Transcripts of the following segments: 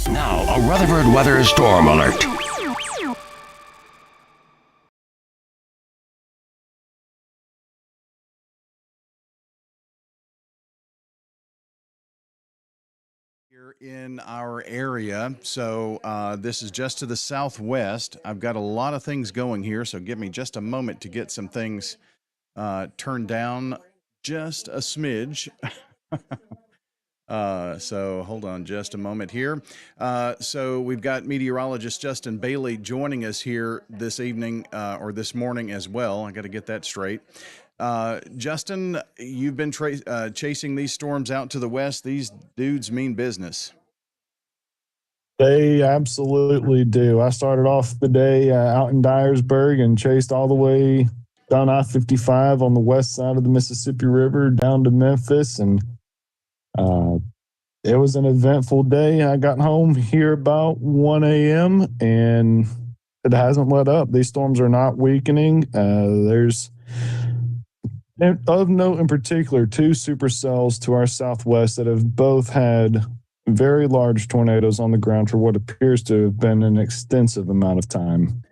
Now, a Rutherford weather storm alert. Here in our area, so this is just to the southwest. I've got a lot of things going here, so give me just a moment to get some things turned down just a smidge. So hold on just a moment here. So we've got meteorologist Justin Bailey joining us here this evening or this morning as well. I got to get that straight. Justin, you've been chasing these storms out to the west. These dudes mean business. They absolutely do. I started off the day out in Dyersburg and chased all the way down I-55 on the west side of the Mississippi River down to Memphis, and it was an eventful day. I got home here about 1 a.m. and it hasn't let up. These storms are not weakening. There's, of note in particular, two supercells to our southwest that have both had very large tornadoes on the ground for what appears to have been an extensive amount of time.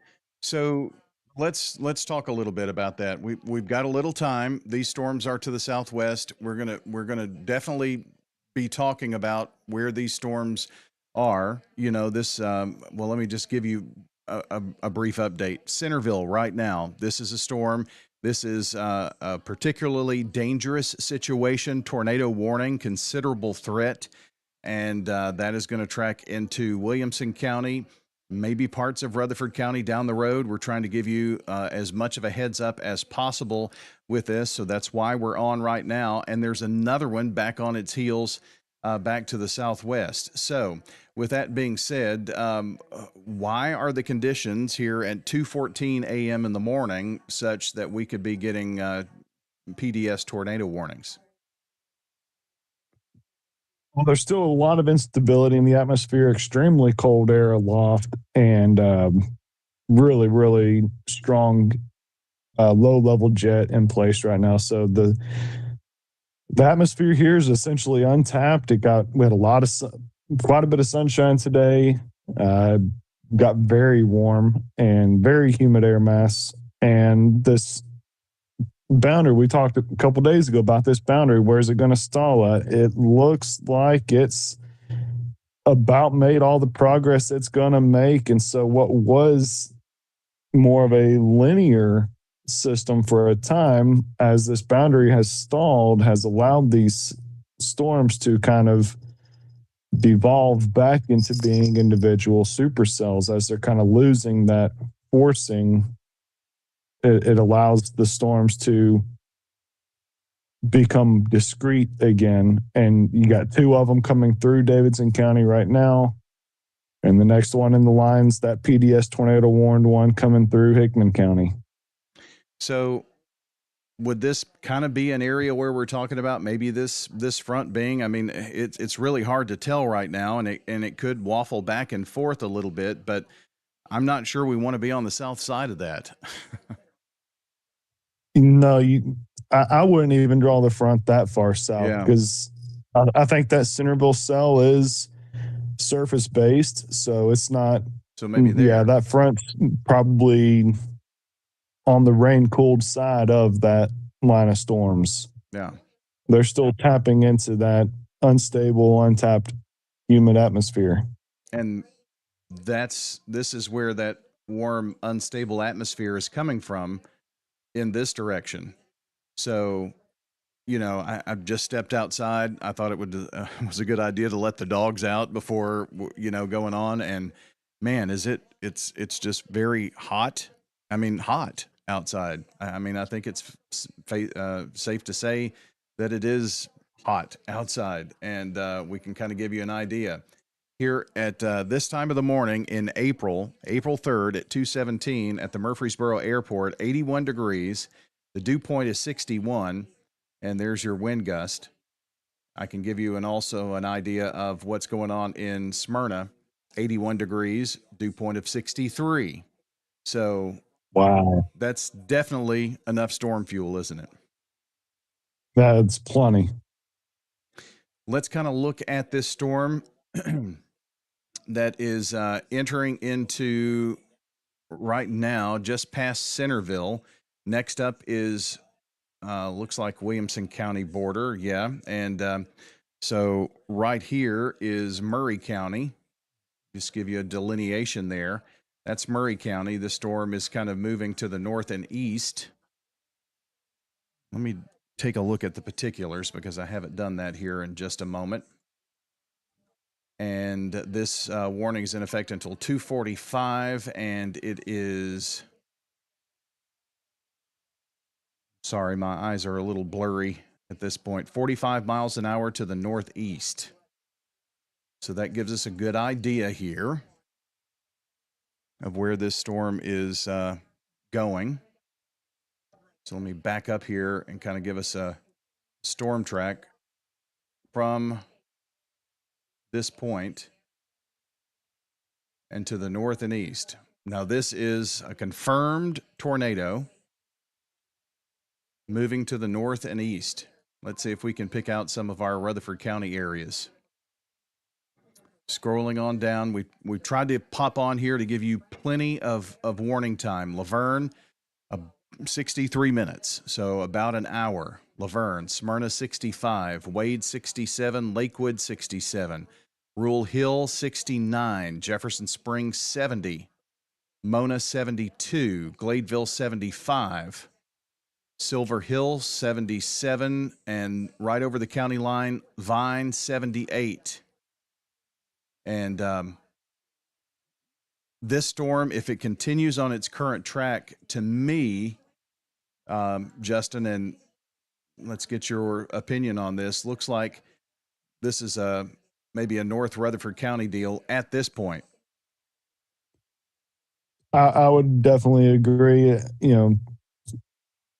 So let's talk a little bit about that. We've got a little time. These storms are to the southwest. We're gonna definitely be talking about where these storms are. You know, this. Well, let me just give you a brief update. Centerville right now. This is a storm. This is a particularly dangerous situation. Tornado warning. Considerable threat. And that is going to track into Williamson County, maybe parts of Rutherford County down the road. We're trying to give you as much of a heads up as possible with this. So that's why we're on right now. And there's another one back on its heels back to the southwest. So with that being said, why are the conditions here at 2:14 a.m. in the morning such that we could be getting PDS tornado warnings? Well, there's still a lot of instability in the atmosphere, extremely cold air aloft, and really, really strong low-level jet in place right now. So the atmosphere here is essentially untapped. We had quite a bit of sunshine today. Got very warm and very humid air mass, and this boundary, we talked a couple days ago about this boundary. Where's it going to stall at? It looks like it's about made all the progress it's going to make. And so what was more of a linear system for a time, as this boundary has stalled, has allowed these storms to kind of devolve back into being individual supercells as they're kind of losing that forcing. It allows the storms to become discrete again. And you got two of them coming through Davidson County right now. And the next one in the line's that PDS tornado warned one coming through Hickman County. So would this kind of be an area where we're talking about maybe this front being, I mean, it's really hard to tell right now, and it could waffle back and forth a little bit, but I'm not sure we want to be on the south side of that. No, I wouldn't even draw the front that far south because I think that Centerville cell is surface based, so it's not. So maybe there. Yeah, that front's probably on the rain cooled side of that line of storms. Yeah, they're still tapping into that unstable, untapped, humid atmosphere, and this is where that warm, unstable atmosphere is coming from. In this direction. So, you know, I've just stepped outside. I thought it was a good idea to let the dogs out before, you know, going on. And man, it's just very hot. I mean, hot outside. I mean, I think it's safe to say that it is hot outside, and we can kind of give you an idea. Here at this time of the morning in April 3rd at 2:17 at the Murfreesboro Airport, 81 degrees. The dew point is 61, and there's your wind gust. I can give you also an idea of what's going on in Smyrna, 81 degrees, dew point of 63. So, wow, that's definitely enough storm fuel, isn't it? That's plenty. Let's kind of look at this storm. that is entering into right now just past Centerville. Next up is looks like Williamson County border. Yeah. And so right here is Murray County. Just give you a delineation there. That's Murray County. The storm is kind of moving to the north and east. Let me take a look at the particulars because I haven't done that here in just a moment. And this warning is in effect until 2:45, and it is, sorry, my eyes are a little blurry at this point, 45 miles an hour to the northeast. So that gives us a good idea here of where this storm is going. So let me back up here and kind of give us a storm track from this point and to the north and east. Now, this is a confirmed tornado moving to the north and east. Let's see if we can pick out some of our Rutherford County areas. Scrolling on down, we've tried to pop on here to give you plenty of warning time. Laverne, 63 minutes, so about an hour. Leverne, Smyrna 65, Wade 67, Lakewood 67, Rural Hill 69, Jefferson Springs 70, Mona 72, Gladeville 75, Silver Hill 77, and right over the county line, Vine 78. And this storm, if it continues on its current track, to me, Justin, and let's get your opinion on this, looks like this is maybe a North Rutherford County deal at this point. I would definitely agree.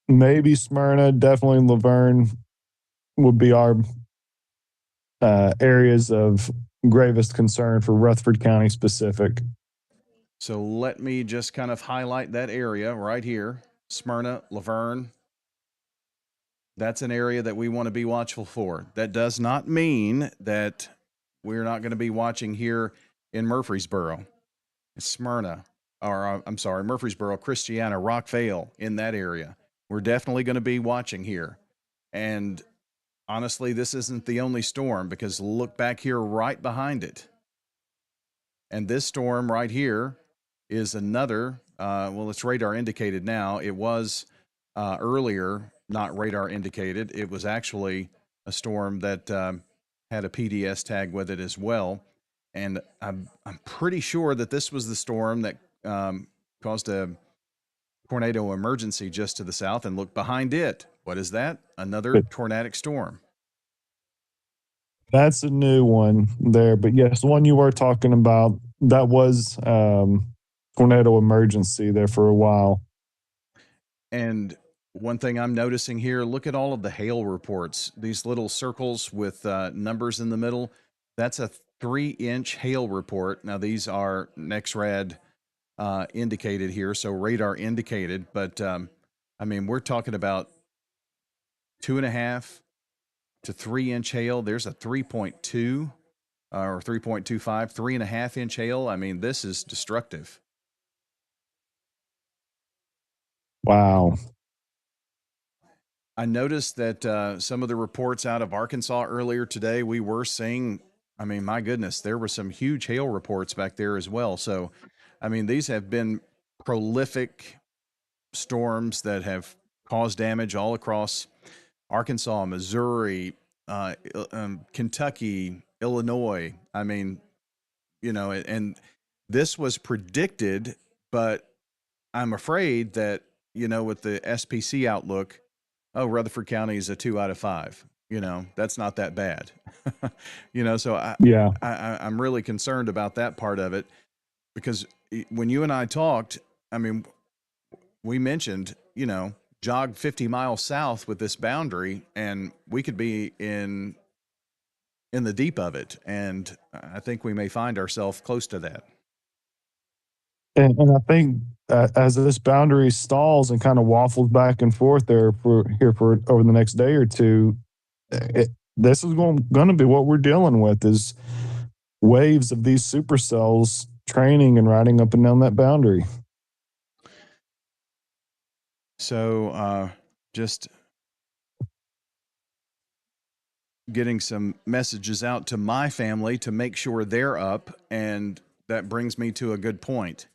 Maybe Smyrna, definitely Laverne would be our areas of gravest concern for Rutherford County specific. So let me just kind of highlight that area right here. Smyrna, Laverne. That's an area that we want to be watchful for. That does not mean that we're not going to be watching here in Murfreesboro, Smyrna, or I'm sorry, Murfreesboro, Christiana, Rockvale, in that area. We're definitely going to be watching here. And honestly, this isn't the only storm, because look back here right behind it. And this storm right here is another, well, it's radar indicated now. It was earlier not radar indicated. It was actually a storm that had a PDS tag with it as well. And I'm pretty sure that this was the storm that caused a tornado emergency just to the south. And look behind it. What is that? Another tornadic storm. That's a new one there. But yes, the one you were talking about, that was tornado emergency there for a while. And one thing I'm noticing here, look at all of the hail reports, these little circles with numbers in the middle. That's a 3-inch hail report. Now, these are NEXRAD indicated here, so radar indicated. But, I mean, we're talking about 2.5 to 3-inch hail. There's a 3.2 or 3.25, 3.5-inch hail. I mean, this is destructive. Wow. I noticed that some of the reports out of Arkansas earlier today, we were seeing, I mean, my goodness, there were some huge hail reports back there as well. So, I mean, these have been prolific storms that have caused damage all across Arkansas, Missouri, Kentucky, Illinois. I mean, you know, and this was predicted, but I'm afraid that, you know, with the SPC outlook, oh, Rutherford County is a 2 out of 5. You know, that's not that bad. You know, so I'm really concerned about that part of it, because when you and I talked, I mean, we mentioned, you know, jog 50 miles south with this boundary, and we could be in the deep of it. And I think we may find ourselves close to that. And I think as this boundary stalls and kind of waffles back and forth there for over the next day or two, this is going to be what we're dealing with, is waves of these supercells training and riding up and down that boundary. So just getting some messages out to my family to make sure they're up. And that brings me to a good point.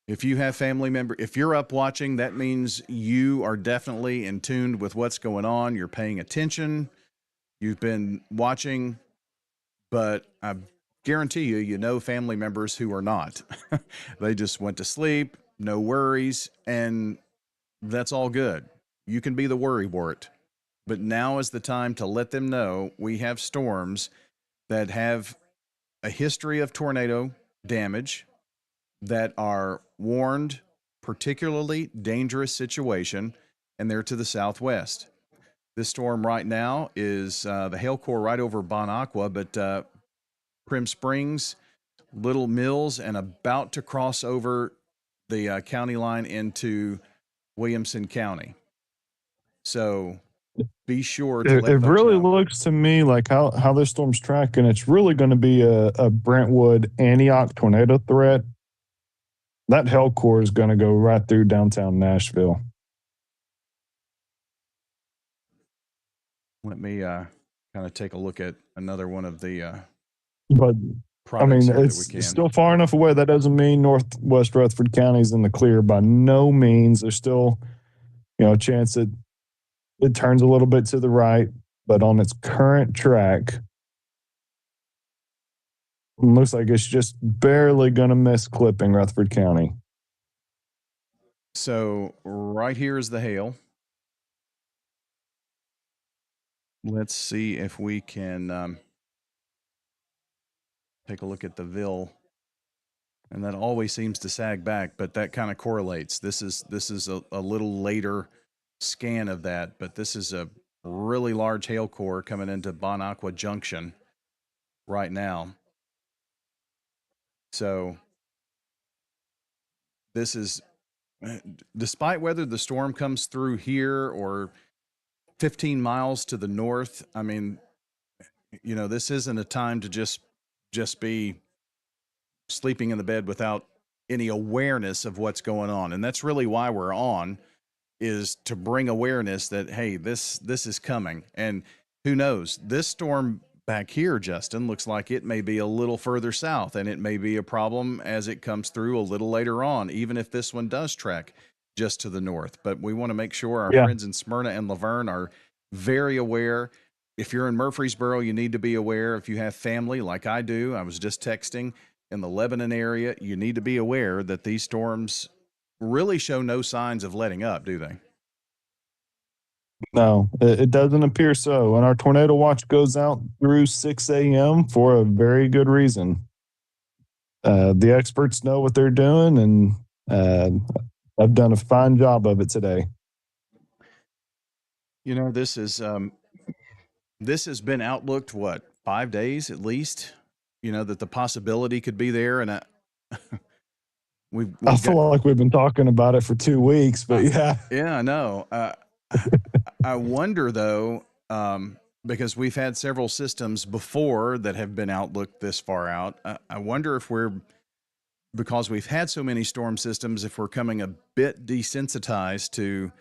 If you have family member, if you're up watching, that means you are definitely in tune with what's going on. You're paying attention. You've been watching, but I guarantee you, you know, family members who are not. They just went to sleep, no worries, and that's all good. You can be the worrywart, but now is the time to let them know we have storms that have a history of tornado damage, that are warned, particularly dangerous situation, and they're to the southwest. This storm right now is the hail core right over Bon Aqua, but Prim Springs, Little Mills, and about to cross over the county line into Williamson County. So be sure to let It folks really know. looks to me like how this storm's tracking. It's really going to be a Brentwood Antioch tornado threat. That hell core is going to go right through downtown Nashville. Let me kind of take a look at another one of the But I products mean, here that we it's can. still far enough away. That doesn't mean Northwest Rutherford County is in the clear by no means. There's still, a chance that it turns a little bit to the right, but on its current track, it looks like it's just barely going to miss clipping Rutherford County. So right here is the hail. Let's see if we can take a look at the Ville. And that always seems to sag back, but that kind of correlates. This is a little later scan of that, but this is a really large hail core coming into Bon Aqua Junction right now. So this is, despite whether the storm comes through here or 15 miles to the north, I mean, this isn't a time to just be sleeping in the bed without any awareness of what's going on. And that's really why we're on, is to bring awareness that, hey, this is coming. And who knows, this storm back here, Justin, looks like it may be a little further south, and it may be a problem as it comes through a little later on, even if this one does track just to the north. But we want to make sure our friends in Smyrna and Laverne are very aware. If you're in Murfreesboro, you need to be aware. If you have family like I do, I was just texting in the Lebanon area, you need to be aware that these storms really show no signs of letting up, do they? No, it doesn't appear so. And our tornado watch goes out through 6 a.m. for a very good reason. The experts know what they're doing, and I've done a fine job of it today. This has been outlooked, what, 5 days at least, that the possibility could be there. And I feel like we've been talking about it for 2 weeks, but yeah. Yeah, I know. I wonder, though, because we've had several systems before that have been outlooked this far out. I wonder if because we've had so many storm systems, if we're coming a bit desensitized to,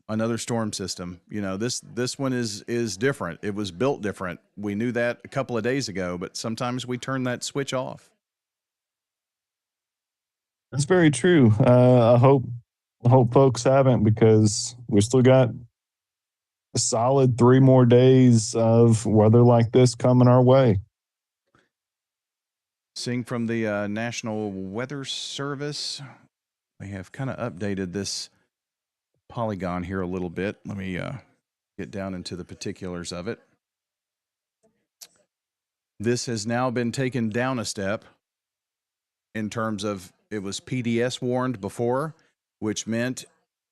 another storm system. This one is different. It was built different. We knew that a couple of days ago, but sometimes we turn that switch off. That's very true. I hope folks haven't, because we still got a solid 3 more days of weather like this coming our way. Seeing from the National Weather Service, they have kind of updated this polygon here a little bit. Let me get down into the particulars of it. This has now been taken down a step in terms of, it was PDS warned before, which meant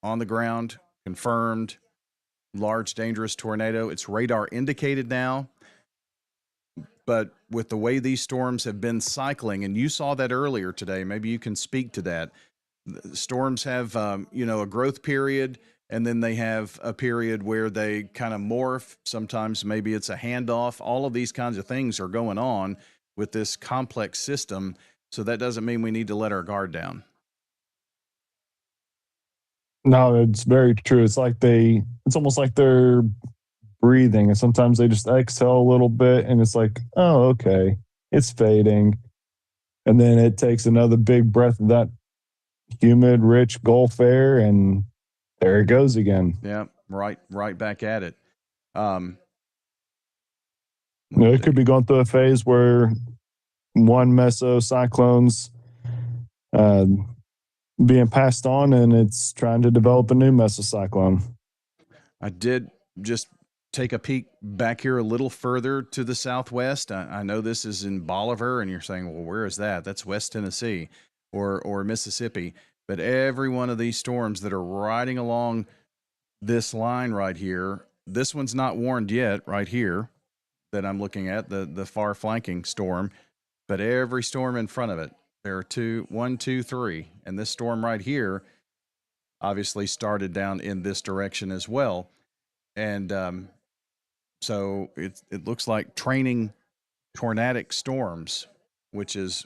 on the ground, confirmed, large dangerous tornado. It's radar indicated now. But with the way these storms have been cycling, and you saw that earlier today, maybe you can speak to that. Storms have, a growth period, and then they have a period where they kind of morph. Sometimes maybe it's a handoff. All of these kinds of things are going on with this complex system. So that doesn't mean we need to let our guard down. No, it's very true. It's almost like they're breathing, and sometimes they just exhale a little bit, and it's like, oh, okay, it's fading. And then it takes another big breath of that humid, rich Gulf air, and there it goes again. Yeah, right back at it. It could be going through a phase where one mesocyclone's being passed on, and it's trying to develop a new mesocyclone. I did just take a peek back here a little further to the southwest. I know this is in Bolivar, and you're saying, well, where is that? That's West Tennessee or Mississippi. But every one of these storms that are riding along this line right here, this one's not warned yet right here that I'm looking at, the far flanking storm, but every storm in front of it, there are one, two, three. And this storm right here obviously started down in this direction as well. And so it looks like training tornadic storms, which is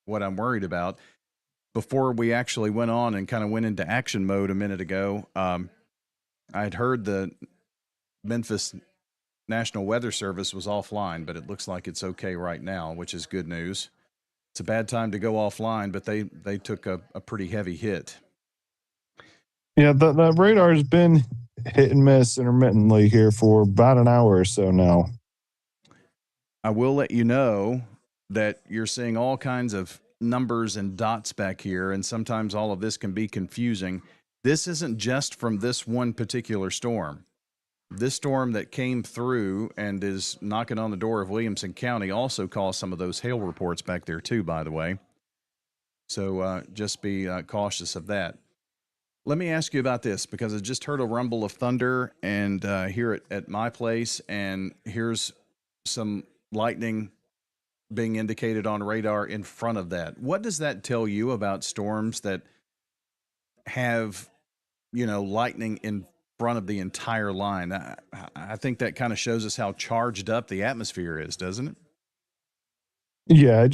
what I'm worried about. Before we actually went on and kind of went into action mode a minute ago, I'd heard the Memphis National Weather Service was offline, but it looks like it's okay right now, which is good news. It's a bad time to go offline, but they took a pretty heavy hit. Yeah, the radar has been hit and miss intermittently here for about an hour or so now. I will let you know that you're seeing all kinds of numbers and dots back here, and sometimes all of this can be confusing. This isn't just from this one particular storm. This storm that came through and is knocking on the door of Williamson County also caused some of those hail reports back there too, by the way. So just be cautious of that. Let me ask you about this, because I just heard a rumble of thunder and here at my place, and here's some lightning being indicated on radar in front of that. What does that tell you about storms that have, lightning in front of the entire line? I think that kind of shows us how charged up the atmosphere is, doesn't it? Yeah,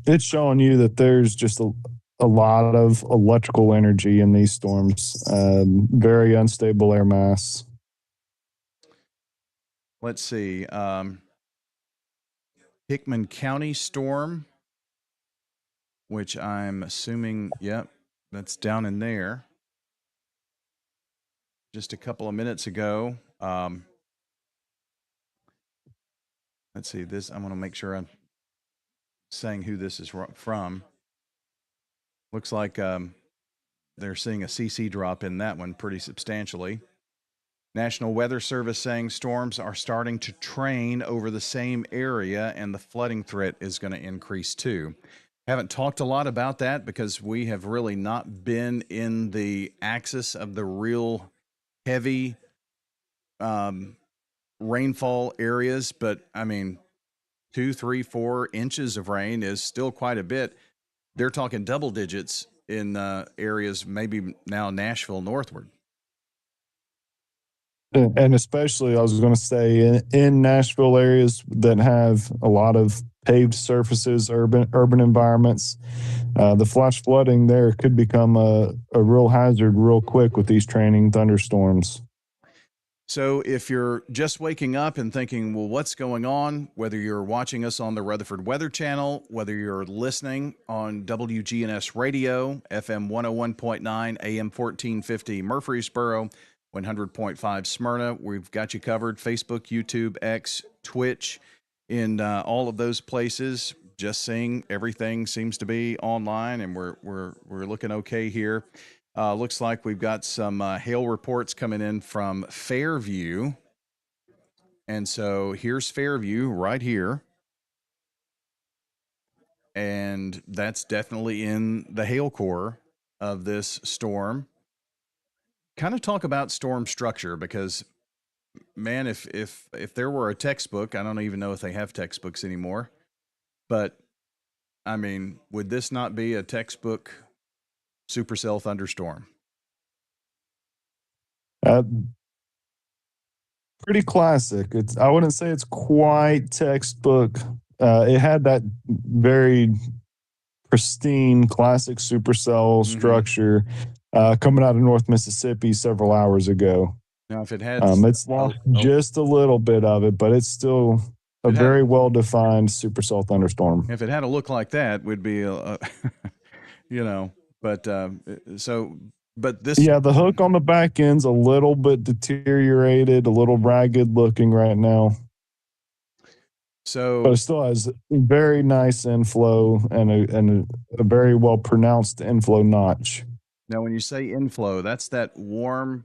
it's showing you that there's just a lot of electrical energy in these storms. Very unstable air mass. Let's see. Hickman County storm, which I'm assuming, that's down in there. Just a couple of minutes ago. Let's see this. I'm going to make sure I'm saying who this is from. Looks like they're seeing a CC drop in that one pretty substantially. National Weather Service saying storms are starting to train over the same area, and the flooding threat is going to increase too. Haven't talked a lot about that because we have really not been in the axis of the real heavy rainfall areas, but I mean, 2, 3, 4 inches of rain is still quite a bit. They're talking double digits in areas, maybe now Nashville northward. And especially, I was going to say, in Nashville areas that have a lot of paved surfaces, urban environments, the flash flooding there could become a real hazard real quick with these training thunderstorms. So if you're just waking up and thinking, well, what's going on, whether you're watching us on the Rutherford Weather Channel, whether you're listening on WGNS Radio, FM 101.9, AM 1450 Murfreesboro, 100.5 Smyrna, we've got you covered. Facebook, YouTube, X, Twitch, in all of those places. Just seeing everything seems to be online, and we're looking okay here. Looks like we've got some hail reports coming in from Fairview. And so here's Fairview right here. And that's definitely in the hail core of this storm. Kind of talk about storm structure, because, man, if there were a textbook, I don't even know if they have textbooks anymore. But, I mean, would this not be a textbook supercell thunderstorm? Pretty classic. I wouldn't say it's quite textbook It had that very pristine classic supercell structure coming out of North Mississippi several hours ago. Now, if it had, It's lost just a little bit of it, but it's still a very well-defined supercell thunderstorm. if it had a look like that, would be, you know, but but this, Yeah, the hook on the back end's a little bit deteriorated, a little ragged looking right now. So, But it still has very nice inflow and a very well pronounced inflow notch. now when you say inflow, that's that warm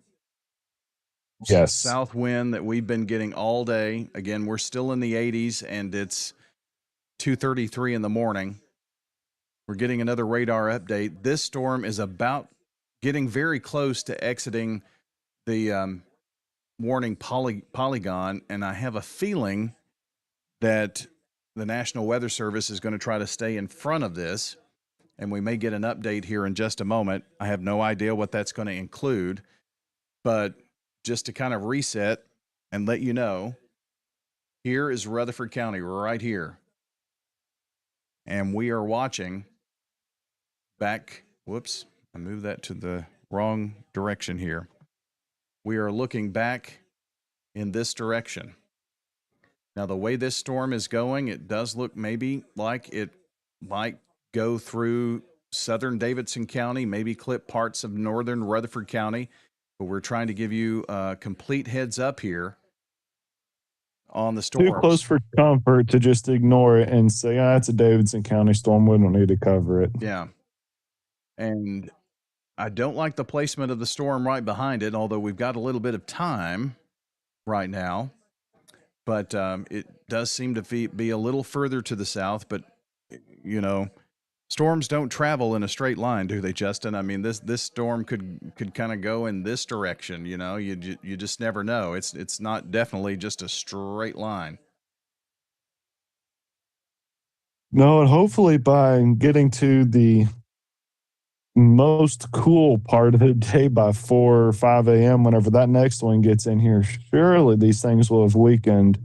Yes. south wind that we've been getting all day. Again, we're still in the 80s, and it's 2:33 in the morning. We're getting another radar update. This storm is about getting very close to exiting the warning polygon, and I have a feeling that the National Weather Service is going to try to stay in front of this, and we may get an update here in just a moment. I have no idea what that's going to include, but just to kind of reset and let you know, here is Rutherford County right here, and we are watching back. Whoops, I moved that to the wrong direction here. We are looking back in this direction. Now, the way this storm is going, it does look maybe like it might go through southern Davidson County, maybe clip parts of northern Rutherford County, but we're trying to give you a complete heads up here on the storms. Too close for comfort to just ignore it and say, it's a Davidson County storm. We don't need to cover it. Yeah. And I don't like the placement of the storm right behind it, although we've got a little bit of time right now. But it does seem to be a little further to the south. But, you know, storms don't travel in a straight line, do they, Justin? I mean, this storm could kind of go in this direction. You know, you just never know. It's not definitely just a straight line. No, and hopefully by getting to the most cool part of the day by 4 or 5 a.m., whenever that next one gets in here, surely these things will have weakened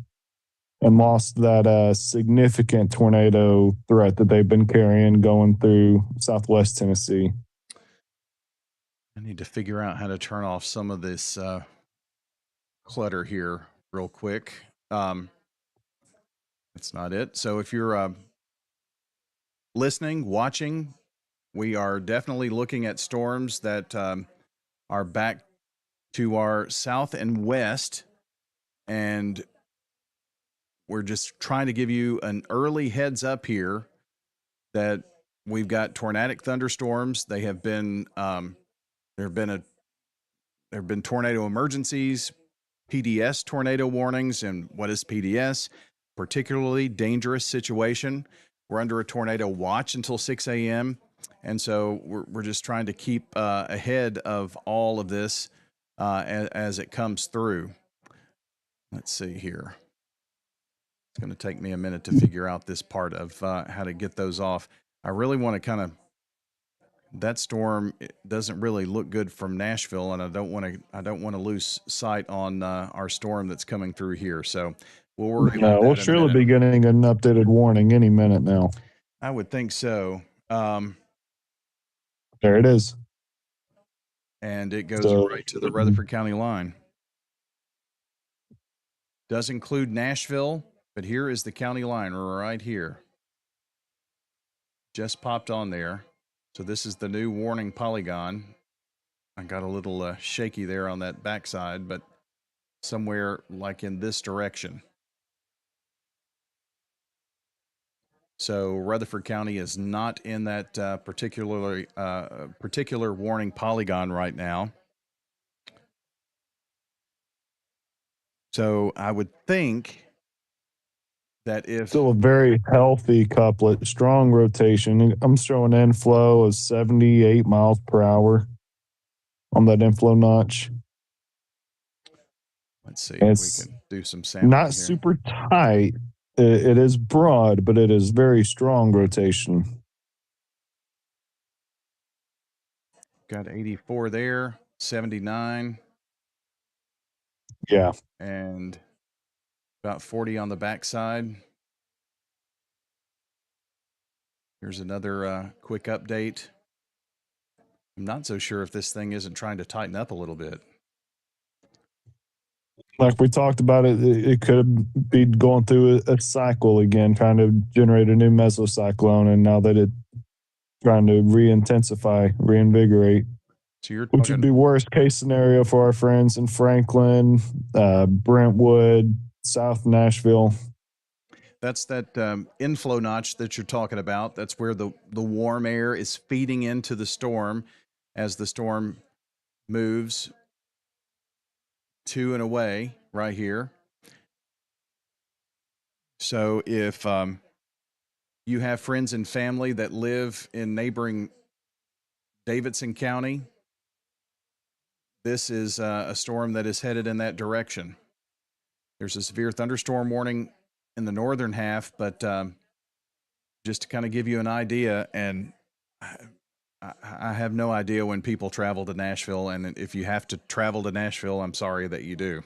and lost that significant tornado threat that they've been carrying going through southwest Tennessee. I need to figure out how to turn off some of this clutter here real quick. That's not it. So if you're listening, watching, we are definitely looking at storms that are back to our south and west, and we're just trying to give you an early heads up here that we've got tornadic thunderstorms. They have been there have been tornado emergencies, PDS tornado warnings, and what is PDS? Particularly dangerous situation. We're under a tornado watch until 6 a.m. And so we're just trying to keep ahead of all of this as it comes through. Let's see here. It's going to take me a minute to figure out this part of how to get those off. I really want to kind of, that storm doesn't really look good from Nashville, and I don't want to lose sight on our storm that's coming through here. So we'll worry about that. We'll surely be getting an updated warning any minute now. I would think so. There it is. And it goes right to the Rutherford County line. Does include Nashville, but here is the county line right here. Just popped on there. So this is the new warning polygon. I got a little shaky there on that backside, but somewhere like in this direction. So Rutherford County is not in that particular warning polygon right now. So I would think that if still a very healthy couplet, strong rotation. I'm showing inflow of 78 miles per hour on that inflow notch. Let's see if we can do some sampling. Not here. super tight. It is broad, but it is very strong rotation. Got 84 there, 79. Yeah. And about 40 on the backside. Here's another quick update. I'm not so sure if this thing isn't trying to tighten up a little bit. Like we talked about, it could be going through a cycle again, trying to generate a new mesocyclone, and now that it's trying to re-intensify, reinvigorate, So you're which would be talking, worst case scenario for our friends in Franklin, Brentwood, South Nashville. that's that inflow notch that you're talking about. That's where the warm air is feeding into the storm as the storm moves to and away right here. So if you have friends and family that live in neighboring Davidson County, this is a storm that is headed in that direction. There's a severe thunderstorm warning in the northern half, but just to kind of give you an idea, and I have no idea when people travel to Nashville, and if you have to travel to Nashville, I'm sorry that you do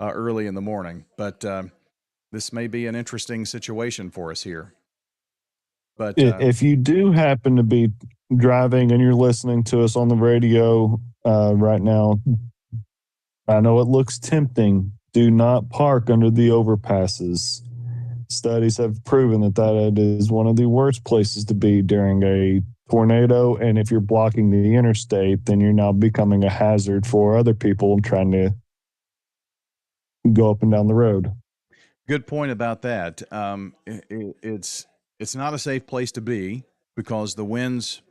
early in the morning. But this may be an interesting situation for us here. But If you do happen to be driving and you're listening to us on the radio right now, I know it looks tempting. Do not park under the overpasses. Studies have proven that is one of the worst places to be during a tornado. And if you're blocking the interstate, then you're now becoming a hazard for other people trying to go up and down the road. good point about that. It's not a safe place to be because the winds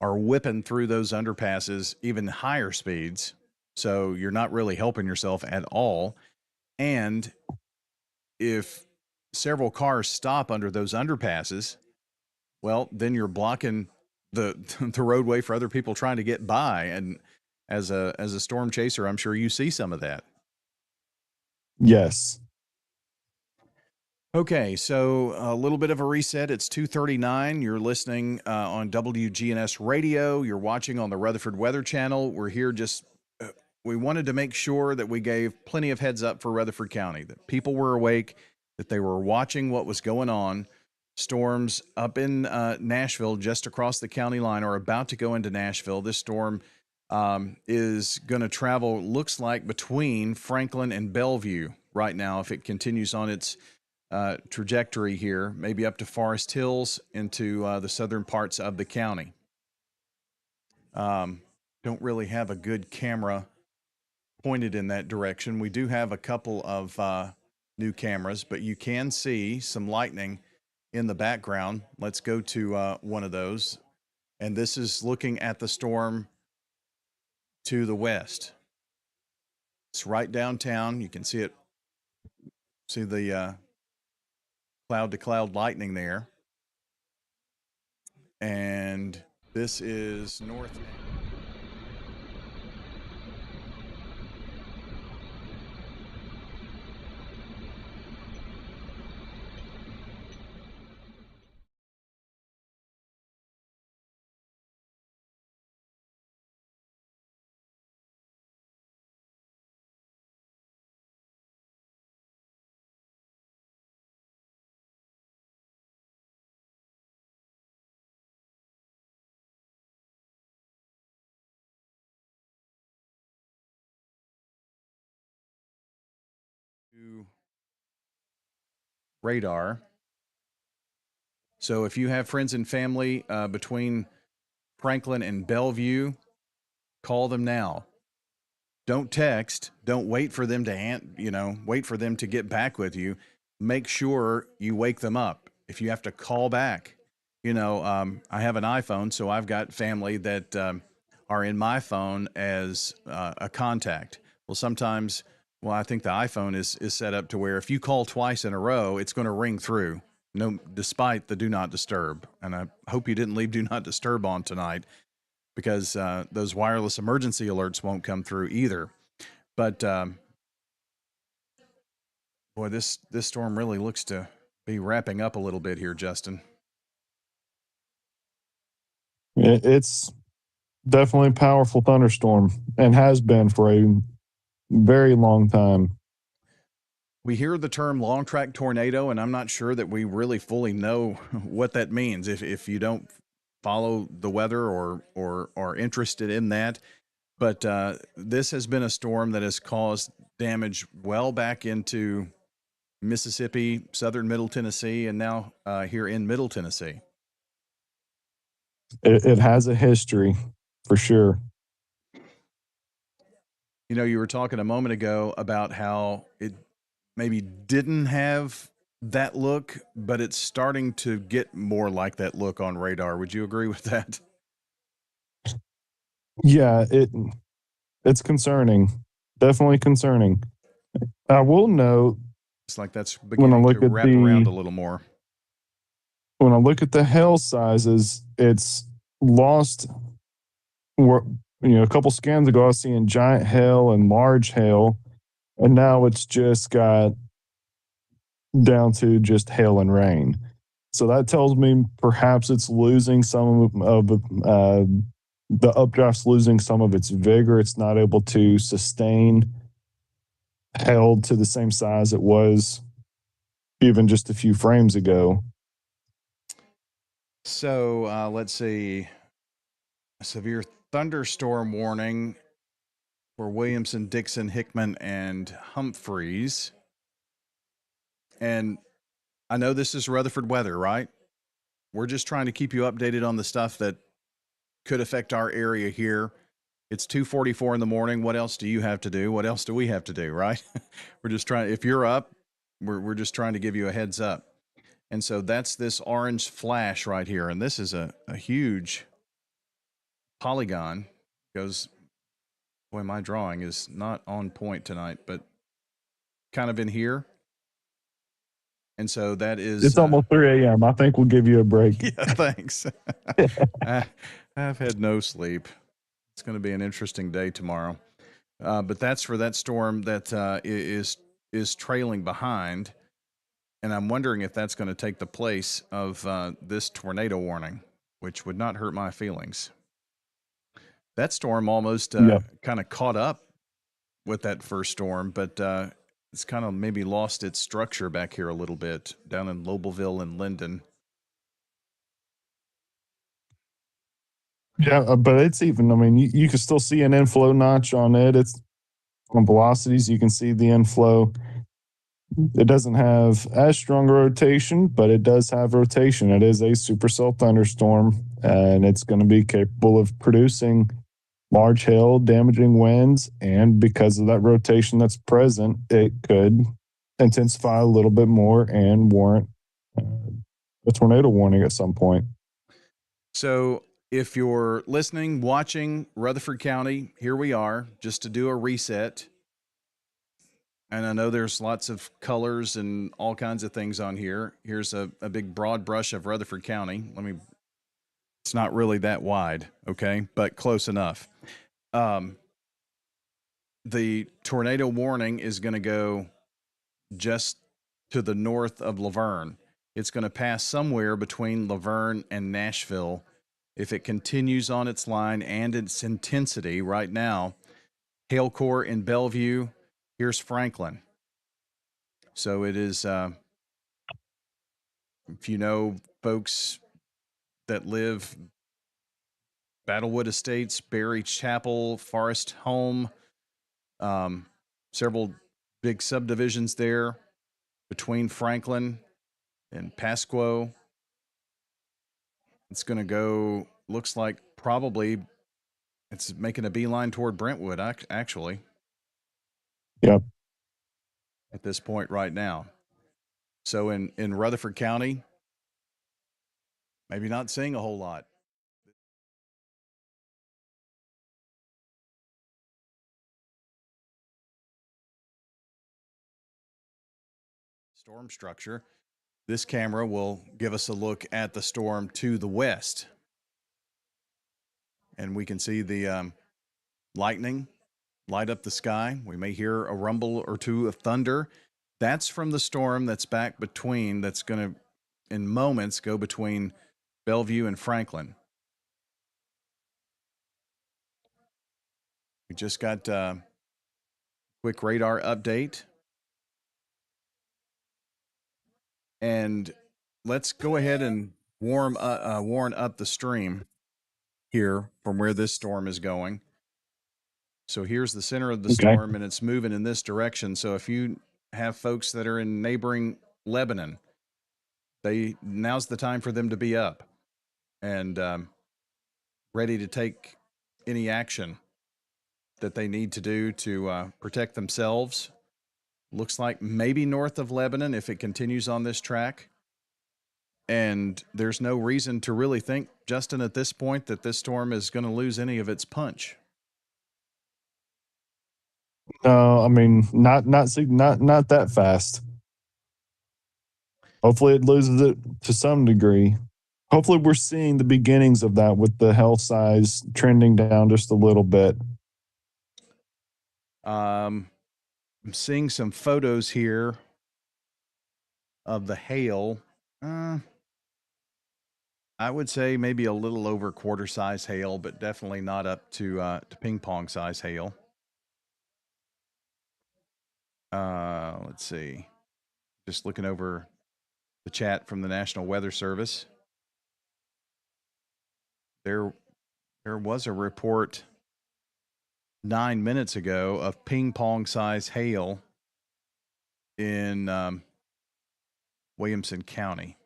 are whipping through those underpasses, even higher speeds. So you're not really helping yourself at all. And if several cars stop under those underpasses, well, then you're blocking the the roadway for other people trying to get by. And as a storm chaser, I'm sure you see some of that. Yes. Okay, so a little bit of a reset. It's 2:39. You're listening on WGNS Radio. You're watching on the Rutherford Weather Channel. We're here just we wanted to make sure that we gave plenty of heads up for Rutherford County, that people were awake, that they were watching what was going on. Storms up in Nashville, just across the county line, are about to go into Nashville. This storm is going to travel, looks like, between Franklin and Bellevue right now if it continues on its trajectory here, maybe up to Forest Hills into the southern parts of the county. Don't really have a good camera pointed in that direction. We do have a couple of new cameras, but you can see some lightning in the background. Let's go to one of those. And this is looking at the storm to the west. It's right downtown. You can see it, see the cloud to cloud lightning there. And this is north. Radar. So if you have friends and family between Franklin and Bellevue, call them now. Don't text. Don't wait for them to wait for them to get back with you. Make sure you wake them up. If you have to call back, I have an iPhone, so I've got family that are in my phone as a contact. Well, sometimes, I think the iPhone is set up to where if you call twice in a row, it's going to ring through. No, despite the do not disturb. And I hope you didn't leave do not disturb on tonight, because those wireless emergency alerts won't come through either. But boy, this storm really looks to be wrapping up a little bit here, Justin. It's definitely a powerful thunderstorm and has been for a very long time. we hear the term long track tornado, and I'm not sure that we really fully know what that means. If you don't follow the weather or are interested in that, but this has been a storm that has caused damage well back into Mississippi, southern Middle Tennessee, and now here in Middle Tennessee. It has a history for sure. You know, you were talking a moment ago about how it maybe didn't have that look, but it's starting to get more like that look on radar. Would you agree with that? Yeah, it's concerning. Definitely concerning. I will note It's like that's when I beginning to look at wrap around a the little more. when I look at the hail sizes, it's lost. You know, a couple scans ago, I was seeing giant hail and large hail, and now it's just got down to just hail and rain. So that tells me perhaps it's losing some of the updraft's losing some of its vigor. It's not able to sustain hail to the same size it was even just a few frames ago. So let's see. A severe thunderstorm warning for Williamson, Dixon, Hickman, and Humphreys. And I know this is Rutherford weather, right? We're just trying to keep you updated on the stuff that could affect our area here. It's 2:44 in the morning. What else do you have to do? What else do we have to do, right? We're just trying, if you're up, we're just trying to give you a heads up. And so that's this orange flash right here. And this is a huge polygon. Goes, boy, my drawing is not on point tonight, but kind of in here. And so that is. It's almost 3 a.m. I think we'll give you a break. Yeah, thanks. I've had no sleep. It's going to be an interesting day tomorrow. But that's for that storm that is trailing behind. And I'm wondering if that's going to take the place of this tornado warning, which would not hurt my feelings. That storm almost kind of caught up with that first storm, but it's kind of maybe lost its structure back here a little bit down in Lobelville and Linden. Yeah, but it's even, I mean, you can still see an inflow notch on it. It's on velocities. You can see the inflow. It doesn't have as strong a rotation, but it does have rotation. It is a supercell thunderstorm, and it's going to be capable of producing large hail, damaging winds. And because of that rotation that's present, it could intensify a little bit more and warrant a tornado warning at some point. So if you're listening, watching Rutherford County, here we are, just to do a reset. And I know there's lots of colors and all kinds of things on here. Here's a big broad brush of Rutherford County. It's not really that wide, okay, but close enough. The tornado warning is going to go just to the north of Laverne. It's going to pass somewhere between Leverne and Nashville. If it continues on its line and its intensity right now, hail core in Bellevue, here's Franklin. So it is, if you know folks that live Battlewood Estates, Berry Chapel, Forest Home, several big subdivisions there between Franklin and Pasquo. It's going to go, looks like probably it's making a beeline toward Brentwood, actually. Yep. At this point right now. So in Rutherford County, maybe not seeing a whole lot. Storm structure. This camera will give us a look at the storm to the west. And we can see the lightning light up the sky. We may hear a rumble or two of thunder. That's from the storm that's back between, that's going to, in moments, go between Bellevue and Franklin. We just got a quick radar update. And let's go ahead and warn up the stream here from where this storm is going. So here's the center of the Okay. storm, and it's moving in this direction. So if you have folks that are in neighboring Lebanon, now's the time for them to be up and ready to take any action that they need to do to protect themselves. Looks like maybe north of Lebanon if it continues on this track. And there's no reason to really think, Justin, at this point, that this storm is going to lose any of its punch. No, I mean not that fast. Hopefully, it loses it to some degree. Hopefully, we're seeing the beginnings of that with the hell size trending down just a little bit. I'm seeing some photos here of the hail. I would say maybe a little over quarter size hail, but definitely not up to ping pong size hail. Let's see. Just looking over the chat from the National Weather Service. There was a report 9 minutes ago of ping pong size hail in Williamson County.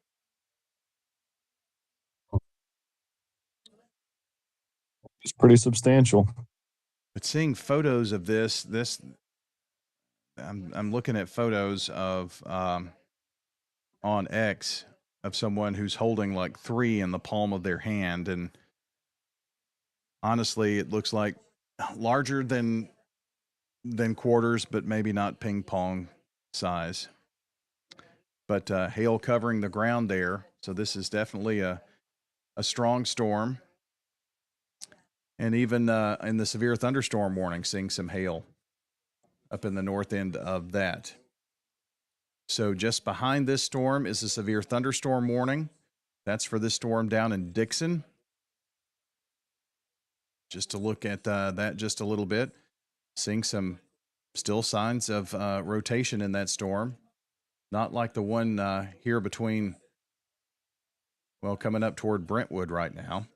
It's pretty substantial. But seeing photos of this I'm looking at photos of on X of someone who's holding like 3 in the palm of their hand, and honestly, it looks like larger than quarters, but maybe not ping pong size. But hail covering the ground there, so this is definitely a strong storm. And even in the severe thunderstorm warning, seeing some hail up in the north end of that. So just behind this storm is a severe thunderstorm warning. That's for this storm down in Dixon. Just to look at that just a little bit, seeing some still signs of rotation in that storm. Not like the one here between, well, coming up toward Brentwood right now.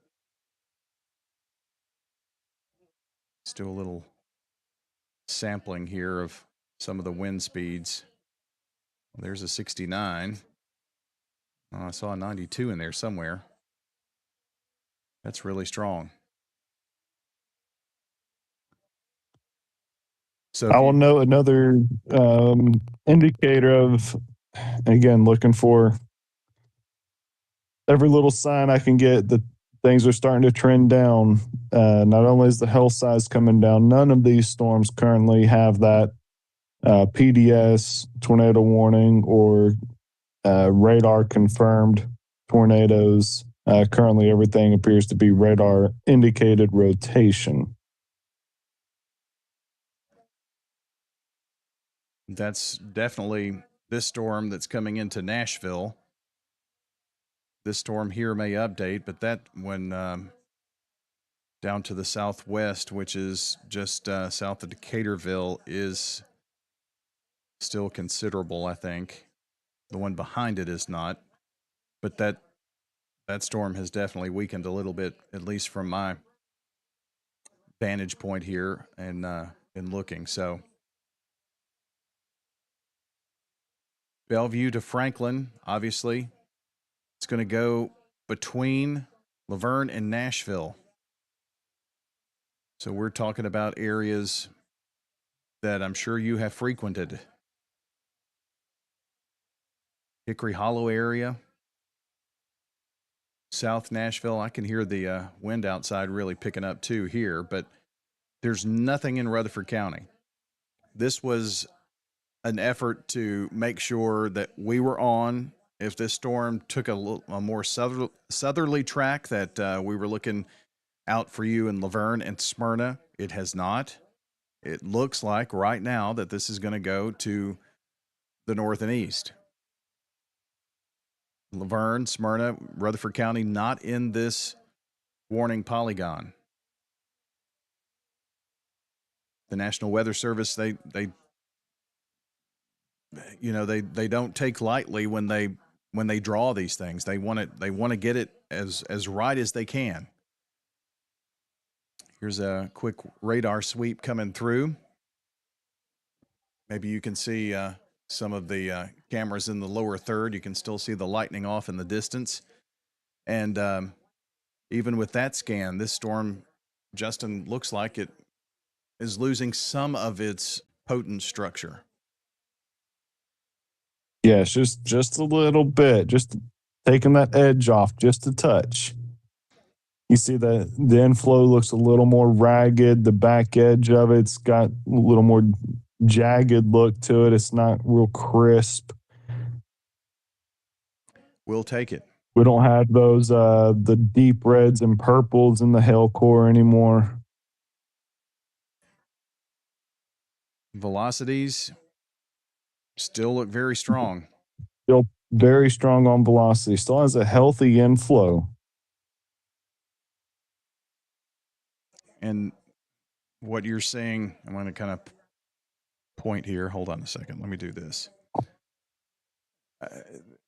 Let's do a little sampling here of some of the wind speeds. There's a 69. Oh, I saw a 92 in there somewhere. That's really strong. So I will note another indicator of, again, looking for every little sign I can get that things are starting to trend down. Not only is the hell size coming down, none of these storms currently have that PDS tornado warning or radar confirmed tornadoes. Currently, everything appears to be radar indicated rotation. that's definitely this storm that's coming into Nashville. This storm here may update, but that one down to the southwest, which is just south of Decaturville, is still considerable, I think. The one behind it is not, but that storm has definitely weakened a little bit, at least from my vantage point here and in looking. So Bellevue to Franklin, obviously, it's going to go between Leverne and Nashville. So we're talking about areas that I'm sure you have frequented. Hickory Hollow area, South Nashville. I can hear the wind outside really picking up too here, but there's nothing in Rutherford County. This was an effort to make sure that we were on. If this storm took a more southerly track, that we were looking out for you in Leverne and Smyrna. It has not. It looks like right now that this is going to go to the north and east. Leverne, Smyrna, Rutherford County, not in this warning polygon. The National Weather Service, they don't take lightly when they when they draw these things. They want to get it as right as they can. Here's a quick radar sweep coming through. Maybe you can see some of the cameras in the lower third. You can still see the lightning off in the distance. And even with that scan, this storm, Justin, looks like it is losing some of its potent structure. Yes, just a little bit, just taking that edge off just a touch. You see the inflow looks a little more ragged. The back edge of it's got a little more jagged look to it. It's not real crisp. We'll take it. We don't have those the deep reds and purples in the hail core anymore. Velocities still look very strong. Still very strong on velocity. Still has a healthy inflow. And what you're seeing, I'm going to kind of point here. Hold on a second. Let me do this.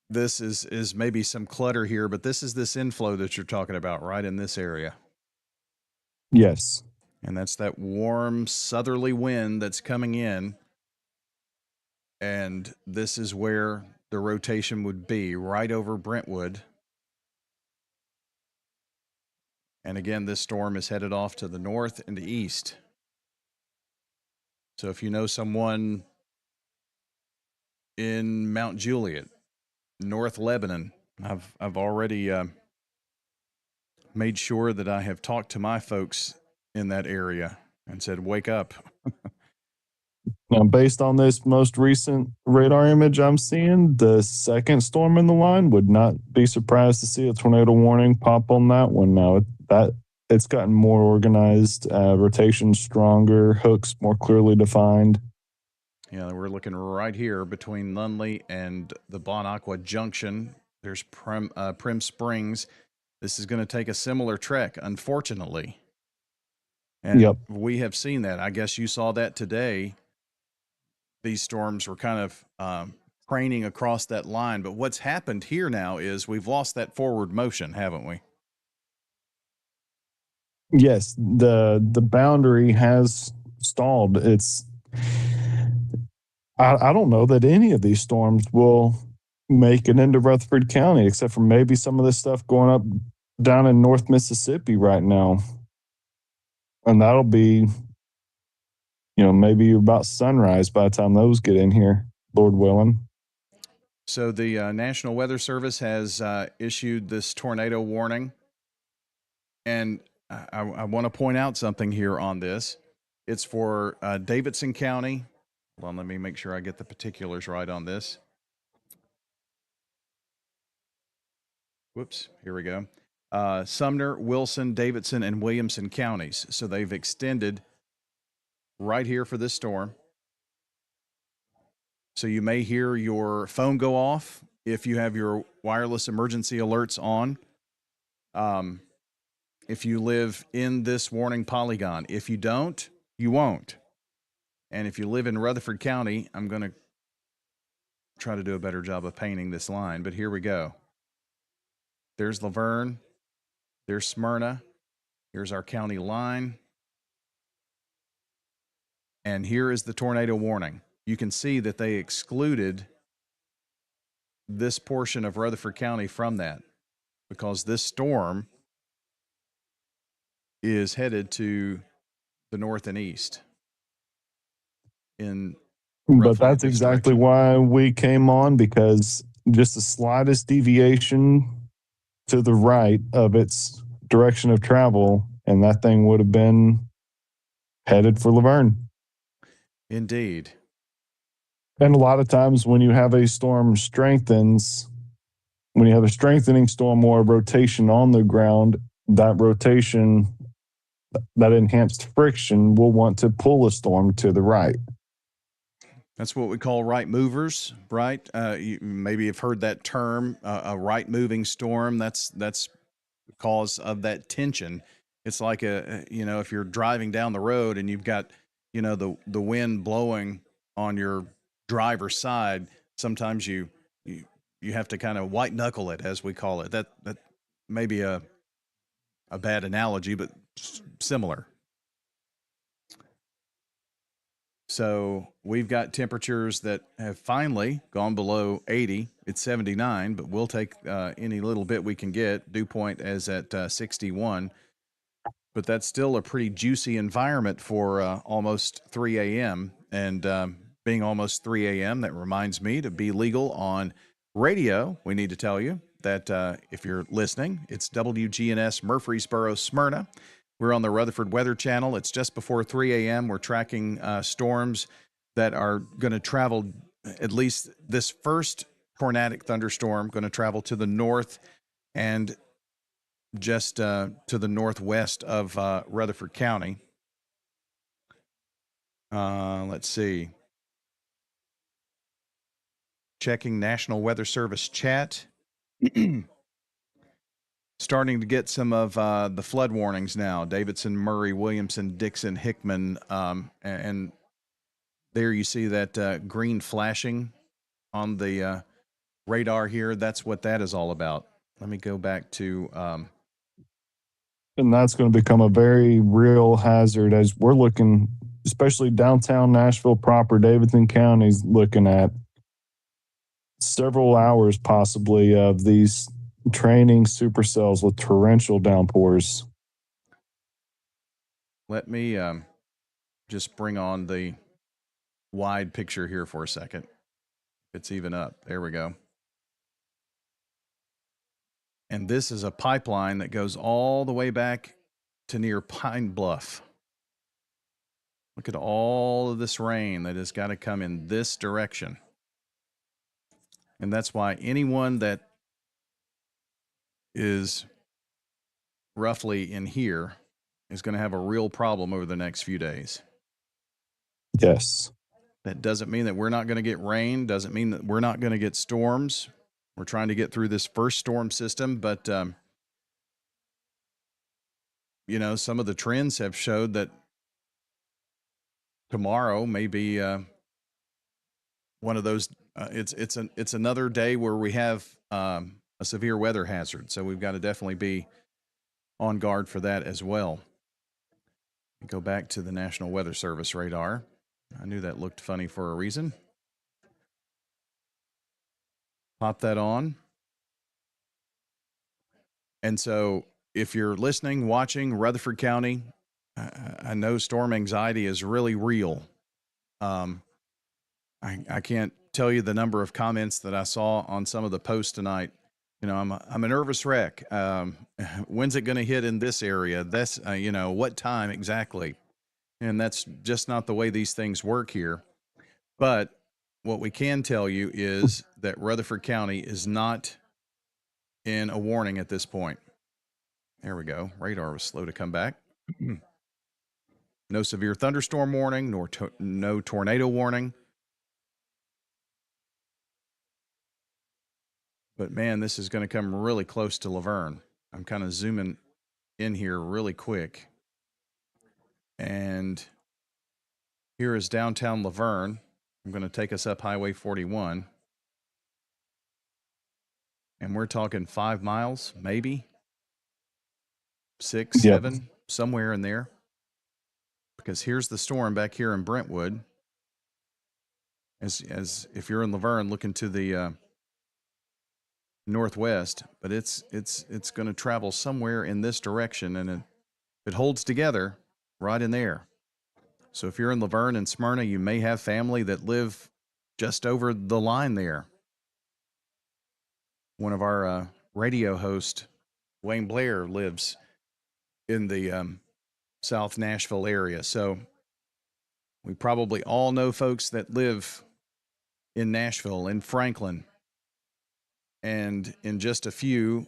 This is maybe some clutter here, but this is this inflow that you're talking about right in this area. Yes. And that's that warm southerly wind that's coming in. And this is where the rotation would be, right over Brentwood. And again, this storm is headed off to the north and the east. So if you know someone in Mount Juliet, North Lebanon, I've already made sure that I have talked to my folks in that area and said, wake up. Now, based on this most recent radar image I'm seeing, the second storm in the line, would not be surprised to see a tornado warning pop on that one now. That it's gotten more organized, rotation stronger, hooks more clearly defined. Yeah, we're looking right here between Nunley and the Bon Aqua Junction. There's Prim Springs. This is going to take a similar trek, unfortunately. And Yep. we have seen that. I guess you saw that today. These storms were kind of craning across that line. But what's happened here now is we've lost that forward motion, haven't we? Yes, the boundary has stalled. I don't know that any of these storms will make it into Rutherford County, except for maybe some of this stuff going up down in North Mississippi right now. And that'll be, maybe about sunrise by the time those get in here, Lord willing. So the National Weather Service has issued this tornado warning. And I want to point out something here on this. It's for Davidson County. Hold on, let me make sure I get the particulars right on this. Whoops, here we go. Sumner, Wilson, Davidson, and Williamson counties. So they've extended right here for this storm. So you may hear your phone go off if you have your wireless emergency alerts on. If you live in this warning polygon. If you don't, you won't. And if you live in Rutherford County, I'm going to try to do a better job of painting this line, but here we go. There's Laverne. There's Smyrna. Here's our county line. And here is the tornado warning. You can see that they excluded this portion of Rutherford County from that because this storm is headed to the north and east. But that's exactly why we came on, because just the slightest deviation to the right of its direction of travel, and that thing would have been headed for Laverne. Indeed. And a lot of times when you have a storm strengthens, when you have a strengthening storm or a rotation on the ground, that rotation, that enhanced friction will want to pull a storm to the right. That's what we call right movers, right? You maybe have heard that term, a right moving storm. That's because of that tension. It's like if you're driving down the road and you've got, the wind blowing on your driver's side, sometimes you you have to kind of white knuckle it, as we call it. That may be a bad analogy, but similar. So we've got temperatures that have finally gone below 80. It's 79, but we'll take any little bit we can get. Dew point is at 61, but that's still a pretty juicy environment for almost 3 a.m. And being almost 3 a.m., that reminds me to be legal on radio. We need to tell you that if you're listening, it's WGNS Murfreesboro, Smyrna. We're on the Rutherford Weather Channel. It's just before 3 a.m. We're tracking storms that are going to travel, at least this first tornadic thunderstorm, going to travel to the north and just to the northwest of Rutherford County. Let's see. Checking National Weather Service chat. Starting to get some of the flood warnings now. Davidson, Murray, Williamson, Dixon, Hickman, and there you see that green flashing on the radar here. That's what that is all about. Let me go back to... and that's going to become a very real hazard as we're looking, especially downtown Nashville proper, Davidson County's looking at several hours possibly of these training supercells with torrential downpours. Let me just bring on the wide picture here for a second. It's even up. There we go. And this is a pipeline that goes all the way back to near Pine Bluff. Look at all of this rain that has got to come in this direction. And that's why anyone that is roughly in here is going to have a real problem over the next few days. Yes. That doesn't mean that we're not going to get rain, doesn't mean that we're not going to get storms. We're trying to get through this first storm system, but, you know, some of the trends have showed that tomorrow may be one of those, it's another day where we have a severe weather hazard. So we've got to definitely be on guard for that as well. Go back to the National Weather Service radar. I knew that looked funny for a reason. Pop that on. And so if you're listening, watching Rutherford County, I know storm anxiety is really real. I can't tell you the number of comments that I saw on some of the posts tonight. You know, I'm a nervous wreck. When's it going to hit in this area? That's, you know, what time exactly? And that's just not the way these things work here. But what we can tell you is that Rutherford County is not in a warning at this point. There we go. Radar was slow to come back. No severe thunderstorm warning, nor no tornado warning. But man, this is going to come really close to Leverne. I'm kind of zooming in here really quick. And here is downtown Leverne. I'm going to take us up Highway 41. And we're talking 5 miles, maybe 6, 7, somewhere in there. Because here's the storm back here in Brentwood. As if you're in Leverne looking to the northwest, but it's going to travel somewhere in this direction, and it holds together right in there. So if you're in Leverne and Smyrna, you may have family that live just over the line there. One of our radio hosts, Wayne Blair, lives in the South Nashville area. So we probably all know folks that live in Nashville, in Franklin, and in just a few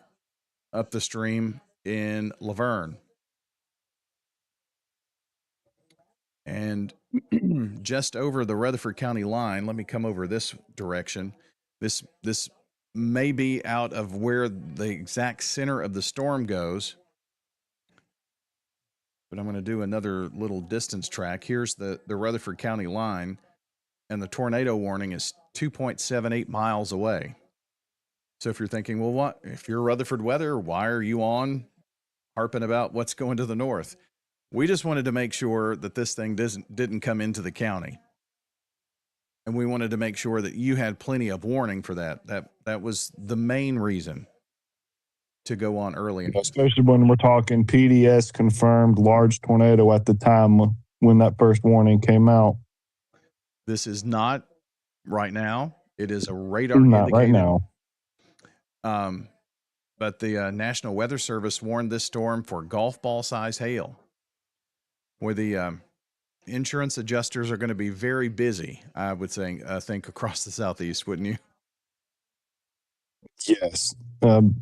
up the stream in Leverne. And just over the Rutherford County line, let me come over this direction. This may be out of where the exact center of the storm goes, but I'm going to do another little distance track. Here's the Rutherford County line, and the tornado warning is 2.78 miles away. So if you're thinking, well, what if you're Rutherford weather, why are you on harping about what's going to the north? We just wanted to make sure that this thing didn't come into the county. And we wanted to make sure that you had plenty of warning for that. That was the main reason to go on early. Especially when we're talking PDS confirmed large tornado at the time when that first warning came out. This is not right now. It is a radar Not indicated. right now. But the National Weather Service warned this storm for golf ball size hail, where the insurance adjusters are going to be very busy. I would think across the southeast, wouldn't you? Yes.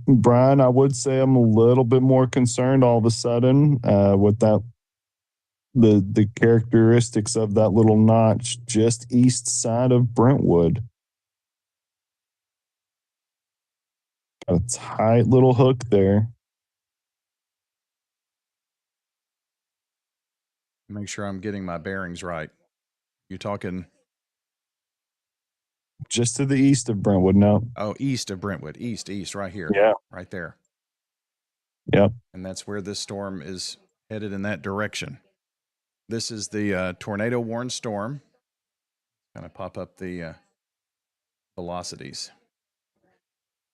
Brian, I would say I'm a little bit more concerned all of a sudden with that the characteristics of that little notch just east side of Brentwood. Got a tight little hook there. Make sure I'm getting my bearings right. You're talking just to the east of Brentwood. No. Oh, east of Brentwood. East, right here. Yeah. Right there. Yep. And that's where this storm is headed, in that direction. This is the tornado warned storm. Kind of pop up the velocities.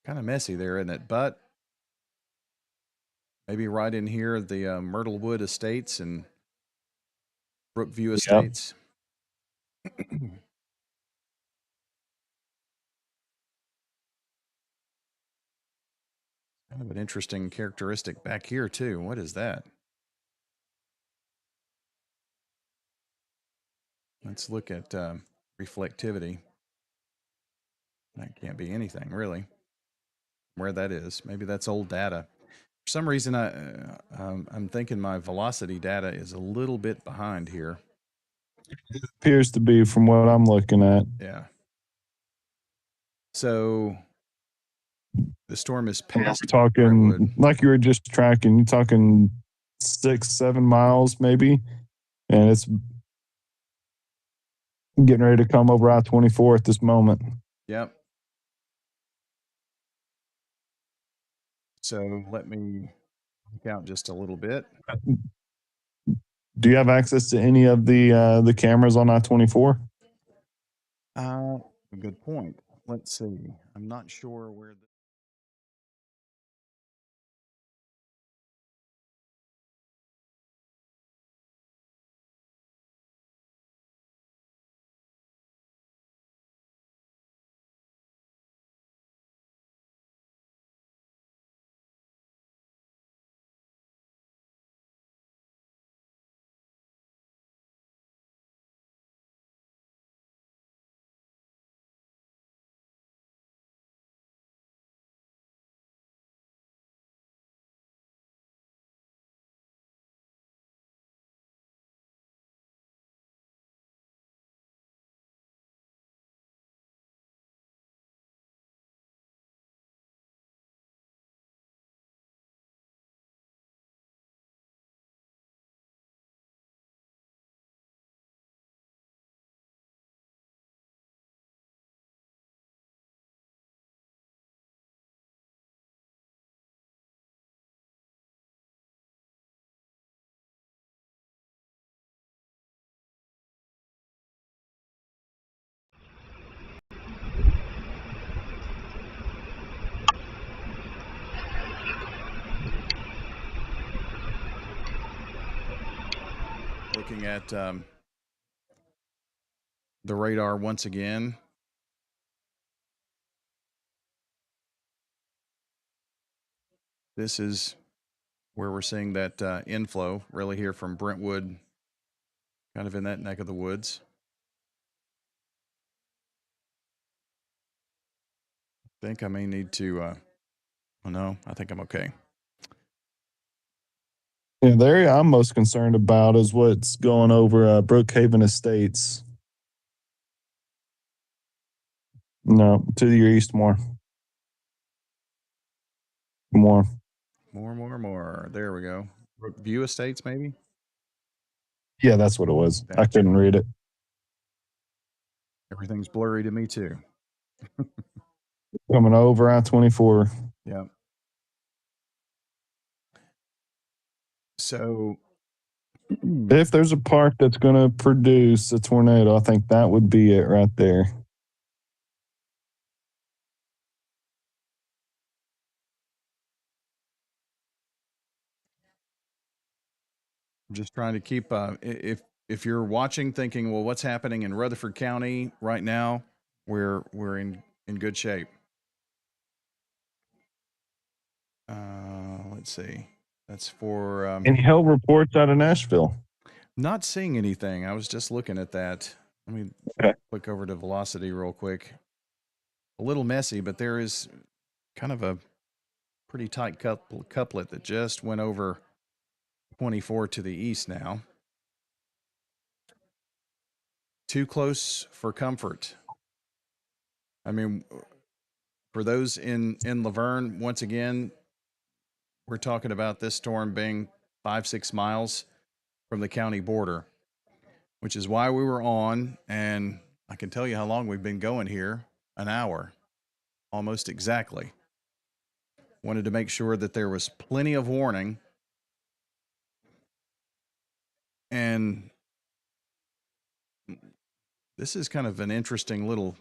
Kind of messy there, isn't it? But maybe right in here, the Myrtlewood Estates and Brookview Estates. Yep. Kind of an interesting characteristic back here, too. What is that? Let's look at reflectivity. That can't be anything, really. Where that is. Maybe that's old data. For some reason, I'm thinking my velocity data is a little bit behind here. It appears to be from what I'm looking at. Yeah. So the storm is past. We're talking Brentwood. like you were just tracking. You're talking 6-7 miles maybe, and it's getting ready to come over I-24 at this moment. Yep. So let me count just a little bit. Do you have access to any of the cameras on I-24? Good point. Let's see. I'm not sure where the looking at the radar once again. This is where we're seeing that inflow really here from Brentwood, kind of in that neck of the woods. I think I may need to, oh no, I think I'm okay. Yeah, the area I'm most concerned about is what's going over Brookhaven Estates. No, to your east more. More. There we go. Brookview Estates, maybe? Yeah, that's what it was. Gotcha. I couldn't read it. Everything's blurry to me, too. coming over I-24. Yeah. So If there's a park that's going to produce a tornado, I think that would be it right there. I'm just trying to keep if you're watching thinking, well, what's happening in Rutherford County right now? We're in good shape. Let's see. That's for Any hail reports out of Nashville? not seeing anything. I was just looking at that. Let me Okay. click over to velocity real quick. A little messy, but there is kind of a pretty tight couplet that just went over 24 to the east now. Too close for comfort. I mean, for those in Laverne, once again, we're talking about this storm being 5-6 miles from the county border, which is why we were on. And I can tell you how long we've been going here, an hour, almost exactly. Wanted to make sure that there was plenty of warning. And this is kind of an interesting little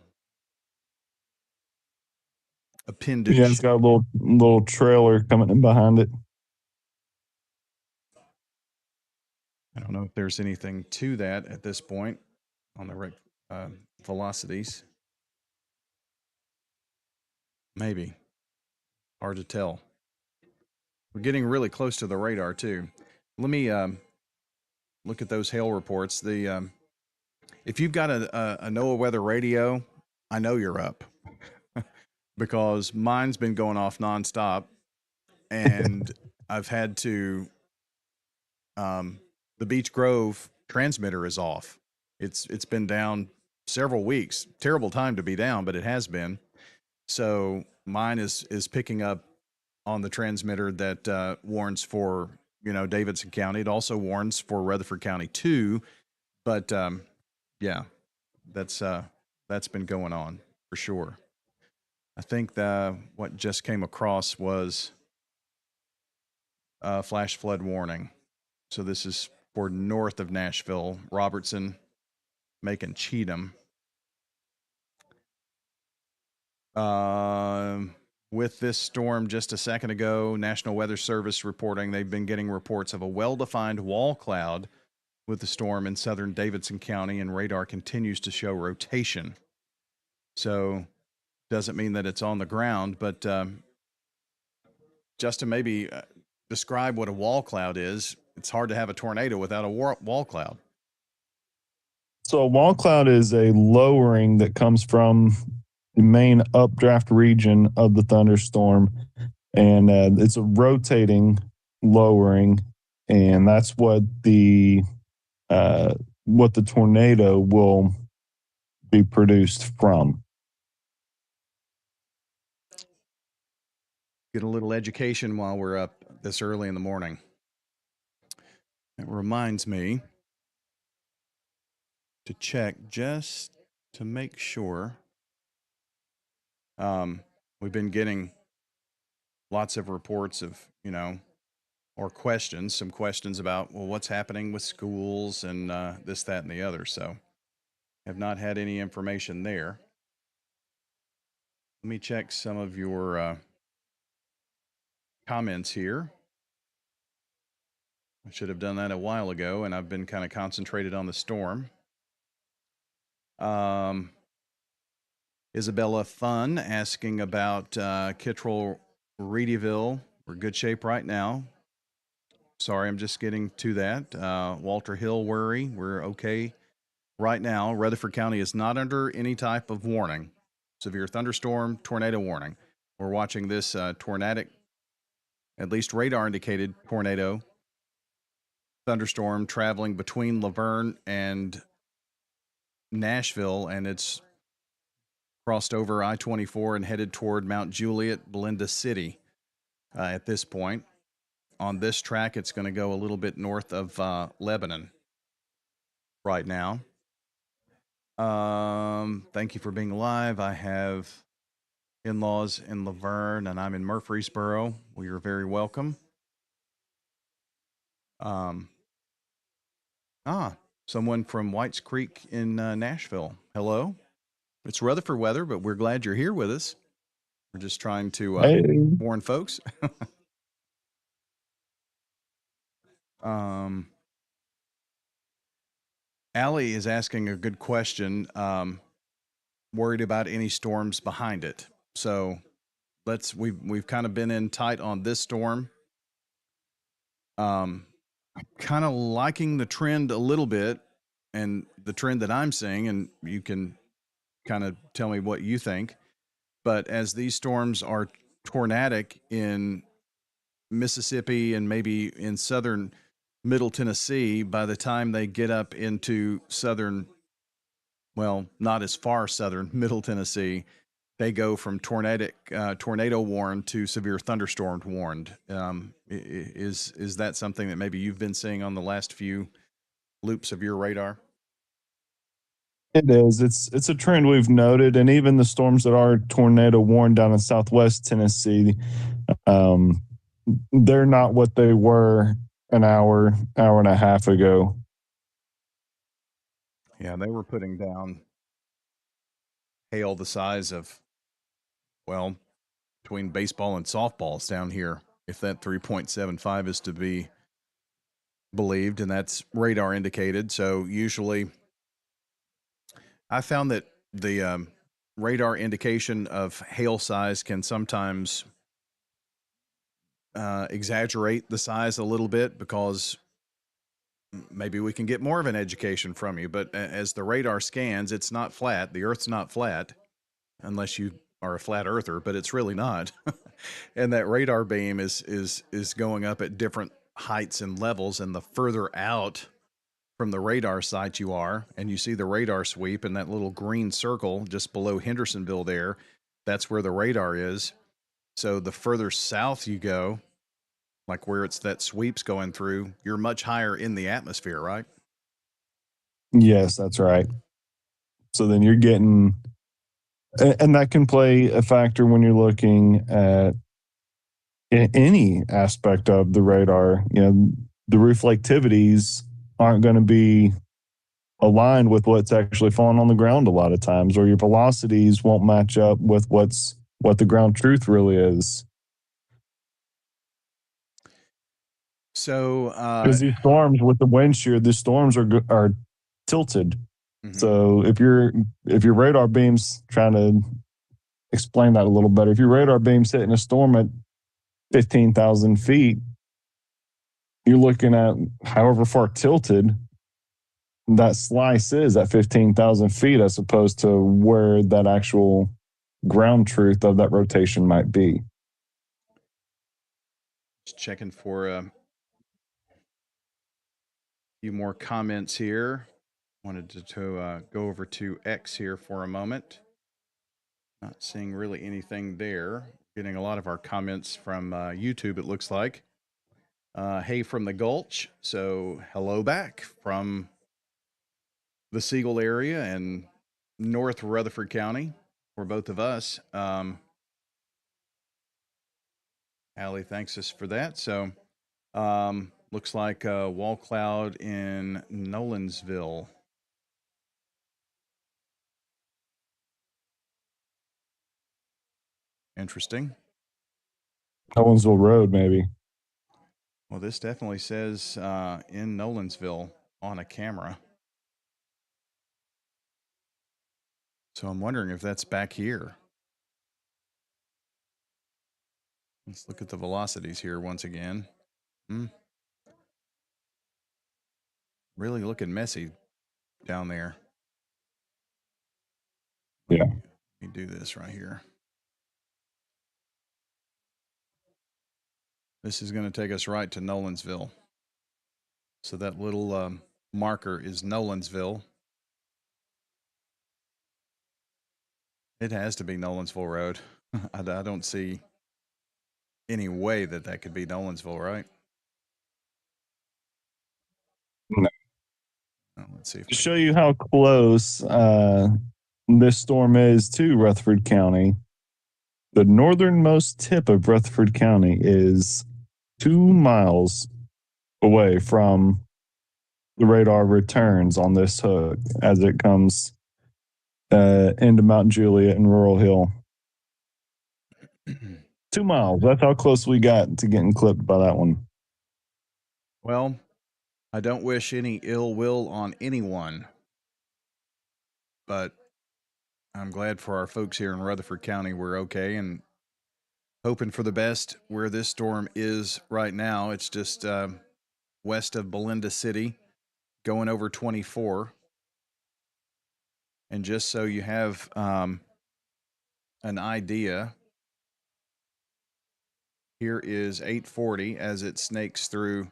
appendage. Yeah, it's got a little trailer coming in behind it. I don't know if there's anything to that at this point on the velocities. Maybe. Hard to tell. We're getting really close to the radar, too. Let me look at those hail reports. If you've got a NOAA weather radio, I know you're up because mine's been going off nonstop, and I've had to. The Beech Grove transmitter is off. It's been down several weeks. Terrible time to be down, but it has been. So mine is picking up on the transmitter that warns for Davidson County. It also warns for Rutherford County too. But yeah, that's been going on for sure. I think what just came across was flash flood warning. So this is for north of Nashville, Robertson, Macon, Cheatham. With this storm just a second ago, National Weather Service reporting they've been getting reports of a well-defined wall cloud with the storm in southern Davidson County, and radar continues to show rotation. So doesn't mean that it's on the ground, but Justin, maybe describe what a wall cloud is. It's hard to have a tornado without a wall cloud. So a wall cloud is a lowering that comes from the main updraft region of the thunderstorm, and it's a rotating lowering, and that's what the tornado will be produced from. Get a little education while we're up this early in the morning. It reminds me to check just to make sure. We've been getting lots of reports of, or questions, some questions about, well, what's happening with schools and this, that, and the other. So have not had any information there. Let me check some of your comments here. I should have done that a while ago, and I've been kind of concentrated on the storm. Isabella Fun asking about Kittrell, Reedyville. We're in good shape right now. Sorry, I'm just getting to that. Walter Hill worry. We're okay right now. Rutherford County is not under any type of warning. Severe thunderstorm, tornado warning. We're watching this tornadic, at least radar indicated tornado thunderstorm traveling between Laverne and Nashville, and it's crossed over I-24 and headed toward Mount Juliet, Belinda City at this point. On this track, it's going to go a little bit north of Lebanon right now. Thank you for being live. I have in-laws in Laverne, and I'm in Murfreesboro. Well, you're very welcome. Someone from Whites Creek in Nashville. Hello. It's Rutherford weather, but we're glad you're here with us. We're just trying to Hey. warn folks. Allie is asking a good question. Worried about any storms behind it. So we've kind of been in tight on this storm. Kind of liking the trend a little bit, and the trend that I'm seeing, and you can kind of tell me what you think. But as these storms are tornadic in Mississippi and maybe in southern Middle Tennessee, by the time they get up into southern, well, not as far southern Middle Tennessee, they go from tornado warned to severe thunderstorm warned. Is that something that maybe you've been seeing on the last few loops of your radar? It is. It's a trend we've noted, and even the storms that are tornado warned down in Southwest Tennessee, they're not what they were an hour and a half ago. Yeah, they were putting down hail the size of, well, between baseball and softballs down here, if that 3.75 is to be believed, and that's radar indicated. So usually I found that the radar indication of hail size can sometimes exaggerate the size a little bit, because maybe we can get more of an education from you. But as the radar scans, it's not flat. The Earth's not flat, unless you are a flat earther, but it's really not. And that radar beam is going up at different heights and levels, and the further out from the radar site you are, and you see the radar sweep in that little green circle just below Hendersonville there, that's where the radar is. So the further south you go, like where it's that sweep's going through, you're much higher in the atmosphere, right? Yes, that's right. So then you're getting, and that can play a factor when you're looking at any aspect of the radar. You know, the reflectivities aren't going to be aligned with what's actually falling on the ground a lot of times, or your velocities won't match up with what the ground truth really is. So because these storms with the wind shear, the storms are tilted. mm-hmm. So if your radar beam's trying to explain that a little better, if your radar beam's hitting a storm at 15,000 feet, you're looking at however far tilted that slice is at 15,000 feet, as opposed to where that actual ground truth of that rotation might be. Just checking for a few more comments here. Wanted to go over to X here for a moment. Not seeing really anything there. Getting a lot of our comments from YouTube, it looks like. Hey from the Gulch. So hello back from the Siegel area and North Rutherford County for both of us. Allie thanks us for that. So looks like a wall cloud in Nolensville. Interesting. Owensville Road, maybe. Well, this definitely says in Nolensville on a camera. So I'm wondering if that's back here. Let's look at the velocities here once again. Really looking messy down there. Yeah. Let me do this right here. This is going to take us right to Nolensville. So that little marker is Nolensville. It has to be Nolensville Road. I don't see any way that could be Nolensville, right? No. Let's see. To show you how close this storm is to Rutherford County, The northernmost tip of Rutherford County is 2 miles away from the radar returns on this hook as it comes into Mount Juliet and Rural Hill. 2 miles. That's how close we got to getting clipped by that one. Well, I don't wish any ill will on anyone, but I'm glad for our folks here in Rutherford County we're okay, and hoping for the best where this storm is right now. It's just west of Belinda City, going over 24. And just so you have an idea, here is 840 as it snakes through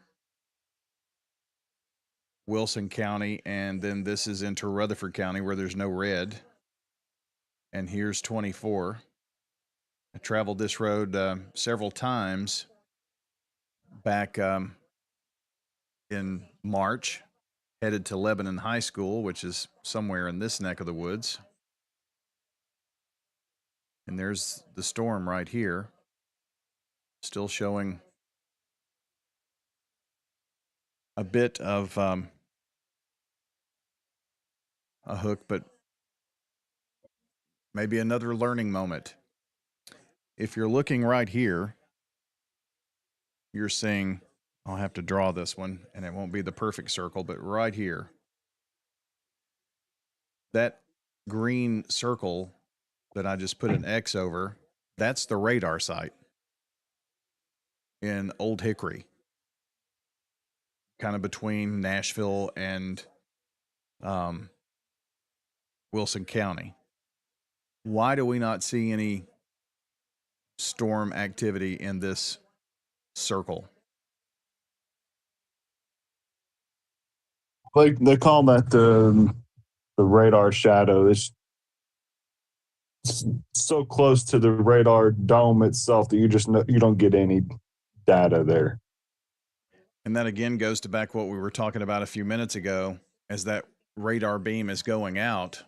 Wilson County, and then this is into Rutherford County where there's no red. And here's 24. I traveled this road several times back in March, headed to Lebanon High School, which is somewhere in this neck of the woods. And there's the storm right here, still showing a bit of a hook, but maybe another learning moment. If you're looking right here, you're seeing, I'll have to draw this one and it won't be the perfect circle, but right here, that green circle that I just put an X over, that's the radar site in Old Hickory, kind of between Nashville and Wilson County. Why do we not see any storm activity in this circle? Like they call that the radar shadow. It's so close to the radar dome itself that you don't get any data there. And that again goes to back what we were talking about a few minutes ago. As that radar beam is going out,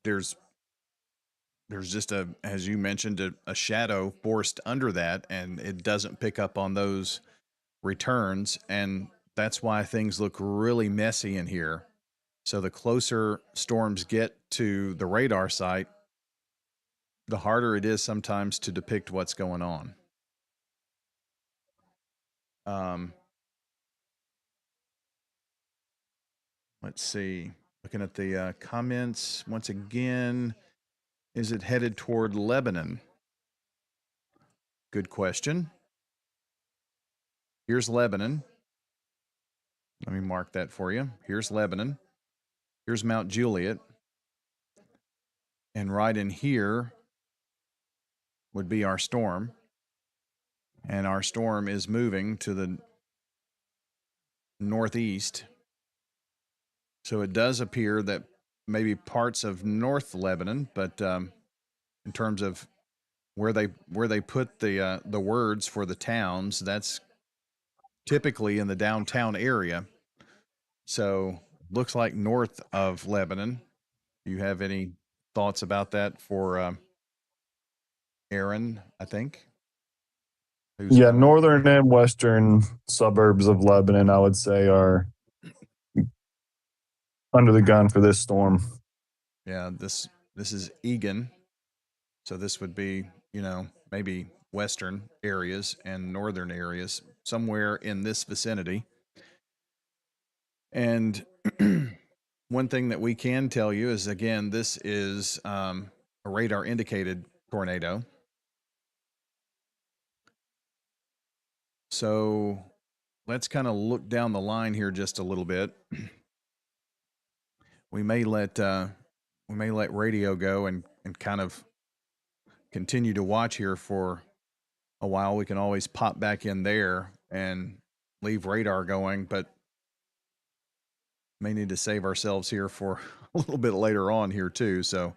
there's just as you mentioned, a shadow forced under that, and it doesn't pick up on those returns, and that's why things look really messy in here. So the closer storms get to the radar site, the harder it is sometimes to depict what's going on. Let's see. Looking at the comments once again, is it headed toward Lebanon? Good question. Here's Lebanon. Let me mark that for you. Here's Lebanon. Here's Mount Juliet. And right in here would be our storm. And our storm is moving to the northeast. So it does appear that maybe parts of North Lebanon, but in terms of where they put the words for the towns, that's typically in the downtown area. So looks like north of Lebanon. Do you have any thoughts about that for Aaron, I think? Yeah, northern and western suburbs of Lebanon, I would say, are under the gun for this storm. Yeah, this is Egan. So this would be, maybe western areas and northern areas, somewhere in this vicinity. And one thing that we can tell you is, again, this is a radar indicated tornado. So let's kind of look down the line here just a little bit. We may let radio go and kind of continue to watch here for a while. We can always pop back in there and leave radar going, but may need to save ourselves here for a little bit later on here too. So,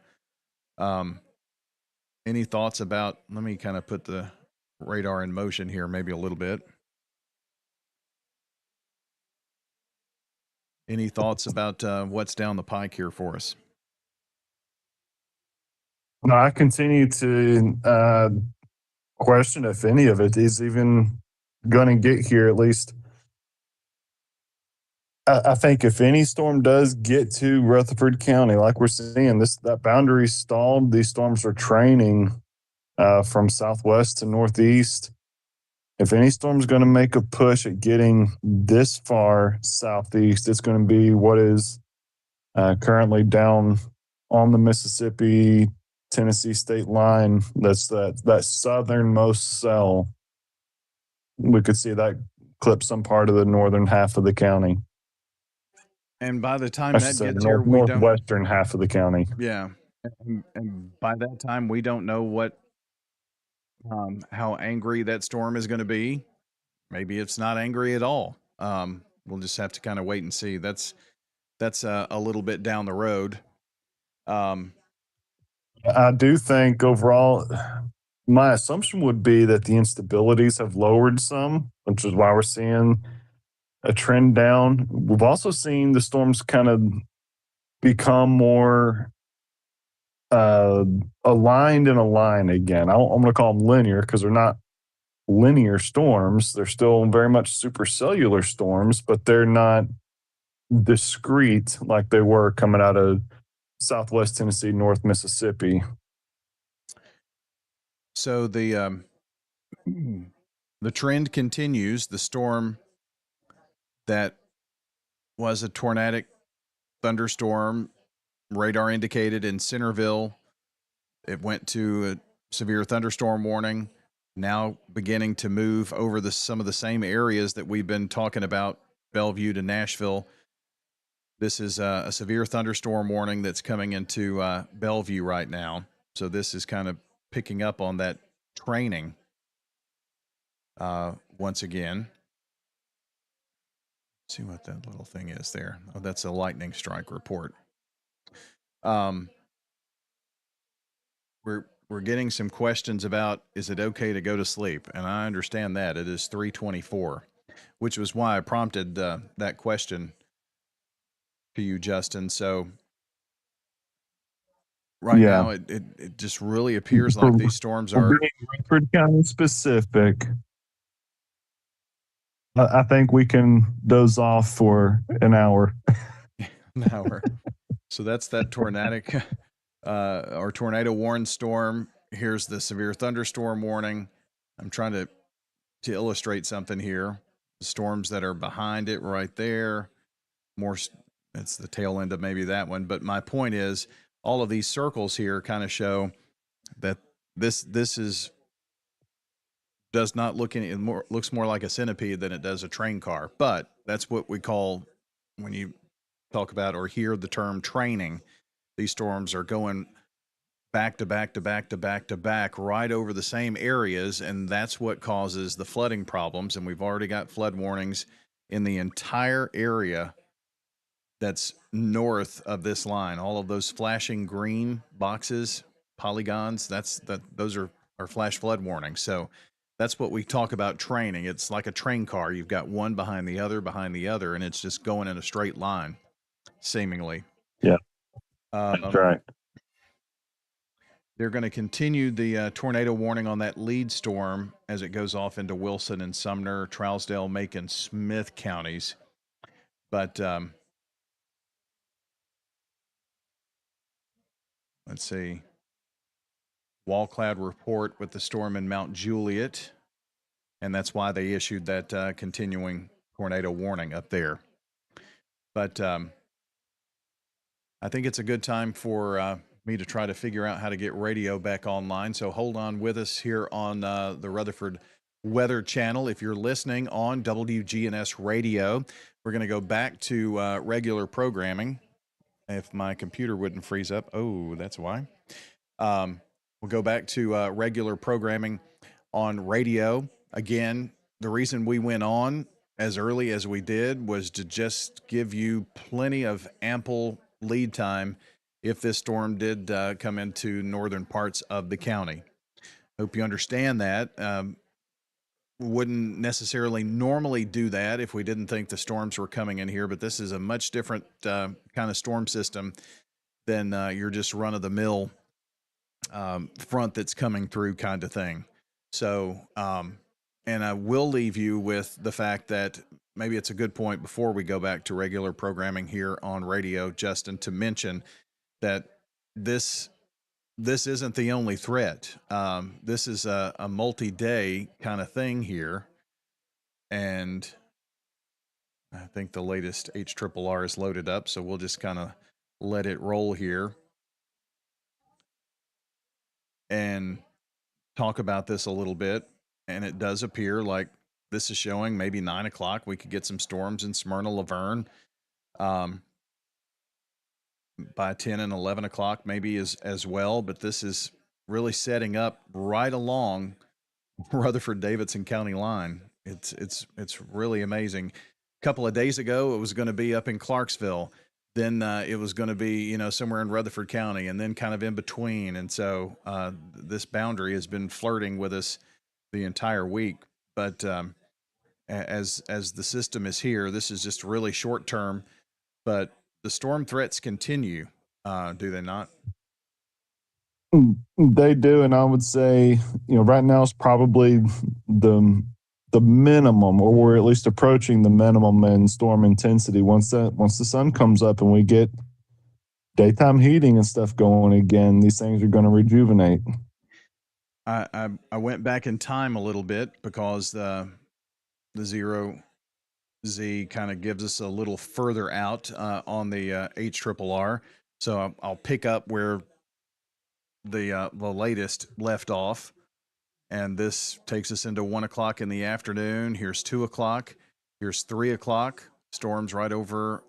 any thoughts about, let me kind of put the radar in motion here, maybe a little bit. Any thoughts about what's down the pike here for us? No, I continue to question if any of it is even going to get here. At least, I think if any storm does get to Rutherford County, like we're seeing, that boundary stalled. These storms are training from southwest to northeast. If any storm's going to make a push at getting this far southeast, it's going to be what is currently down on the Mississippi Tennessee state line. That's that southernmost cell. We could see that clip some part of the northern half of the county. And by the time I should that say the gets here, we don't. northwestern half of the county. Yeah, and by that time, we don't know what how angry that storm is going to be. Maybe it's not angry at all. We'll just have to kind of wait and see. That's a little bit down the road. I do think overall, my assumption would be that the instabilities have lowered some, which is why we're seeing a trend down. We've also seen the storms kind of become more aligned in a line again. I'm going to call them linear because they're not linear storms. They're still very much supercellular storms, but they're not discrete like they were coming out of Southwest Tennessee, North Mississippi. So the trend continues. The storm that was a tornadic thunderstorm, radar indicated in Centerville, it went to a severe thunderstorm warning. Now beginning to move over some of the same areas that we've been talking about, Bellevue to Nashville. This is a severe thunderstorm warning that's coming into Bellevue right now. So this is kind of picking up on that training once again. Let's see what that little thing is there. Oh, that's a lightning strike report. We're getting some questions about, is it okay to go to sleep? And I understand that. It is 3:24, which was why I prompted that question to you, Justin. So now it just really appears like these storms are Rutherford County specific. I think we can doze off for an hour. an hour. So that's that tornadic or tornado warned storm. Here's the severe thunderstorm warning. I'm trying to illustrate something here. The storms that are behind it right there. More, it's the tail end of maybe that one. But my point is, all of these circles here kind of show that this does not look any more, looks more like a centipede than it does a train car. But that's what we call, when you talk about or hear the term training, these storms are going back to back to back to back to back right over the same areas, and that's what causes the flooding problems. And we've already got flood warnings in the entire area that's north of this line. All of those flashing green boxes, polygons, those are flash flood warnings. So that's what we talk about training. It's like a train car. You've got one behind the other, and it's just going in a straight line, seemingly. Yeah, that's right. They're going to continue the tornado warning on that lead storm as it goes off into Wilson and Sumner, Trousdale, Macon, Smith counties. But let's see. Wall cloud report with the storm in Mount Juliet. And that's why they issued that continuing tornado warning up there. But I think it's a good time for me to try to figure out how to get radio back online. So hold on with us here on the Rutherford Weather Channel. If you're listening on WGNS Radio, we're going to go back to regular programming. If my computer wouldn't freeze up. Oh, that's why. We'll go back to regular programming on radio. Again, the reason we went on as early as we did was to just give you plenty of ample lead time if this storm did come into northern parts of the county. Hope you understand that. Wouldn't necessarily normally do that if we didn't think the storms were coming in here, but this is a much different kind of storm system than your just run-of-the-mill front that's coming through, kind of thing. So, and I will leave you with the fact that maybe it's a good point before we go back to regular programming here on radio, Justin, to mention that this isn't the only threat. This is a multi-day kind of thing here, and I think the latest HRRR is loaded up, so we'll just kind of let it roll here and talk about this a little bit. And it does appear like this is showing maybe 9 o'clock. We could get some storms in Smyrna, Laverne, by 10 and 11 o'clock maybe as well. But this is really setting up right along Rutherford Davidson County line. It's really amazing. A couple of days ago, it was going to be up in Clarksville. Then it was going to be, somewhere in Rutherford County, and then kind of in between. And so this boundary has been flirting with us the entire week. But as the system is here, this is just really short term. But the storm threats continue, do they not? They do, and I would say, right now is probably the minimum, or we're at least approaching the minimum in storm intensity. Once the sun comes up and we get daytime heating and stuff going again, these things are going to rejuvenate. I went back in time a little bit because the zero Z kind of gives us a little further out on the HRRR. So I'll pick up where the latest left off. And this takes us into 1 o'clock in the afternoon. Here's 2 o'clock. Here's 3 o'clock. Storms right over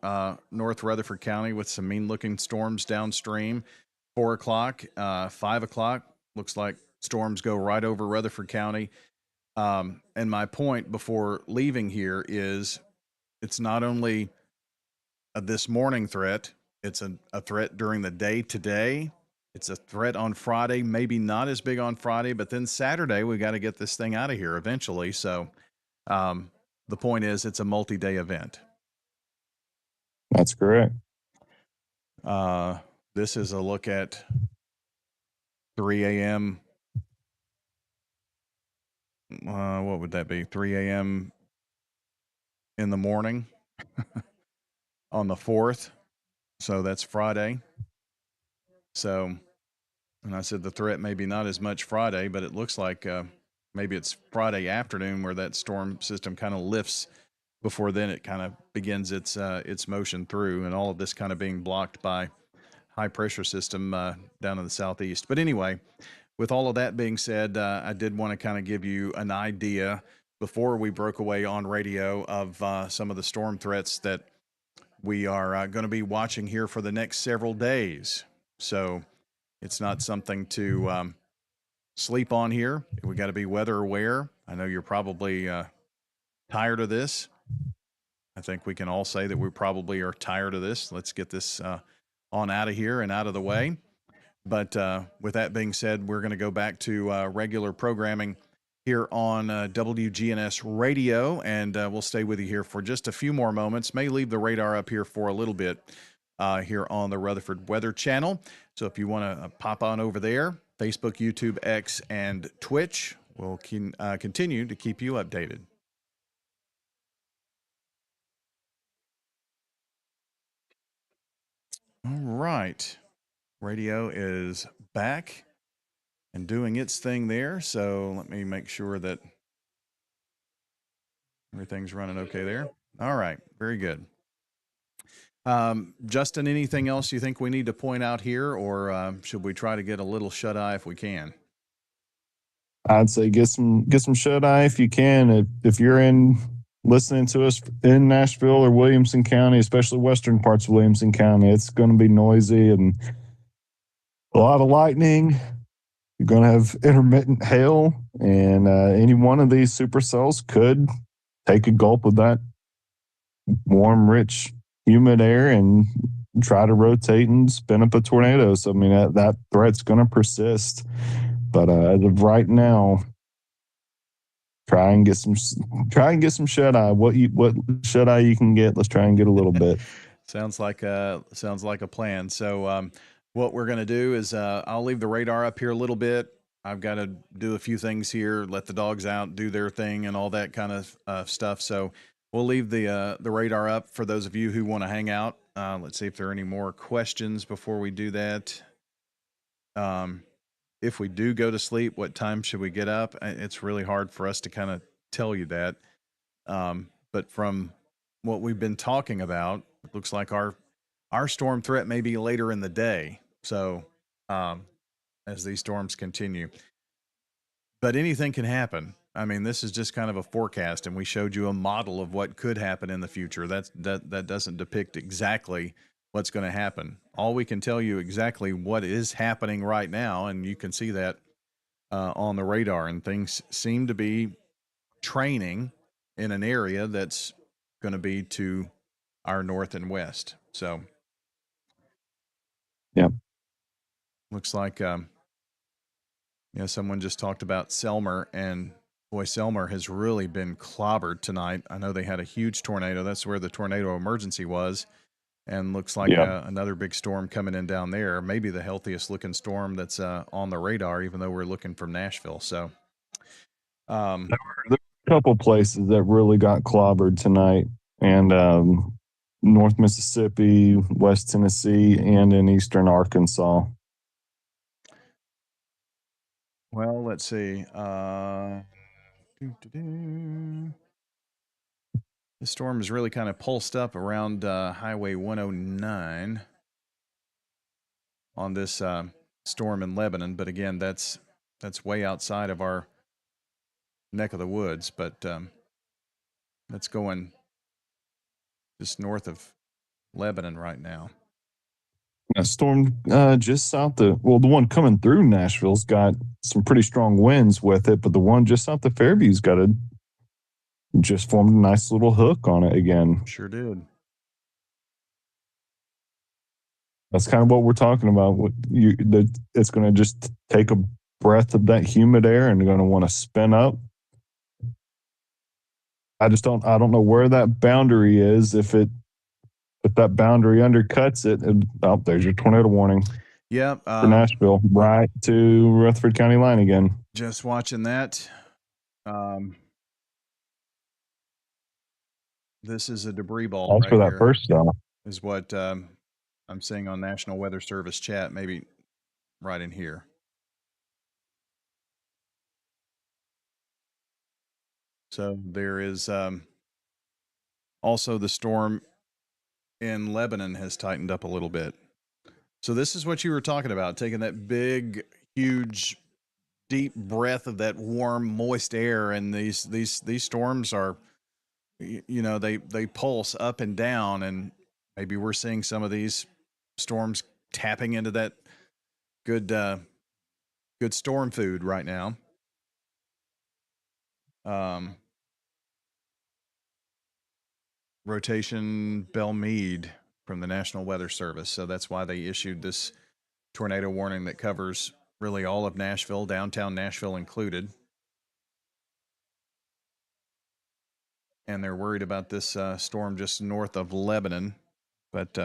North Rutherford County with some mean-looking storms downstream. 4 o'clock, 5 o'clock. Looks like storms go right over Rutherford County. And my point before leaving here is it's not only this morning threat, it's a threat during the day today. It's a threat on Friday, maybe not as big on Friday, but then Saturday, we got to get this thing out of here eventually. So the point is it's a multi-day event. That's correct. This is a look at 3 a.m. What would that be? 3 a.m. in the morning on the 4th. So that's Friday. So, and I said the threat maybe not as much Friday, but it looks like maybe it's Friday afternoon where that storm system kind of lifts. Before then, it kind of begins its motion through, and all of this kind of being blocked by high pressure system down in the southeast. But anyway, with all of that being said, I did want to kind of give you an idea before we broke away on radio of some of the storm threats that we are going to be watching here for the next several days. So it's not something to sleep on here. We got to be weather aware. I know you're probably tired of this. I think we can all say that we probably are tired of this. Let's get this on out of here and out of the way. But with that being said, we're going to go back to regular programming here on WGNS Radio, and we'll stay with you here for just a few more moments. May leave the radar up here for a little bit here on the Rutherford Weather Channel. So if you want to pop on over there, Facebook, YouTube, X, and Twitch, we'll continue to keep you updated. All right. Radio is back and doing its thing there. So let me make sure that everything's running okay there. All right. Very good. Justin, anything else you think we need to point out here, or should we try to get a little shut eye if we can? I'd say get some shut eye if you can. If you're listening to us in Nashville or Williamson County, especially western parts of Williamson County, it's going to be noisy and a lot of lightning. You're going to have intermittent hail, and any one of these supercells could take a gulp of that warm, rich, humid air and try to rotate and spin up a tornado. So, I mean, that threat's going to persist. But as of right now, try and get some shut eye. What shut eye you can get? Let's try and get a little bit. Sounds like a plan. So What we're going to do is I'll leave the radar up here a little bit. I've got to do a few things here, let the dogs out, do their thing, and all that kind of stuff. So we'll leave the radar up for those of you who want to hang out. Let's see if there are any more questions before we do that. If we do go to sleep, what time should we get up? It's really hard for us to kind of tell you that. But from what we've been talking about, it looks like our storm threat may be later in the day. So as these storms continue, but anything can happen. I mean, this is just kind of a forecast, and we showed you a model of what could happen in the future. That doesn't depict exactly what's going to happen. All we can tell you exactly what is happening right now, and you can see that on the radar, and things seem to be training in an area that's going to be to our north and west. So, yeah, looks like someone just talked about Selmer, and boy, Selmer has really been clobbered tonight. I know they had a huge tornado. That's where the tornado emergency was, and looks like another big storm coming in down there. Maybe the healthiest looking storm that's on the radar, even though we're looking from Nashville. So, there's a couple places that really got clobbered tonight, and North Mississippi, West Tennessee, and in eastern Arkansas. well, let's see. The storm is really kind of pulsed up around Highway 109 on this storm in Lebanon, but again, that's way outside of our neck of the woods. But that's going just north of Lebanon right now. A storm just south of, well, the one coming through Nashville's got some pretty strong winds with it, but the one just south of Fairview's just formed a nice little hook on it again. Sure did. That's kind of what we're talking about. It's going to just take a breath of that humid air and going to want to spin up. I don't know where that boundary is. If that boundary undercuts it, there's your tornado warning. Yeah. For Nashville, right to Rutherford County line again. Just watching that. This is a debris ball. That's right for that here, first stop. is what I'm seeing on National Weather Service chat, maybe right in here. So there is also the storm in Lebanon has tightened up a little bit. So this is what you were talking about, taking that big, huge, deep breath of that warm, moist air, and these storms are, they pulse up and down, and maybe we're seeing some of these storms tapping into that good storm food right now. Rotation Belmead from the National Weather Service. So that's why they issued this tornado warning that covers really all of Nashville, downtown Nashville included. And they're worried about this storm just north of Lebanon. But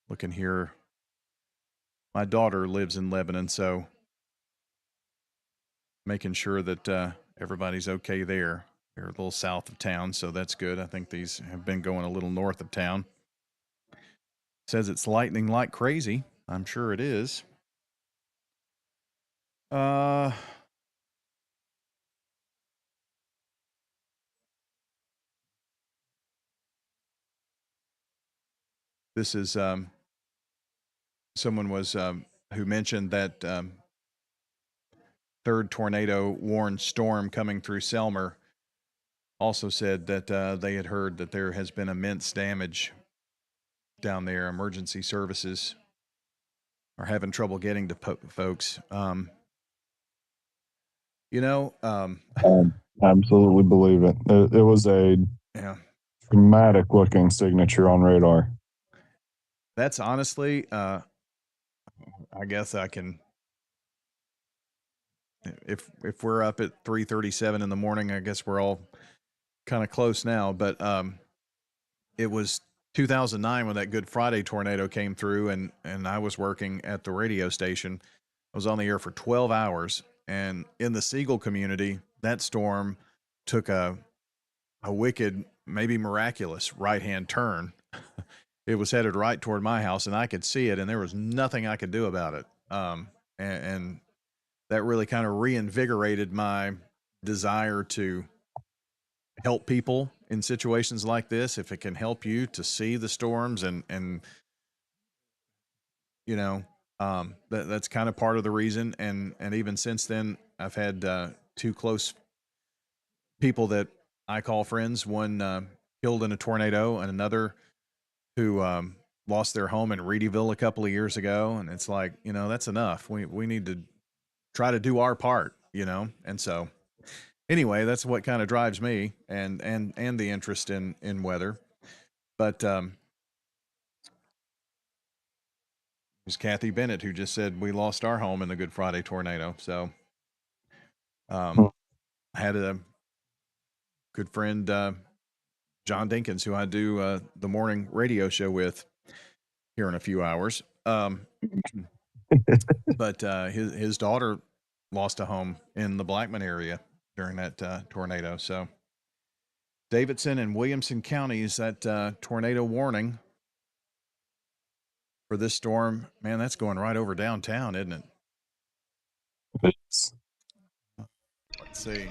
looking here, my daughter lives in Lebanon, so making sure that everybody's okay there. They're a little south of town, so that's good. I think these have been going a little north of town. Says it's lightning like crazy. I'm sure it is. This is someone was who mentioned that third tornado warned storm coming through Selmer. Also said that they had heard that there has been immense damage down there. Emergency services are having trouble getting to folks. Absolutely believe it. It was a dramatic looking signature on radar. That's honestly, I guess I can. If we're up at 3:37 in the morning, I guess we're all kind of close now. But it was 2009 when that Good Friday tornado came through, and I was working at the radio station. I was on the air for 12 hours, and in the Siegel community, that storm took a wicked, maybe miraculous right-hand turn. It was headed right toward my house, and I could see it, and there was nothing I could do about it. And that really kind of reinvigorated my desire to help people in situations like this. If it can help you to see the storms and you know, that's kind of part of the reason. And even since then, I've had two close people that I call friends. One killed in a tornado, and another who lost their home in Reedyville a couple of years ago. And it's like, that's enough. We need to try to do our part, And so anyway, that's what kind of drives me and the interest in weather. But it's Kathy Bennett who just said we lost our home in the Good Friday tornado. So I had a good friend, John Dinkins, who I do the morning radio show with here in a few hours. But his daughter lost a home in the Blackman area during that tornado. So Davidson and Williamson counties, that tornado warning for this storm, man, that's going right over downtown, isn't it? It's Let's see.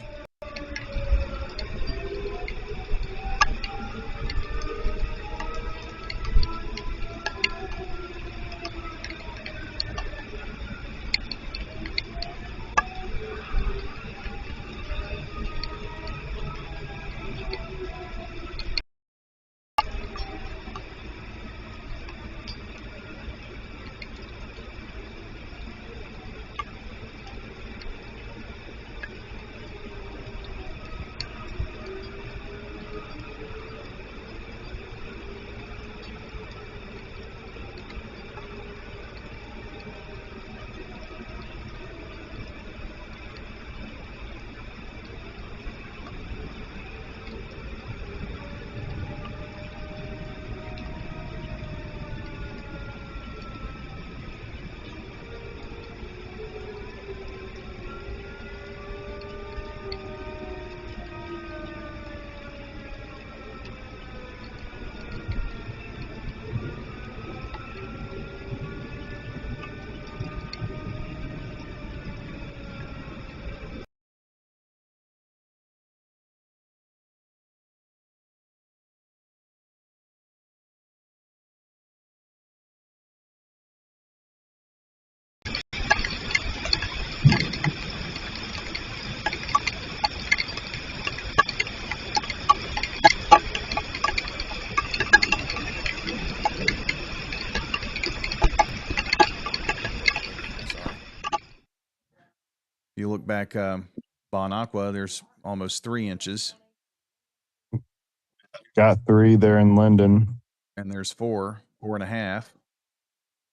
You look back, Bon Aqua, there's almost 3 inches, got 3 there in Linden. and there's 4.5.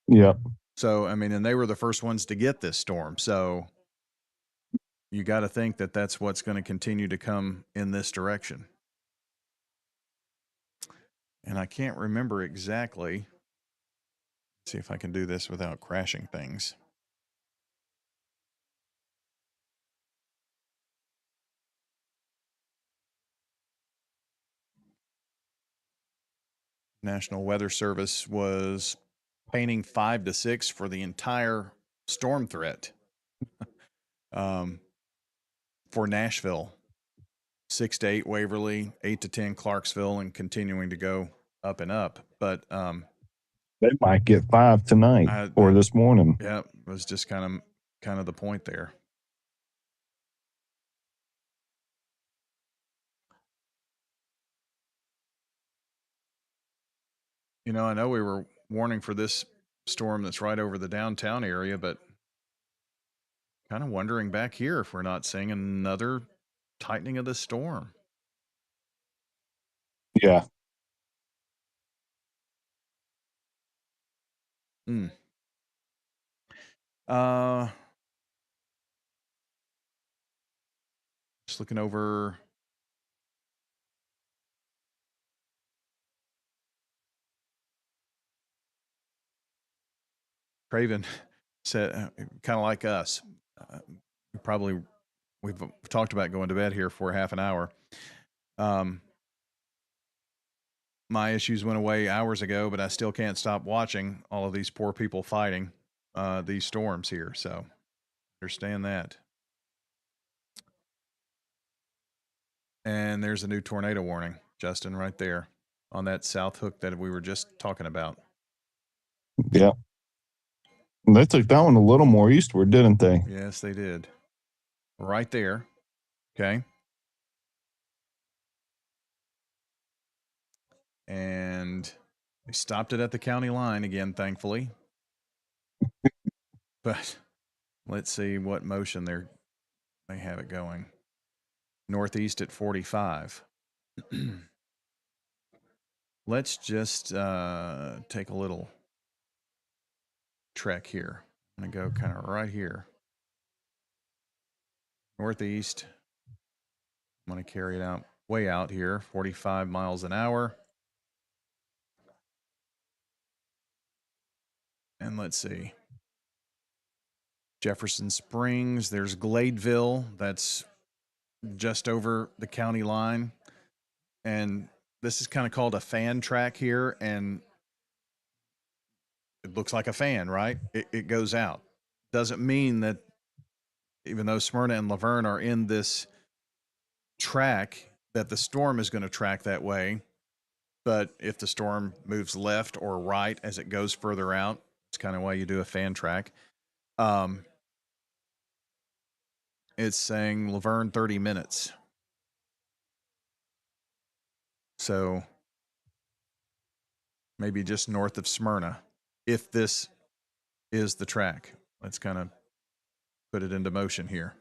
Yep. So, I mean, and they were the first ones to get this storm. So you got to think that that's what's going to continue to come in this direction. And I can't remember exactly. Let's see if I can do this without crashing things. National Weather Service was painting 5 to 6 for the entire storm threat for Nashville, 6 to 8 Waverly, 8 to 10 Clarksville, and continuing to go up and up. But they might get 5 tonight or this morning. Yeah, it was just kind of the point there. I know we were warning for this storm that's right over the downtown area, but kind of wondering back here if we're not seeing another tightening of the storm. Yeah. Just looking over Craven said, kind of like us. Uh, we've talked about going to bed here for half an hour. My issues went away hours ago, but I still can't stop watching all of these poor people fighting these storms here. So understand that. And there's a new tornado warning, Justin, right there on that south hook that we were just talking about. Yeah. They took that one a little more eastward, didn't they? Yes, they did. Right there. Okay. And they stopped it at the county line again, thankfully. But let's see what motion they have it going. Northeast at 45. Let's just take a little trek here. I'm going to go kind of right here. Northeast. I'm going to carry it out way out here, 45 miles an hour. And let's see. Jefferson Springs, there's Gladeville, that's just over the county line. And this is kind of called a fan track here, and it looks like a fan, right? It goes out. Doesn't mean that even though Smyrna and Laverne are in this track, that the storm is going to track that way. But if the storm moves left or right as it goes further out, it's kind of why you do a fan track. It's saying Laverne 30 minutes. So maybe just north of Smyrna, if this is the track. Let's kind of put it into motion here.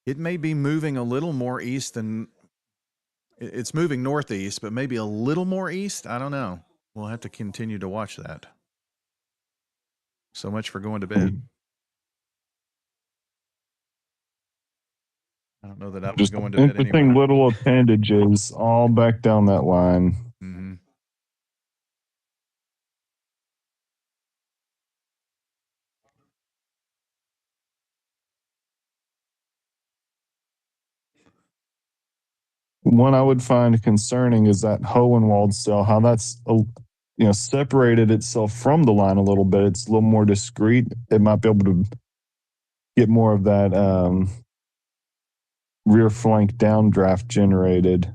It may be moving a little more east than it's moving northeast, but maybe a little more east. I don't know. We'll have to continue to watch that. So much for going to bed. I don't know that I was Just going to bed interesting anyway. little appendages all back down that line. Mm-hmm. One I would find concerning is that Hohenwald cell, how that's separated itself from the line a little bit. It's a little more discreet. It might be able to get more of that rear flank downdraft generated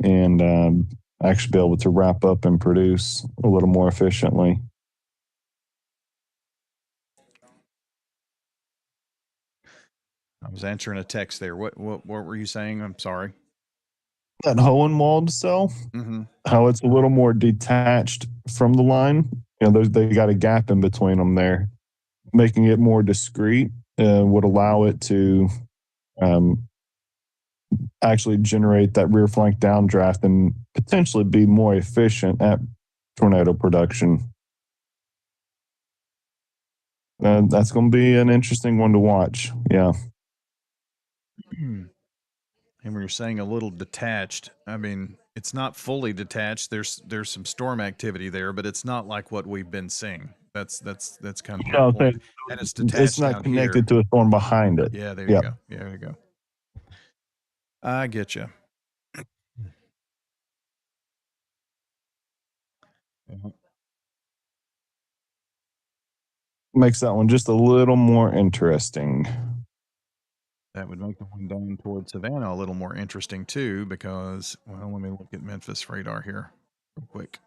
and actually be able to wrap up and produce a little more efficiently. I was answering a text there. What were you saying? I'm sorry. That Hohenwald cell, how it's a little more detached from the line. They got a gap in between them there, making it more discreet would allow it to actually generate that rear flank downdraft and potentially be more efficient at tornado production. That's going to be an interesting one to watch. Yeah. And when you're saying a little detached, I mean, it's not fully detached. There's some storm activity there, but it's not like what we've been seeing. That's kind of the point. And it's detached. It's not down connected here. to a storm behind it. Yeah, there you go. Yeah, there you go. I get you. Makes that one just a little more interesting. That would make the one down towards Savannah a little more interesting too, because, well, let me look at Memphis radar here real quick.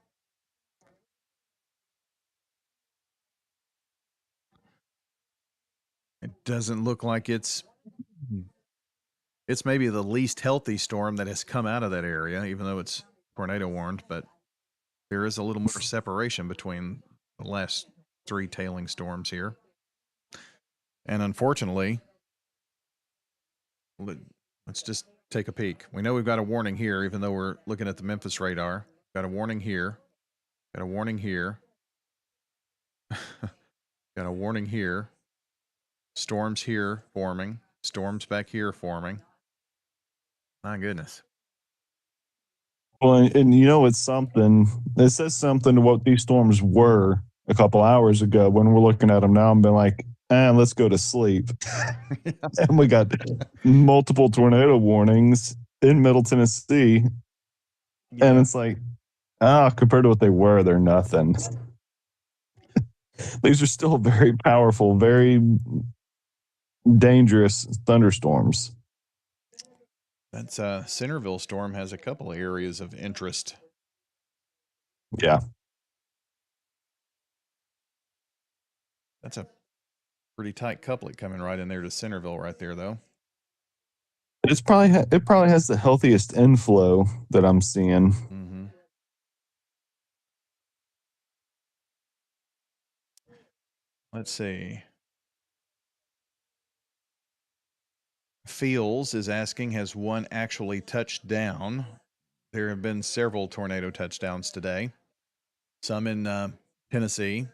It doesn't look like it's maybe the least healthy storm that has come out of that area, even though it's tornado warned, but there is a little more separation between the last 3 tailing storms here. And unfortunately, let's just take a peek. We know we've got a warning here, even though we're looking at the Memphis radar. Got a warning here. Got a warning here. Got a warning here. Storms here forming. Storms back here forming. My goodness. Well, and you know, it's something. It says something to what these storms were a couple hours ago. When we're looking at them now, and been like, let's go to sleep. And we got multiple tornado warnings in Middle Tennessee, and Yeah. it's like, compared to what they were, they're nothing. These are still very powerful, very dangerous thunderstorms. That's Centerville storm has a couple of areas of interest. Yeah. That's a pretty tight couplet coming right in there to Centerville right there, though. It probably has the healthiest inflow that I'm seeing. Mm-hmm. Let's see. Fields is asking, has one actually touched down? There have been several tornado touchdowns today, some in Tennessee.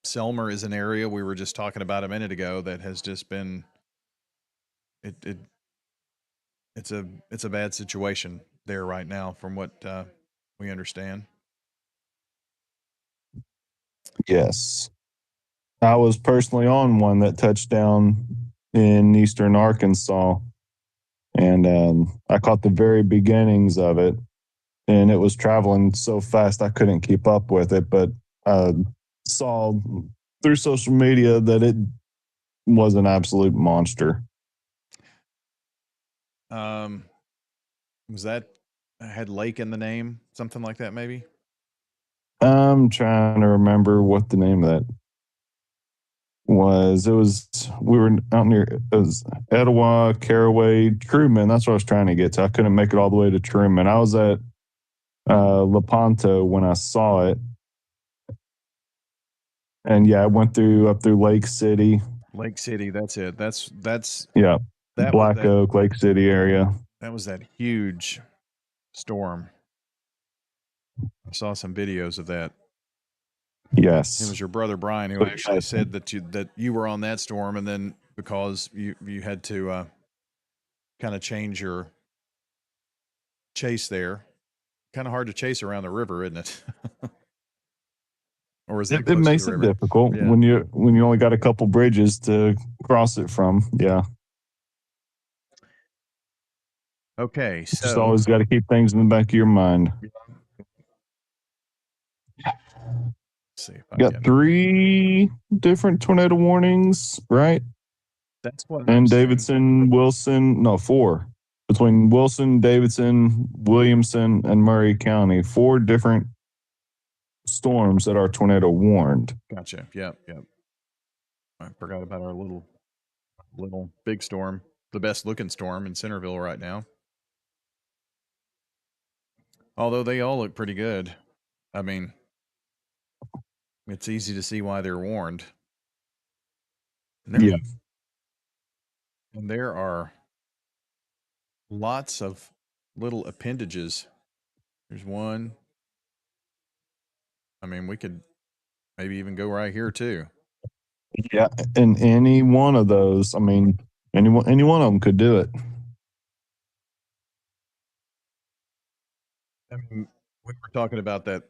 Selmer is an area we were just talking about a minute ago that has just been it's a bad situation there right now from what we understand. Yes. I was personally on one that touched down in eastern Arkansas, and I caught the very beginnings of it, and it was traveling so fast I couldn't keep up with it. But saw through social media that it was an absolute monster. Was that had lake in the name, something like that, maybe? I'm trying to remember what the name of that was. It was we were out near it was Etowah, Caraway, Truman. That's what I was trying to get to. I couldn't make it all the way to Truman. I was at Lepanto when I saw it, and yeah, I went up through Lake City. Lake City, that's it. That's Yeah, that was Black Oak, Lake City area. that was that huge storm. I saw some videos of that. Yes. It was your brother Bryan who actually said that you were on that storm, and then because you had to kind of change your chase there. Kind of hard to chase around the river, isn't it? Or is that It close to makes the it river? difficult Yeah. when you only got a couple bridges to cross it from. Yeah, Okay, just so always got to keep things in the back of your mind. let's see if I Got can. 3 different tornado warnings, right? That's what I'm And saying. Davidson, Wilson, no, 4 between Wilson, Davidson, Williamson, and Murray County. 4 different storms that are tornado warned. Gotcha. Yep. I forgot about our little big storm, the best looking storm in Centerville right now. Although they all look pretty good. I mean, it's easy to see why they're warned. Yeah. And there are lots of little appendages. There's one. I mean, we could maybe even go right here too. Yeah, and any one of those, I mean, any one of them could do it. I mean, we were talking about that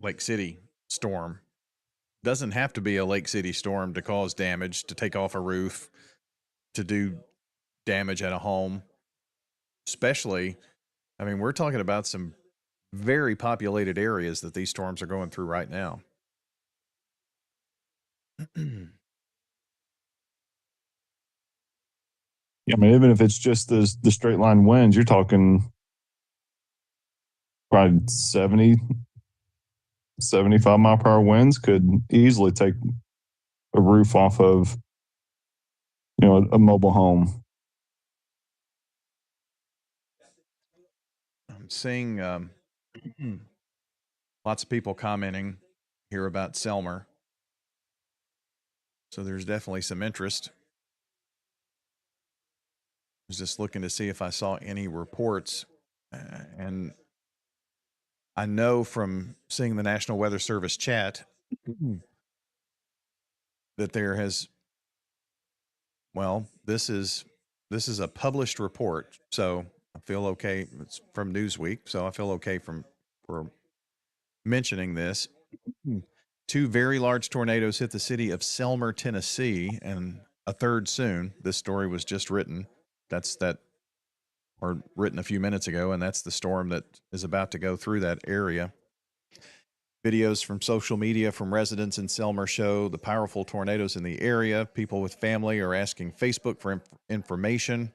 Lake City storm. Doesn't have to be a Lake City storm to cause damage, to take off a roof, to do damage at a home. Especially, I mean, we're talking about some very populated areas that these storms are going through right now. I mean, even if it's just the straight line winds, you're talking probably 70, 75 mile per hour winds could easily take a roof off of, a mobile home. I'm seeing lots of people commenting here about Selmer. So there's definitely some interest. I was just looking to see if I saw any reports. And I know from seeing the National Weather Service chat that there has, well, this is a published report. So I feel okay. It's from Newsweek, so I feel okay for mentioning this. Two very large tornadoes hit the city of Selmer, Tennessee, and a third soon. This story was just written. Or written a few minutes ago, and that's the storm that is about to go through that area. Videos from social media from residents in Selmer show the powerful tornadoes in the area. People with family are asking Facebook for information.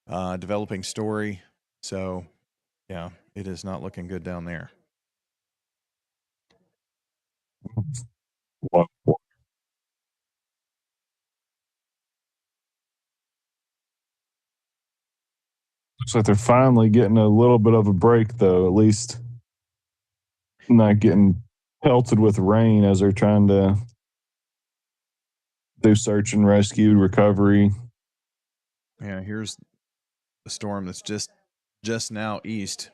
Developing story. So, yeah, it is not looking good down there. Wow. Looks like they're finally getting a little bit of a break, though, at least not getting pelted with rain as they're trying to do search and rescue, recovery. Yeah, here's the storm that's just now east.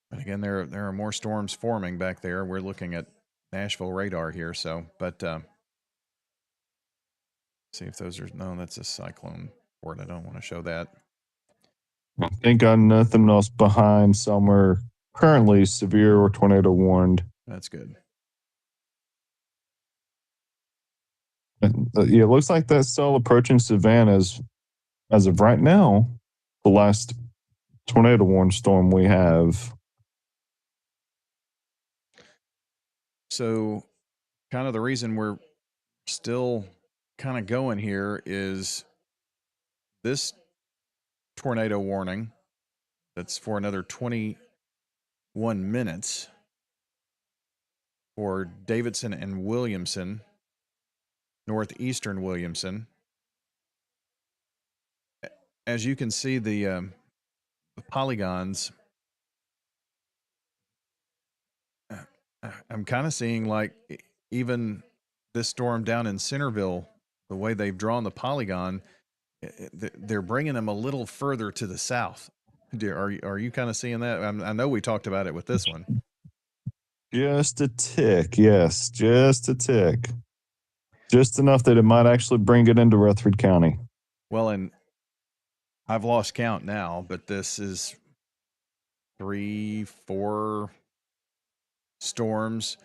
But again, there are more storms forming back there. We're looking at Nashville radar here, so but see if those are no, that's a cyclone port. I don't want to show that. I think on nothing else behind somewhere currently severe or tornado warned. That's good. Yeah, it looks like that's still approaching Savannah as of right now, the last tornado warned storm we have. So, kind of the reason we're still kind of going here is this tornado warning that's for another 21 minutes for Davidson and Williamson, northeastern Williamson. As you can see, the polygons, I'm kind of seeing like even this storm down in Centerville, the way they've drawn the polygon, they're bringing them a little further to the south. Are you kind of seeing that? I know we talked about it with this one. Just a tick, yes, just a tick. Just enough that it might actually bring it into Rutherford County. Well, and I've lost count now, but this is 3, 4 storms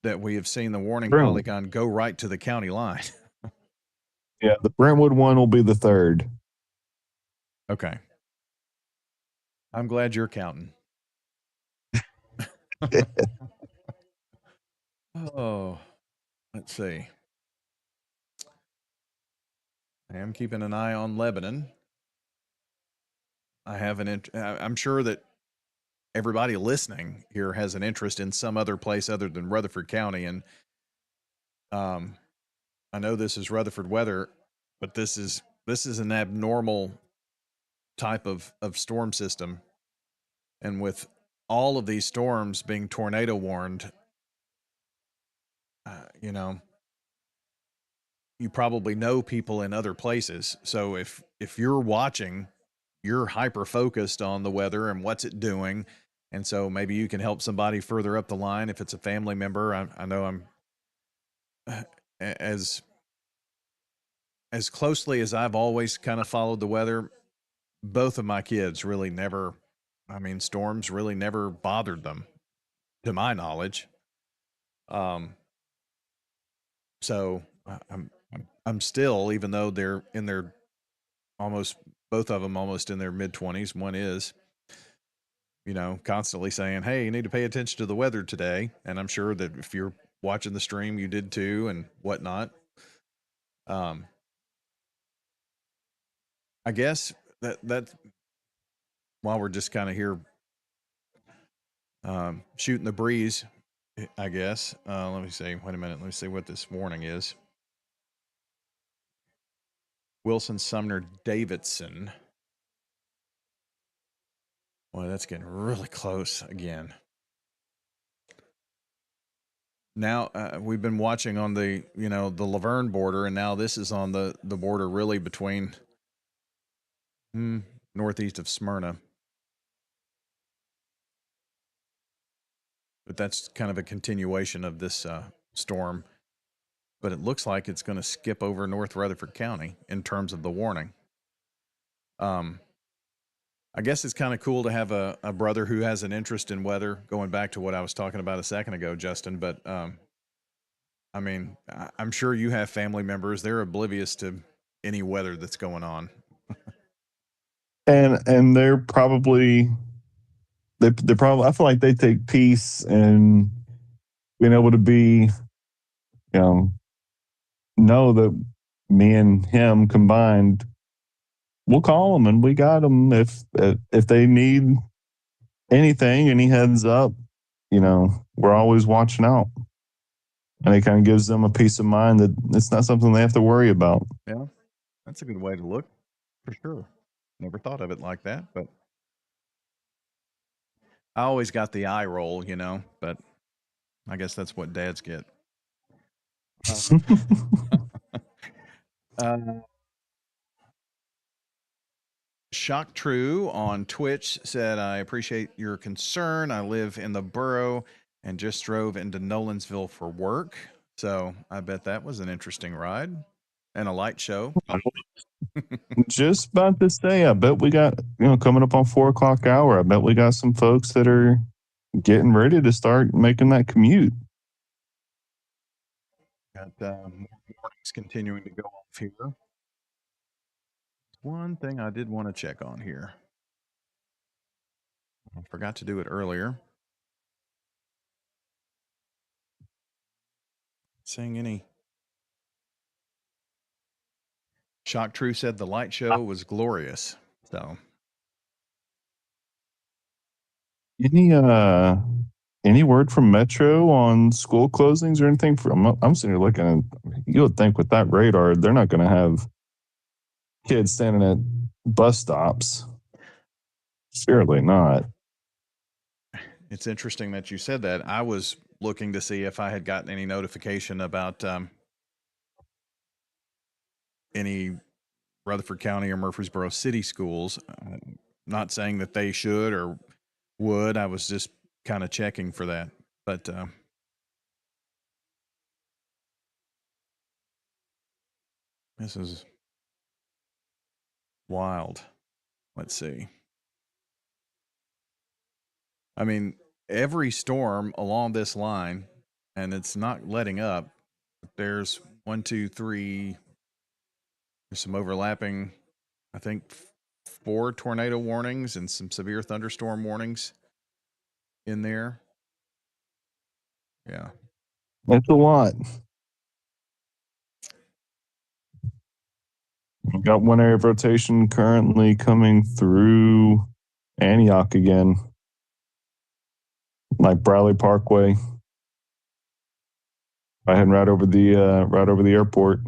that we have seen the warning polygon go right to the county line. Yeah, the Brentwood one will be the third. Okay. I'm glad you're counting. Oh, let's see. I am keeping an eye on Lebanon. I'm sure that everybody listening here has an interest in some other place other than Rutherford County, and I know this is Rutherford weather, but this is an abnormal type of storm system, and with all of these storms being tornado warned, you know, you probably know people in other places. So if you're watching, you're hyper focused on the weather and what's it doing, and so maybe you can help somebody further up the line if it's a family member. I know I'm as closely as I've always kind of followed the weather. Both of my kids really never, I mean, storms really never bothered them, to my knowledge. So I'm still, even though they're in their almost, both of them almost in their mid-20s. One is, constantly saying, "Hey, you need to pay attention to the weather today." And I'm sure that if you're watching the stream, you did too, and whatnot. I guess that while we're just kind of here shooting the breeze, I guess. Let me see. Wait a minute. Let me see what this warning is. Wilson, Sumner, Davidson. Boy, that's getting really close again. Now we've been watching on the the Laverne border, and now this is on the border really between northeast of Smyrna. But that's kind of a continuation of this storm. But it looks like it's going to skip over North Rutherford County in terms of the warning. I guess it's kind of cool to have a brother who has an interest in weather, going back to what I was talking about a second ago, Justin. But I mean, I'm sure you have family members. They're oblivious to any weather that's going on. And they're probably they probably, I feel like they take peace and being able to be, you know that me and him combined, we'll call them and we got them if they need anything, any heads up, we're always watching out. And it kind of gives them a peace of mind that it's not something they have to worry about. Yeah, that's a good way to look, for sure. Never thought of it like that, but I always got the eye roll, but I guess that's what dads get. Uh, Shock True on Twitch said, I appreciate your concern. I live in the borough and just drove into Nolensville for work. So I bet that was an interesting ride and a light show. Just about to say, I bet we got, coming up on 4 o'clock hour, I bet we got some folks that are getting ready to start making that commute. Got more warnings continuing to go off here. One thing I did want to check on here. I forgot to do it earlier. Saying any. Shock True said the light show was glorious. So any word from Metro on school closings or anything? I'm sitting here looking, and you would think with that radar, they're not going to have kids standing at bus stops. Surely not. it's interesting that you said that. I was looking to see if I had gotten any notification about any Rutherford County or Murfreesboro City schools. Not saying that they should or would. I was just kind of checking for that. But this is wild. Let's see. I mean, every storm along this line, and it's not letting up. There's 1, 2, 3. There's some overlapping, I think, 4 tornado warnings and some severe thunderstorm warnings in there. Yeah. That's a lot. We've got one area of rotation currently coming through Antioch again, like Bradley Parkway, heading right over the airport.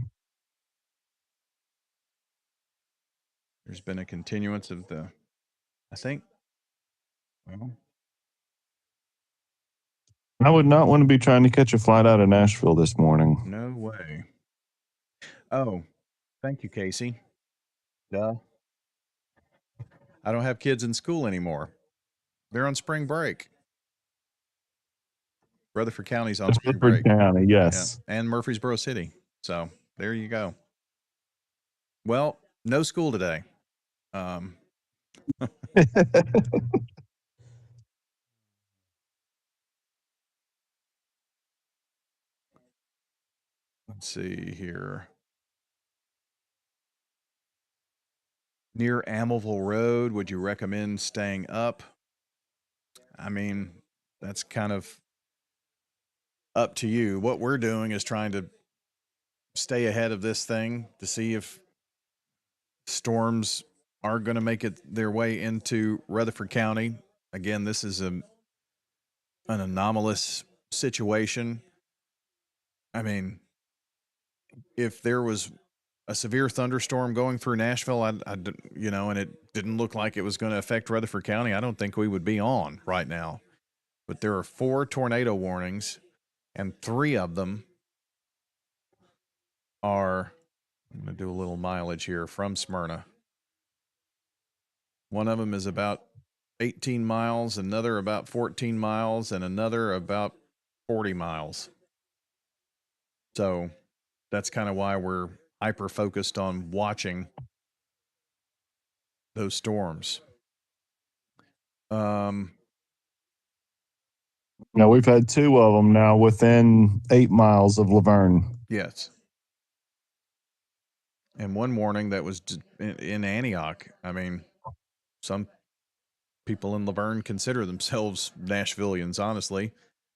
There's been a continuance of the, I think, well, I would not want to be trying to catch a flight out of Nashville this morning. no way. Oh, thank you, Casey. Duh. I don't have kids in school anymore. They're on spring break. Rutherford County's on spring break. Rutherford County, yes. Yeah. And Murfreesboro City. So there you go. Well, no school today. Let's see here. Near Amilville Road, would you recommend staying up? I mean, that's kind of up to you. What we're doing is trying to stay ahead of this thing to see if storms are going to make it their way into Rutherford County. Again, this is an anomalous situation. I mean, if there was a severe thunderstorm going through Nashville, and it didn't look like it was going to affect Rutherford County, I don't think we would be on right now. But there are 4 tornado warnings, and 3 of them are, I'm going to do a little mileage here from Smyrna. One of them is about 18 miles, another about 14 miles, and another about 40 miles. So that's kind of why we're hyper focused on watching those storms. Um, Now we've had two of them now within 8 miles of Laverne. yes. And one morning that was in Antioch. I mean, some people in Laverne consider themselves Nashvillians, honestly.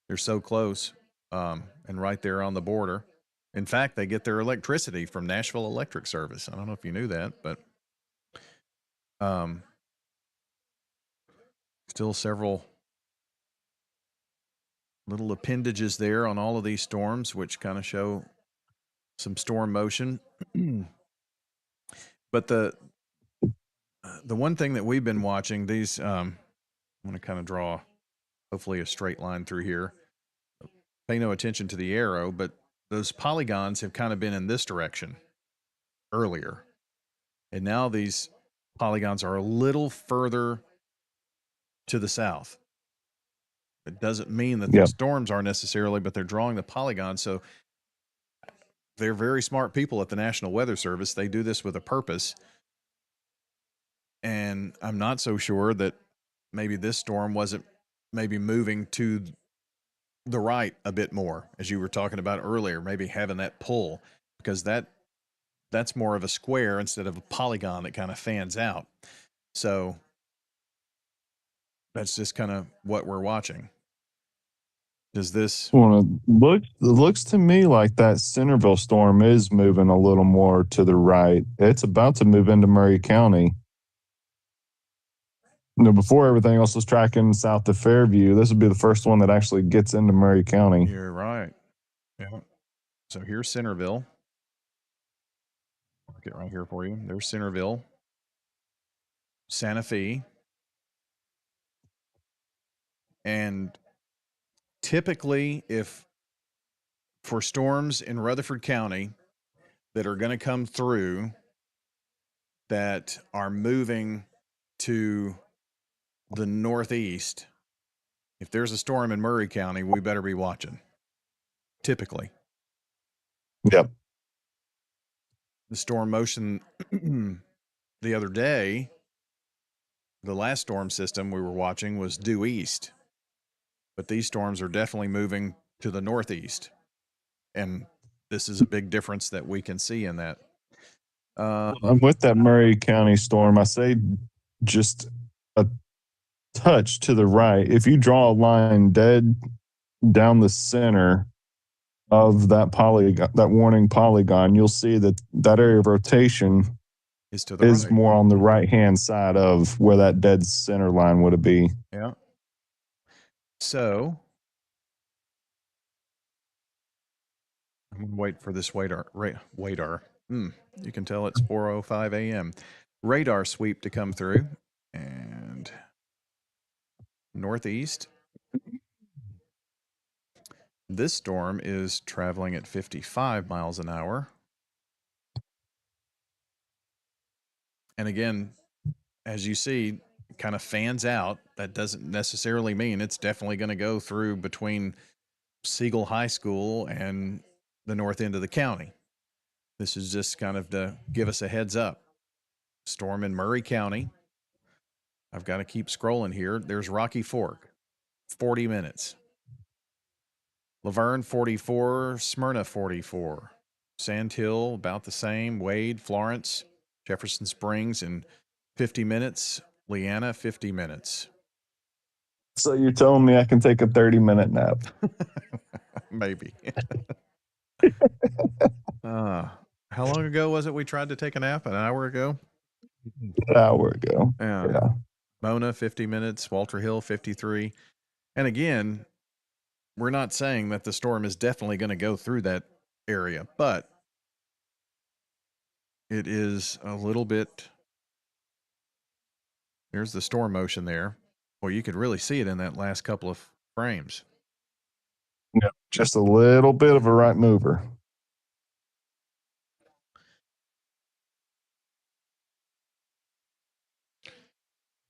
They're so close, and right there on the border. In fact, they get their electricity from Nashville Electric Service. I don't know if you knew that, but still several little appendages there on all of these storms, which kind of show some storm motion. But the one thing that we've been watching, these I'm going to kind of draw hopefully a straight line through here. Pay no attention to the arrow, but those polygons have kind of been in this direction earlier. And now these polygons are a little further to the south. It doesn't mean that the storms are necessarily, but they're drawing the polygons. So they're very smart people at the National Weather Service. They do this with a purpose. And I'm not so sure that maybe this storm wasn't maybe moving to the right a bit more, as you were talking about earlier, maybe having that pull, because that's more of a square instead of a polygon that kind of fans out. So that's just kind of what we're watching. Does this looks to me like that Centerville storm is moving a little more to the right. It's about to move into Murray County. Before everything else was tracking south of Fairview, this would be the first one that actually gets into Murray County. You're right. Yeah. So here's Centerville. I'll get right here for you. There's Centerville, Santa Fe, and typically, if for storms in Rutherford County that are going to come through that are moving to the northeast, if there's a storm in Murray County, we better be watching. Typically. Yep. The storm motion the other day, the last storm system we were watching was due east. But these storms are definitely moving to the northeast. And this is a big difference that we can see in that. With that Murray County storm, I say just a touch to the right. If you draw a line dead down the center of that polygon, that warning polygon, you'll see that that area of rotation is to the is right. more on the right hand side of where that dead center line would be. Yeah. So I'm going to wait for this radar. You can tell it's 4:05 a.m. Radar sweep to come through, and northeast. This storm is traveling at 55 miles an hour. And again, as you see, it kind of fans out. That doesn't necessarily mean it's definitely going to go through between Siegel High School and the north end of the county. This is just kind of to give us a heads up. Storm in Murray County. I've got to keep scrolling here. There's Rocky Fork, 40 minutes. Laverne, 44. Smyrna, 44. Sand Hill, about the same. Wade, Florence, Jefferson Springs in 50 minutes. Leanna, 50 minutes. So you're telling me I can take a 30-minute nap? Maybe. How long ago was it we tried to take a nap? An hour ago? An hour ago. Yeah. Mona, 50 minutes. Walter Hill, 53. And again, we're not saying that the storm is definitely going to go through that area, but it is a little bit. There's the storm motion there. Well, you could really see it in that last couple of frames. Yeah, just a little bit of a right mover.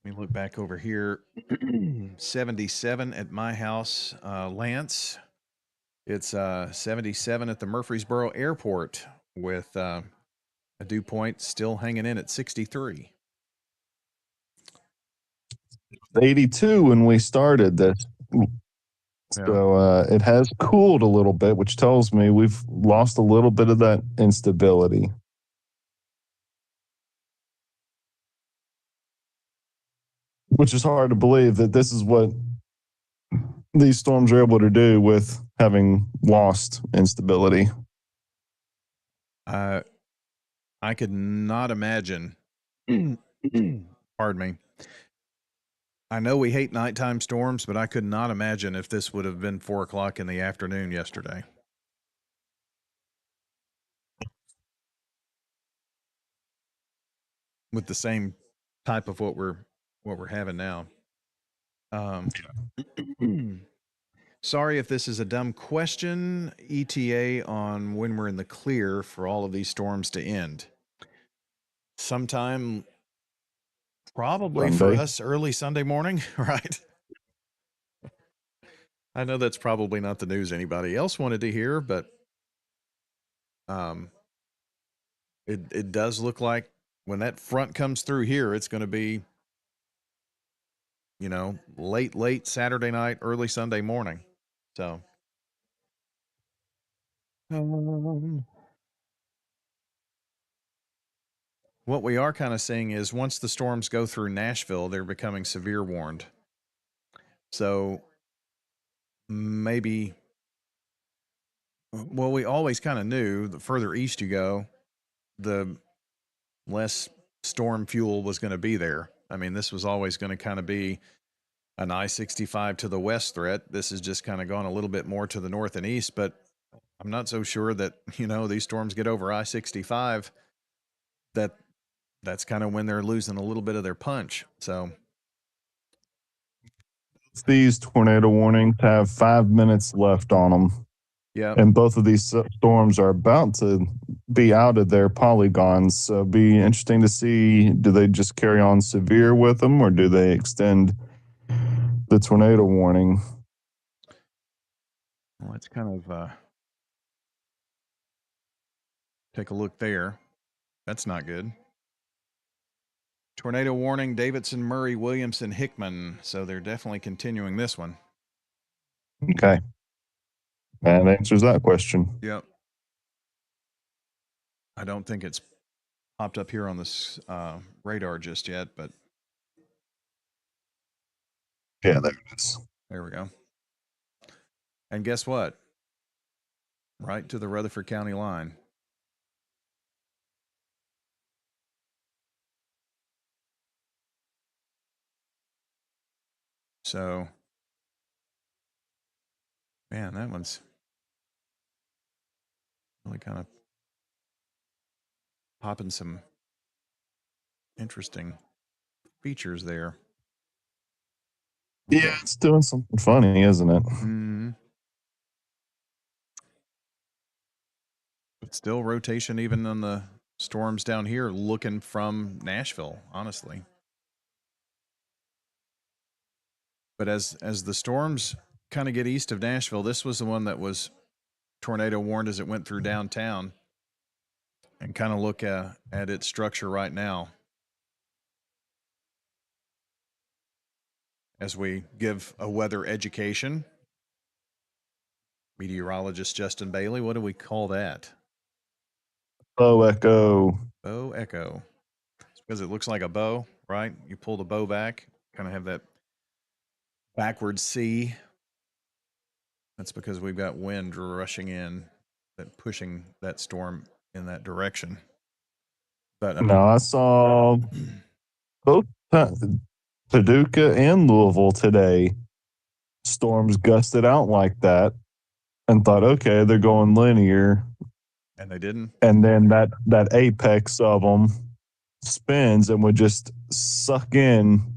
Let me look back over here. 77 at my house, Lance. It's 77 at the Murfreesboro Airport with a dew point still hanging in at 63. 82 when we started this. So it has cooled a little bit, which tells me we've lost a little bit of that instability. Which is hard to believe that this is what these storms are able to do with having lost instability. I could not imagine. Pardon me. I know we hate nighttime storms, but I could not imagine if this would have been 4:00 in the afternoon yesterday. With the same type of what we're having now. Sorry if this is a dumb question. ETA on when we're in the clear for all of these storms to end. Sometime probably for Sunday. us early Sunday morning, right? I know that's probably not the news anybody else wanted to hear, but it does look like when that front comes through here, it's going to be, late Saturday night, early Sunday morning. So, what we are kind of seeing is once the storms go through Nashville, they're becoming severe warned. So maybe, well, we always kind of knew the further east you go, the less storm fuel was going to be there. I mean, this was always going to kind of be an I-65 to the west threat. This has just kind of gone a little bit more to the north and east, but I'm not so sure that, these storms get over I-65, that's kind of when they're losing a little bit of their punch. So These tornado warnings have 5 minutes left on them. yeah. And both of these storms are about to be out of their polygons. So it'll be interesting to see, do they just carry on severe with them or do they extend the tornado warning? Well, let's kind of take a look there. That's not good. Tornado warning, Davidson, Murray, Williamson, Hickman. So they're definitely continuing this one. Okay. That answers that question. Yep. I don't think it's popped up here on this radar just yet, but Yeah, there it is. there we go. And guess what? Right to the Rutherford County line. So, man, that one's really kind of popping some interesting features there. Yeah, it's doing something funny, isn't it? Mm-hmm. But still rotation even on the storms down here looking from Nashville, honestly. But as the storms kind of get east of Nashville, this was the one that was tornado warned as it went through downtown. And kind of look at its structure right now as we give a weather education. Meteorologist Justin Bailey, what do we call that? Bow echo. Bow echo. It's because it looks like a bow, right? You pull the bow back, kind of have that backward C. That's because we've got wind rushing in, that pushing that storm in that direction. But No, I saw both Paducah and Louisville today. Storms gusted out like that and thought, okay, they're going linear. And they didn't. And then that apex of them spins and would just suck in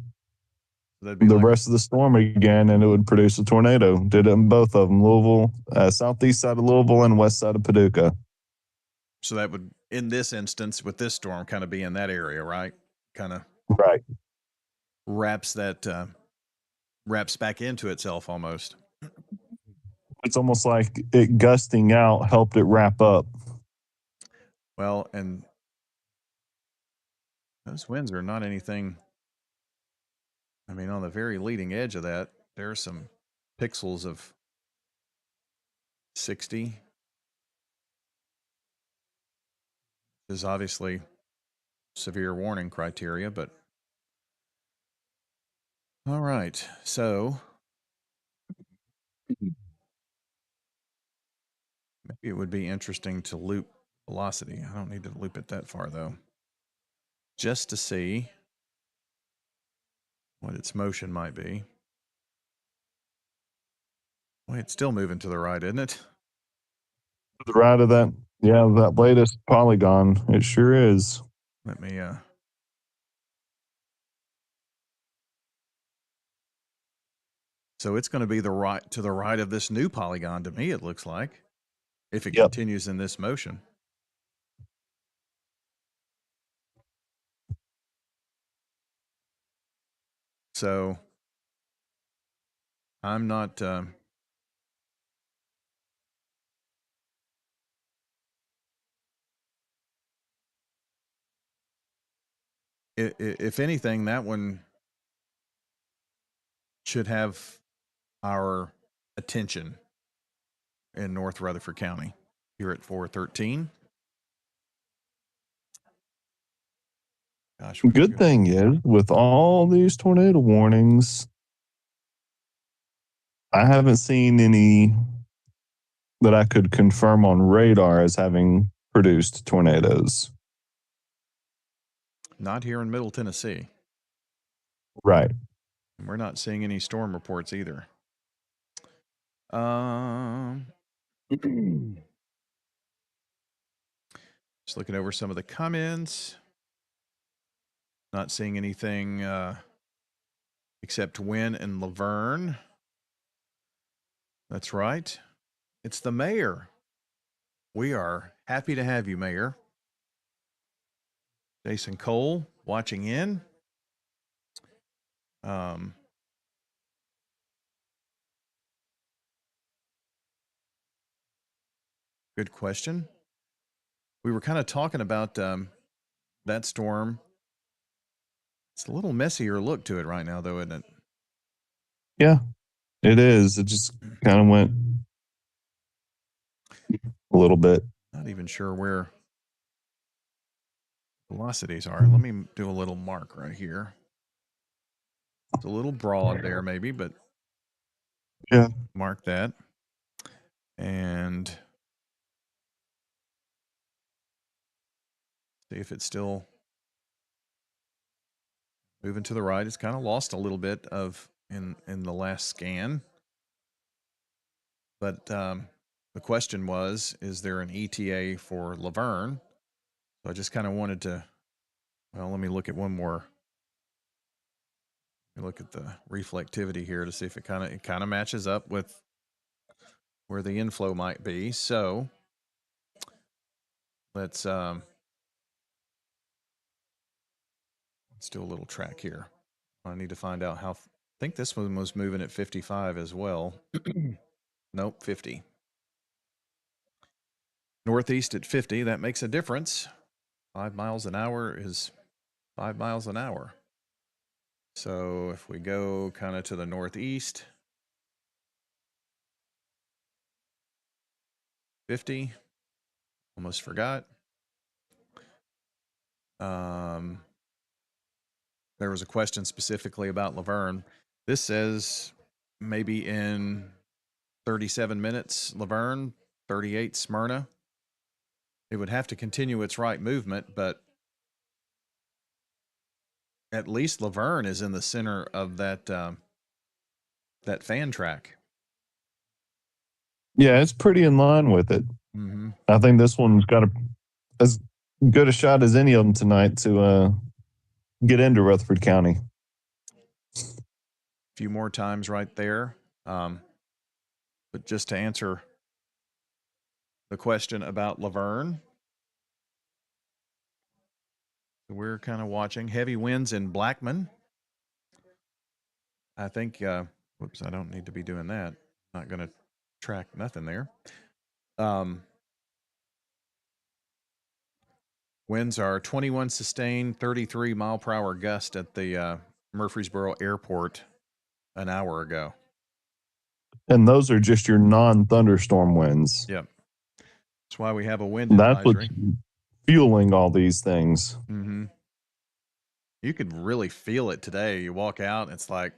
the rest of the storm again, and it would produce a tornado. Did it in both of them, Louisville, southeast side of Louisville and west side of Paducah. So that would, in this instance, with this storm, kind of be in that area, right? Kind of right. Wraps back into itself almost. It's almost like it gusting out helped it wrap up. Well, and those winds are not anything I mean, on the very leading edge of that, there are some pixels of 60. Is obviously severe warning criteria, but all right. So maybe it would be interesting to loop velocity. I don't need to loop it that far though. Just to see what its motion might be. Well, it's still moving to the right, isn't it? To the right of that, yeah, that latest polygon, it sure is. Let me so it's going to be to the right of this new polygon to me, it looks like, if it Yep. continues in this motion. So I'm not if anything, that one should have our attention in North Rutherford County here at 413. Gosh, Good thing is, with all these tornado warnings, I haven't seen any that I could confirm on radar as having produced tornadoes. Not here in Middle Tennessee. Right. We're not seeing any storm reports either. Just looking over some of the comments. Not seeing anything except Wynn and Laverne. That's right. It's the mayor. We are happy to have you, Mayor. Jason Cole watching in. Good question. We were kind of talking about that storm. It's a little messier look to it right now, though, isn't it? Yeah, it is. It just kind of went a little bit. Not even sure where velocities are. Let me do a little mark right here. It's a little broad there, maybe, but yeah, mark that. And see if it's still moving to the right. It's kind of lost a little bit of in the last scan. But the question was, is there an ETA for Laverne? So I just kind of wanted to, well, let me look at one more. Let me look at the reflectivity here to see if it kind of matches up with where the inflow might be. So let's do a little track here. I need to find out how. I think this one was moving at 55 as well. Nope, 50. Northeast at 50. That makes a difference. 5 miles an hour is 5 miles an hour. So if we go kind of to the northeast, 50. Almost forgot. There was a question specifically about Laverne. This says maybe in 37 minutes, Laverne, 38 Smyrna. It would have to continue its right movement, but at least Laverne is in the center of that that fan track. Yeah, it's pretty in line with it. Mm-hmm. I think this one's got as good a shot as any of them tonight to get into Rutherford County. A few more times right there. But just to answer the question about Laverne, we're kind of watching heavy winds in Blackman. I think, whoops, I don't need to be doing that. Not going to track nothing there. Winds are 21 sustained, 33 mile per hour gust at the Murfreesboro Airport an hour ago. And those are just your non-thunderstorm winds. Yep. That's why we have a wind That's what's advisory. fueling all these things. Mm-hmm. You could really feel it today. You walk out, it's like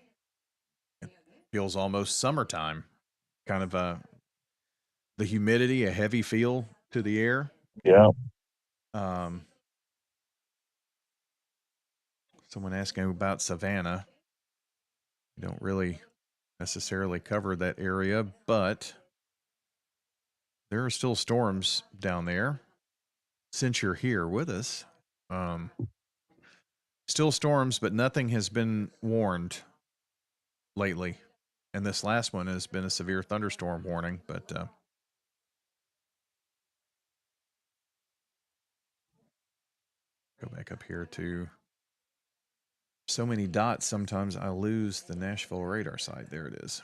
it feels almost summertime. Kind of the humidity, a heavy feel to the air. Yeah. Someone asking about Savannah. We don't really necessarily cover that area, but there are still storms down there. Since you're here with us, still storms, but nothing has been warned lately. And this last one has been a severe thunderstorm warning, but go back up here to so many dots. Sometimes I lose the Nashville radar site. There it is.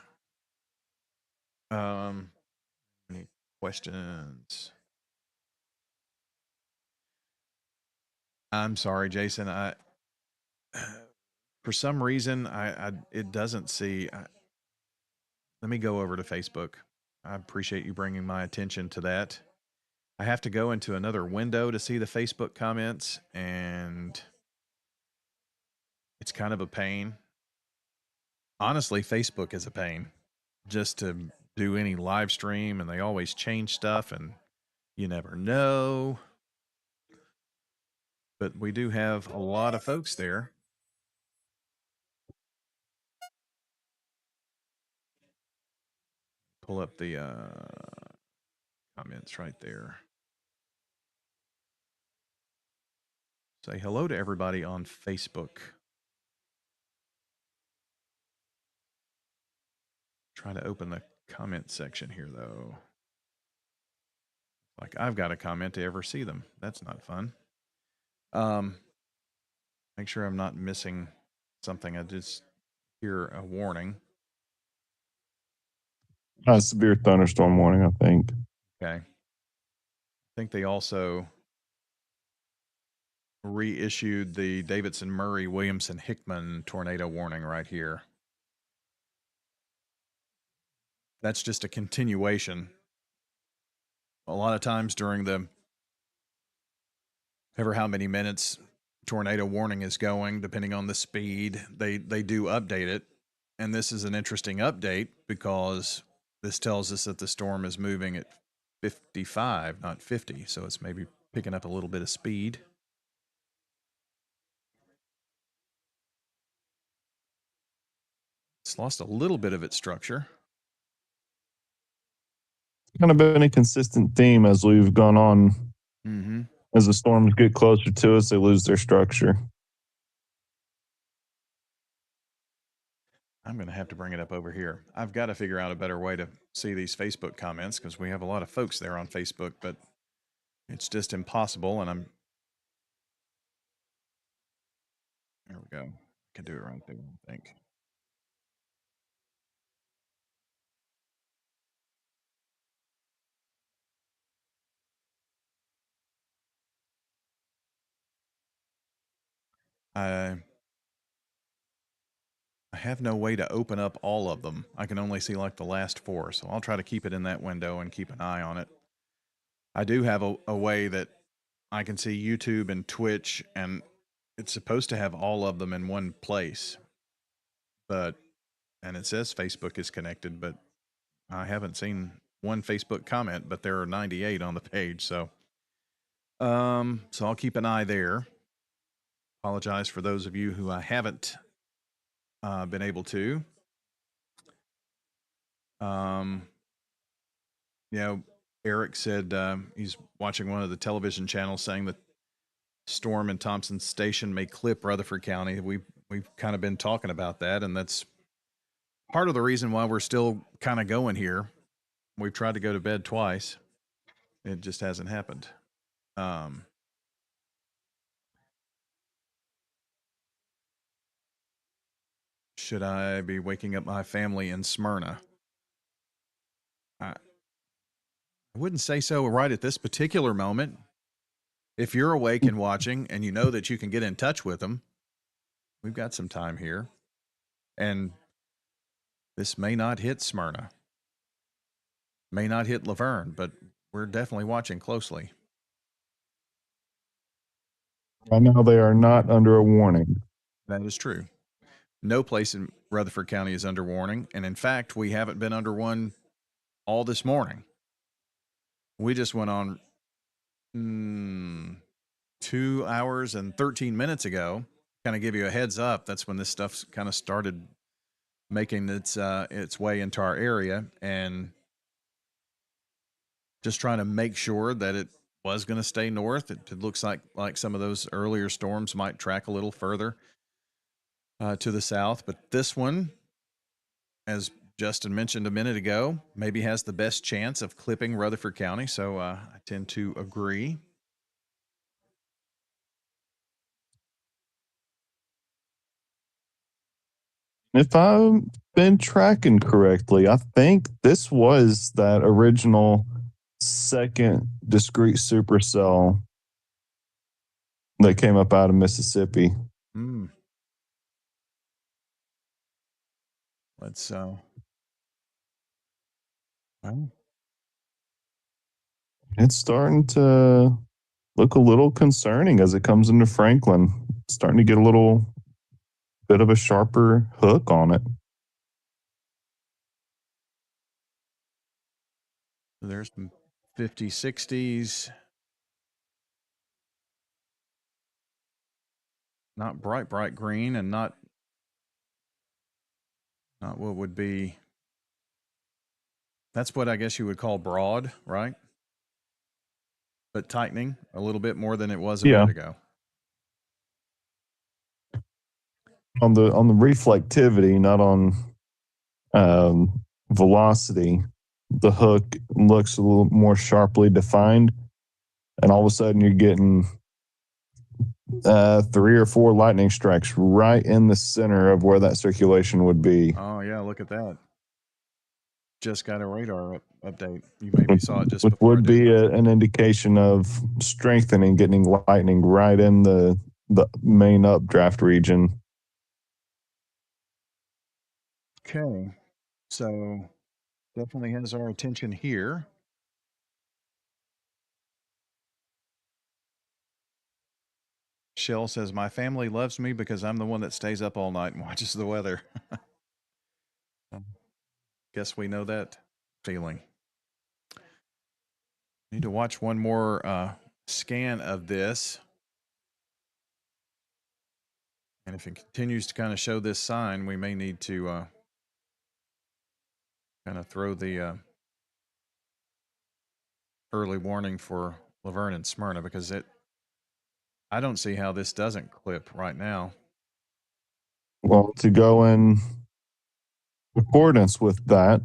Any questions? I'm sorry, Jason. For some reason, it doesn't see. Let me go over to Facebook. I appreciate you bringing my attention to that. I have to go into another window to see the Facebook comments, and it's kind of a pain. Honestly, Facebook is a pain just to do any live stream, and they always change stuff, and you never know. But we do have a lot of folks there. Pull up the comments right there. Say hello to everybody on Facebook. Trying to open the comment section here, though. Like I've got a comment to ever see them. That's not fun. Make sure I'm not missing something. I just hear a warning. A severe thunderstorm warning, I think. Okay. I think they also reissued the Davidson, Murray, Williamson, Hickman tornado warning right here. That's just a continuation. A lot of times during the ever how many minutes tornado warning is going, depending on the speed, they do update it. And this is an interesting update because this tells us that the storm is moving at 55, not 50. So it's maybe picking up a little bit of speed. It's lost a little bit of its structure. Kind of been a consistent theme as we've gone on. Mm-hmm. As the storms get closer to us, they lose their structure. I'm going to have to bring it up over here. I've got to figure out a better way to see these Facebook comments because we have a lot of folks there on Facebook, but it's just impossible. And there we go. I can do it right there, I think. I have no way to open up all of them. I can only see like the last 4. So I'll try to keep it in that window and keep an eye on it. I do have a way that I can see YouTube and Twitch, and it's supposed to have all of them in one place. And it says Facebook is connected, but I haven't seen one Facebook comment, but there are 98 on the page. So I'll keep an eye there. Apologize for those of you who I haven't been able to. Eric said he's watching one of the television channels saying that storm in Thompson Station may clip Rutherford County. We've kind of been talking about that, and that's part of the reason why we're still kind of going here. We've tried to go to bed twice. It just hasn't happened. Should I be waking up my family in Smyrna? I wouldn't say so right at this particular moment. If you're awake and watching and you know that you can get in touch with them, we've got some time here. And this may not hit Smyrna, may not hit Laverne, but we're definitely watching closely. Right now, they are not under a warning. That is true. No place in Rutherford County is under warning. And in fact, we haven't been under one all this morning. We just went on 2 hours and 13 minutes ago. Kind of give you a heads up. That's when this stuff kind of started making its way into our area, and just trying to make sure that it was going to stay north. It looks like some of those earlier storms might track a little further to the south, but this one, as Justin mentioned a minute ago, maybe has the best chance of clipping Rutherford County. So I tend to agree. If I've been tracking correctly, I think this was that original second discrete supercell that came up out of Mississippi. Let's well, It's starting to look a little concerning as it comes into Franklin. It's starting to get a little bit of a sharper hook on it. there's some 50s, 60s. Not bright green, and not what would be. That's what I guess you would call broad, right? But tightening a little bit more than it was a minute ago. On the reflectivity, not on velocity, the hook looks a little more sharply defined, and all of a sudden you're getting 3 or 4 lightning strikes right in the center of where that circulation would be. Oh yeah, look at that. Just got a radar update. You maybe saw it just which before would I did. be an indication of strengthening, getting lightning right in the main updraft region. Okay, so definitely has our attention here. Shell says, my family loves me because I'm the one that stays up all night and watches the weather. Guess we know that feeling. Need to watch one more scan of this. And if it continues to kind of show this sign, we may need to kind of throw the early warning for Leverne and Smyrna, because I don't see how this doesn't clip right now. Well, to go in accordance with that,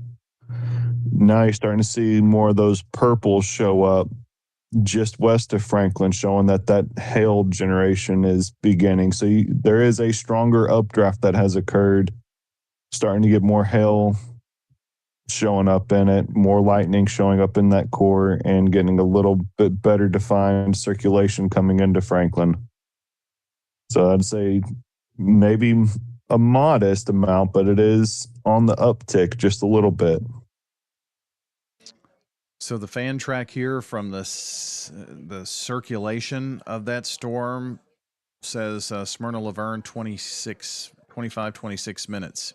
now you're starting to see more of those purples show up just west of Franklin, showing that hail generation is beginning. So there is a stronger updraft that has occurred, starting to get more hail showing up in it, more lightning showing up in that core, and getting a little bit better defined circulation coming into Franklin. So I'd say maybe a modest amount, but it is on the uptick just a little bit. So the fan track here from the circulation of that storm says Smyrna Laverne 25, 26 minutes.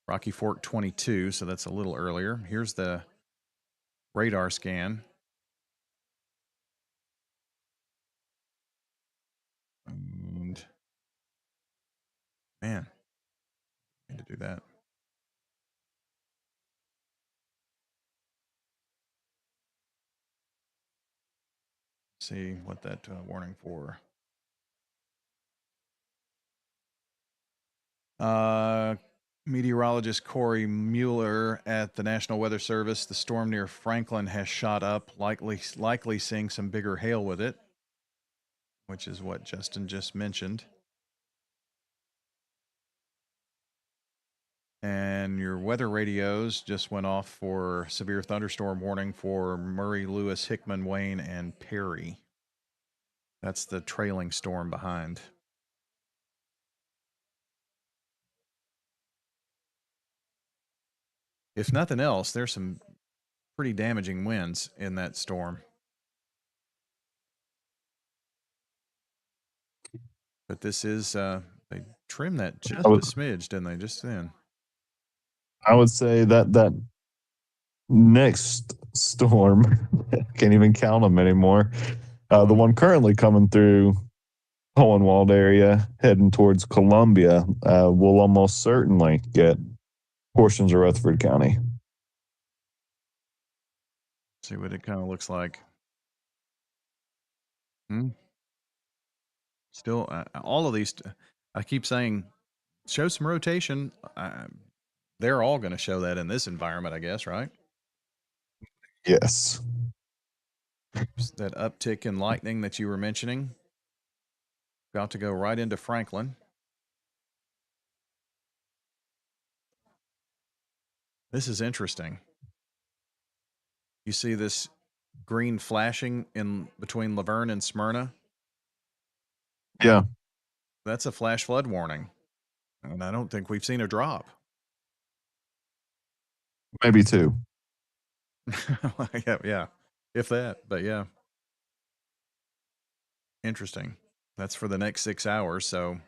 Rocky Fork 22, so that's a little earlier. Here's the radar scan. And man, I need to do that. See what that warning for. Meteorologist Corey Mueller at the National Weather Service. The storm near Franklin has shot up, likely seeing some bigger hail with it, which is what Justin just mentioned. And your weather radios just went off for severe thunderstorm warning for Murray, Lewis, Hickman, Wayne, and Perry. That's the trailing storm behind. if nothing else, there's some pretty damaging winds in that storm. But this is they trimmed that just a smidge, didn't they? Just then. I would say that next storm, can't even count them anymore. The one currently coming through Hohenwald area, heading towards Columbia, will almost certainly get portions of Rutherford County. See what it kind of looks like. Still, all of these, I keep saying, show some rotation. They're all going to show that in this environment, I guess, right? Yes. That uptick in lightning that you were mentioning, about to go right into Franklin. This is interesting. You see this green flashing in between Leverne and Smyrna? Yeah. That's a flash flood warning. And I don't think we've seen a drop. Maybe two. Yeah. If that, but yeah. Interesting. That's for the next 6 hours. So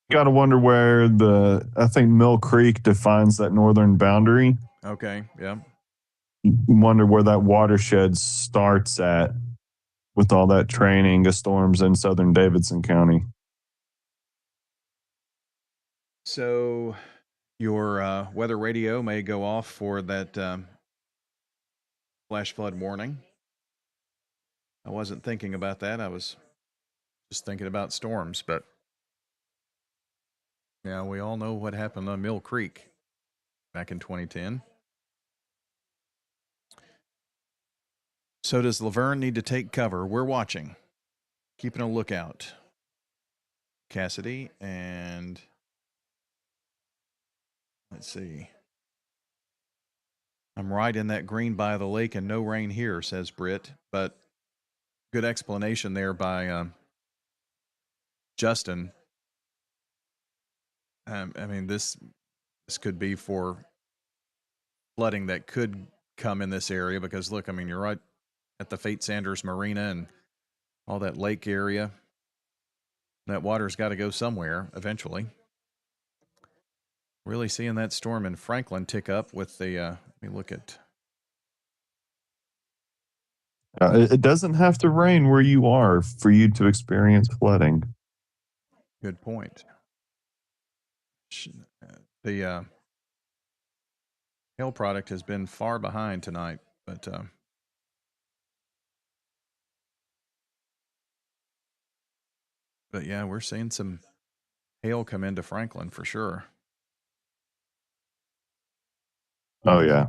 Got to wonder where I think Mill Creek defines that northern boundary. okay, yeah. Wonder where that watershed starts at with all that training of storms in southern Davidson County. So your weather radio may go off for that flash flood warning. I wasn't thinking about that. I was just thinking about storms, but yeah, we all know what happened on Mill Creek back in 2010. So does Laverne need to take cover? We're watching, keeping a lookout. Cassidy and let's see. I'm right in that green by the lake and no rain here, says Britt, but good explanation there by Justin. I mean, this could be for flooding that could come in this area because look, I mean, you're right at the Fate Sanders Marina and all that lake area. That water's got to go somewhere eventually. Really seeing that storm in Franklin tick up with the, let me look at. It doesn't have to rain where you are for you to experience flooding. Good point. The hail product has been far behind tonight, but yeah, we're seeing some hail come into Franklin for sure. Oh, yeah.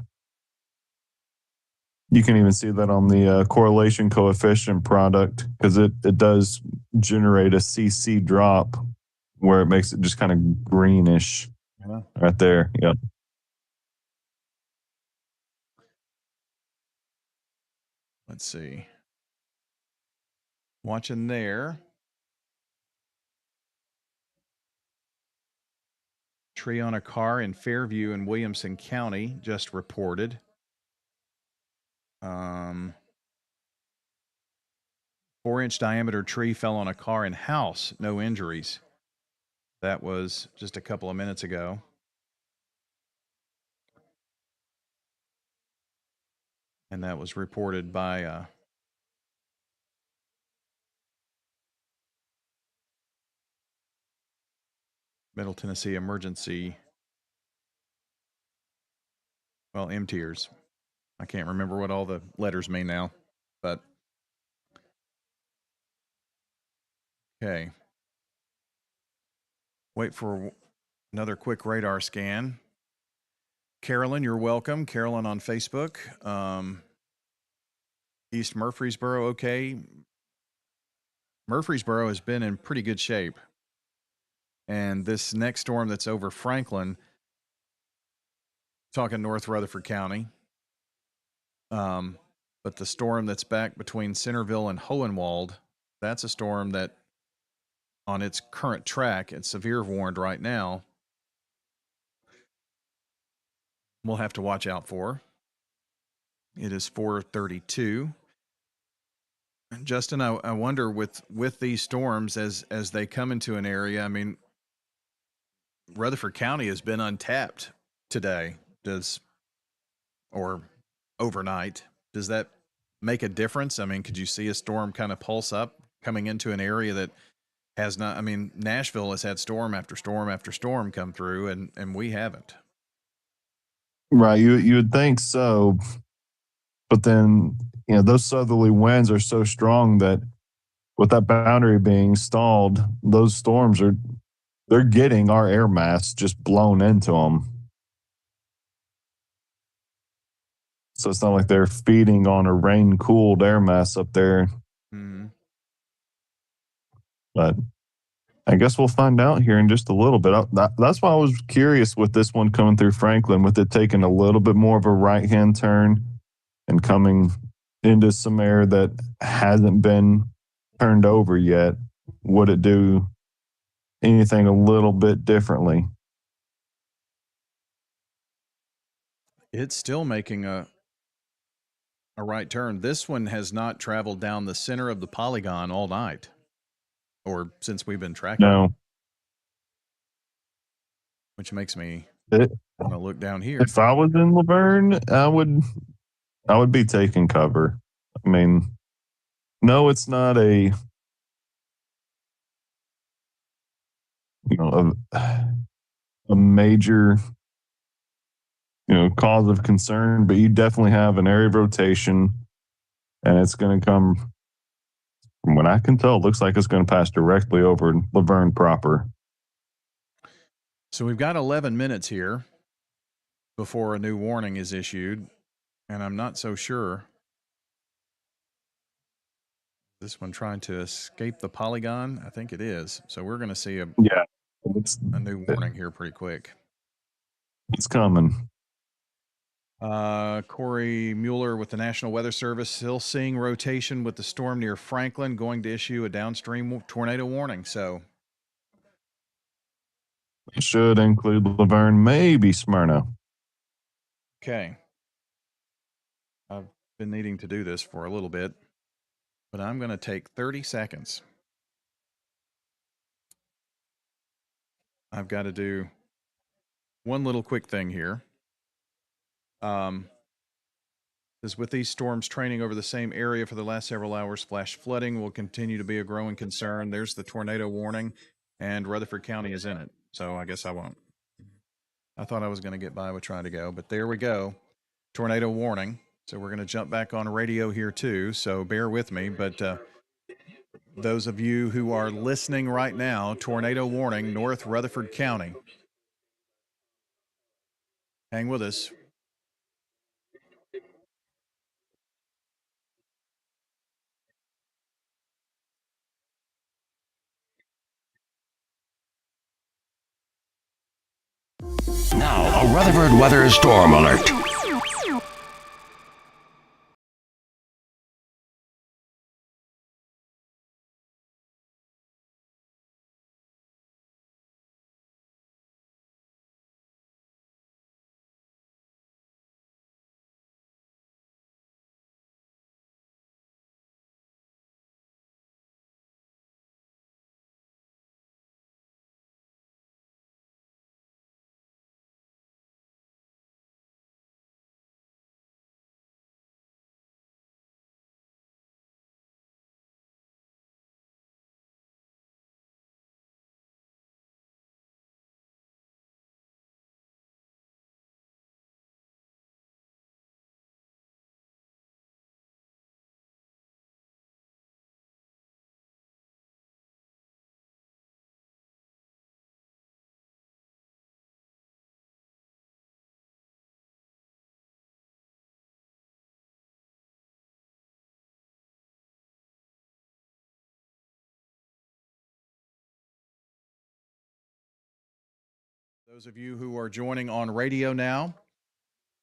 You can even see that on the correlation coefficient product because it does generate a CC drop where it makes it just kind of greenish right there. Yep. Let's see. Watching there. Tree on a car in Fairview in Williamson County just reported. 4-inch diameter tree fell on a car and house, no injuries. That was just a couple of minutes ago. And that was reported by Middle Tennessee Emergency, well, MTERS. I can't remember what all the letters mean now, but okay. Wait for another quick radar scan. Carolyn, you're welcome. Carolyn on Facebook. East Murfreesboro, okay. Murfreesboro has been in pretty good shape. And this next storm that's over Franklin, talking North Rutherford County, but the storm that's back between Centerville and Hohenwald, that's a storm that on its current track, it's severe warned right now. we'll have to watch out for. It is 4:32. Justin, I wonder with these storms as they come into an area. I mean, Rutherford County has been untapped today. Or overnight. Does that make a difference? I mean, could you see a storm kind of pulse up coming into an area that has not? I mean, Nashville has had storm after storm after storm come through, and we haven't. Right. You would think so. But then, those southerly winds are so strong that with that boundary being stalled, those storms they're getting our air mass just blown into them. So it's not like they're feeding on a rain cooled air mass up there. Mm-hmm. But I guess we'll find out here in just a little bit. That's why I was curious with this one coming through Franklin, with it taking a little bit more of a right hand turn and coming into some air that hasn't been turned over yet. Would it do anything a little bit differently? It's still making a right turn. This one has not traveled down the center of the polygon all night, or since we've been tracking. No. Which makes me want to look down here. If I was in Laverne, I would be taking cover. I mean, no, it's not a a major cause of concern, but you definitely have an area of rotation, and it's going to come. From what I can tell, it looks like it's going to pass directly over Laverne proper. So we've got 11 minutes here before a new warning is issued, and I'm not so sure. This one trying to escape the polygon? I think it is. So we're going to see a new warning here pretty quick. It's coming. Corey Mueller with the National Weather Service still seeing rotation with the storm near Franklin, going to issue a downstream tornado warning. So it should include Leverne, maybe Smyrna. Okay. I've been needing to do this for a little bit, but I'm going to take 30 seconds. I've got to do one little quick thing here. Is with these storms training over the same area for the last several hours, flash flooding will continue to be a growing concern. There's the tornado warning, and Rutherford County is in it. So I guess I won't. I thought I was going to get by with trying to go, but there we go. Tornado warning. So we're going to jump back on radio here too. So bear with me. But those of you who are listening right now, tornado warning, North Rutherford County. Hang with us. Now, a Rutherford weather storm alert. Those of you who are joining on radio now,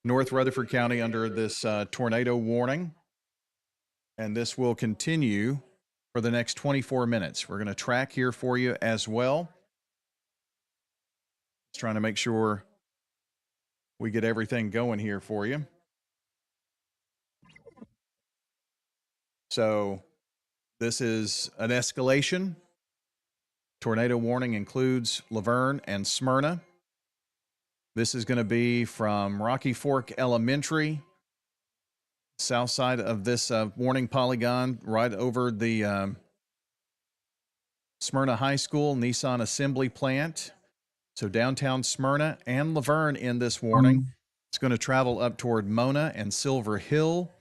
North Rutherford County under this tornado warning, and this will continue for the next 24 minutes. We're going to track here for you as well. Just trying to make sure we get everything going here for you. So this is an escalation. Tornado warning includes Leverne and Smyrna. This is going to be from Rocky Fork Elementary, south side of this warning polygon, right over the Smyrna High School, Nissan Assembly Plant. So downtown Smyrna and Leverne in this warning. It's going to travel up toward Mona and Silver Hill,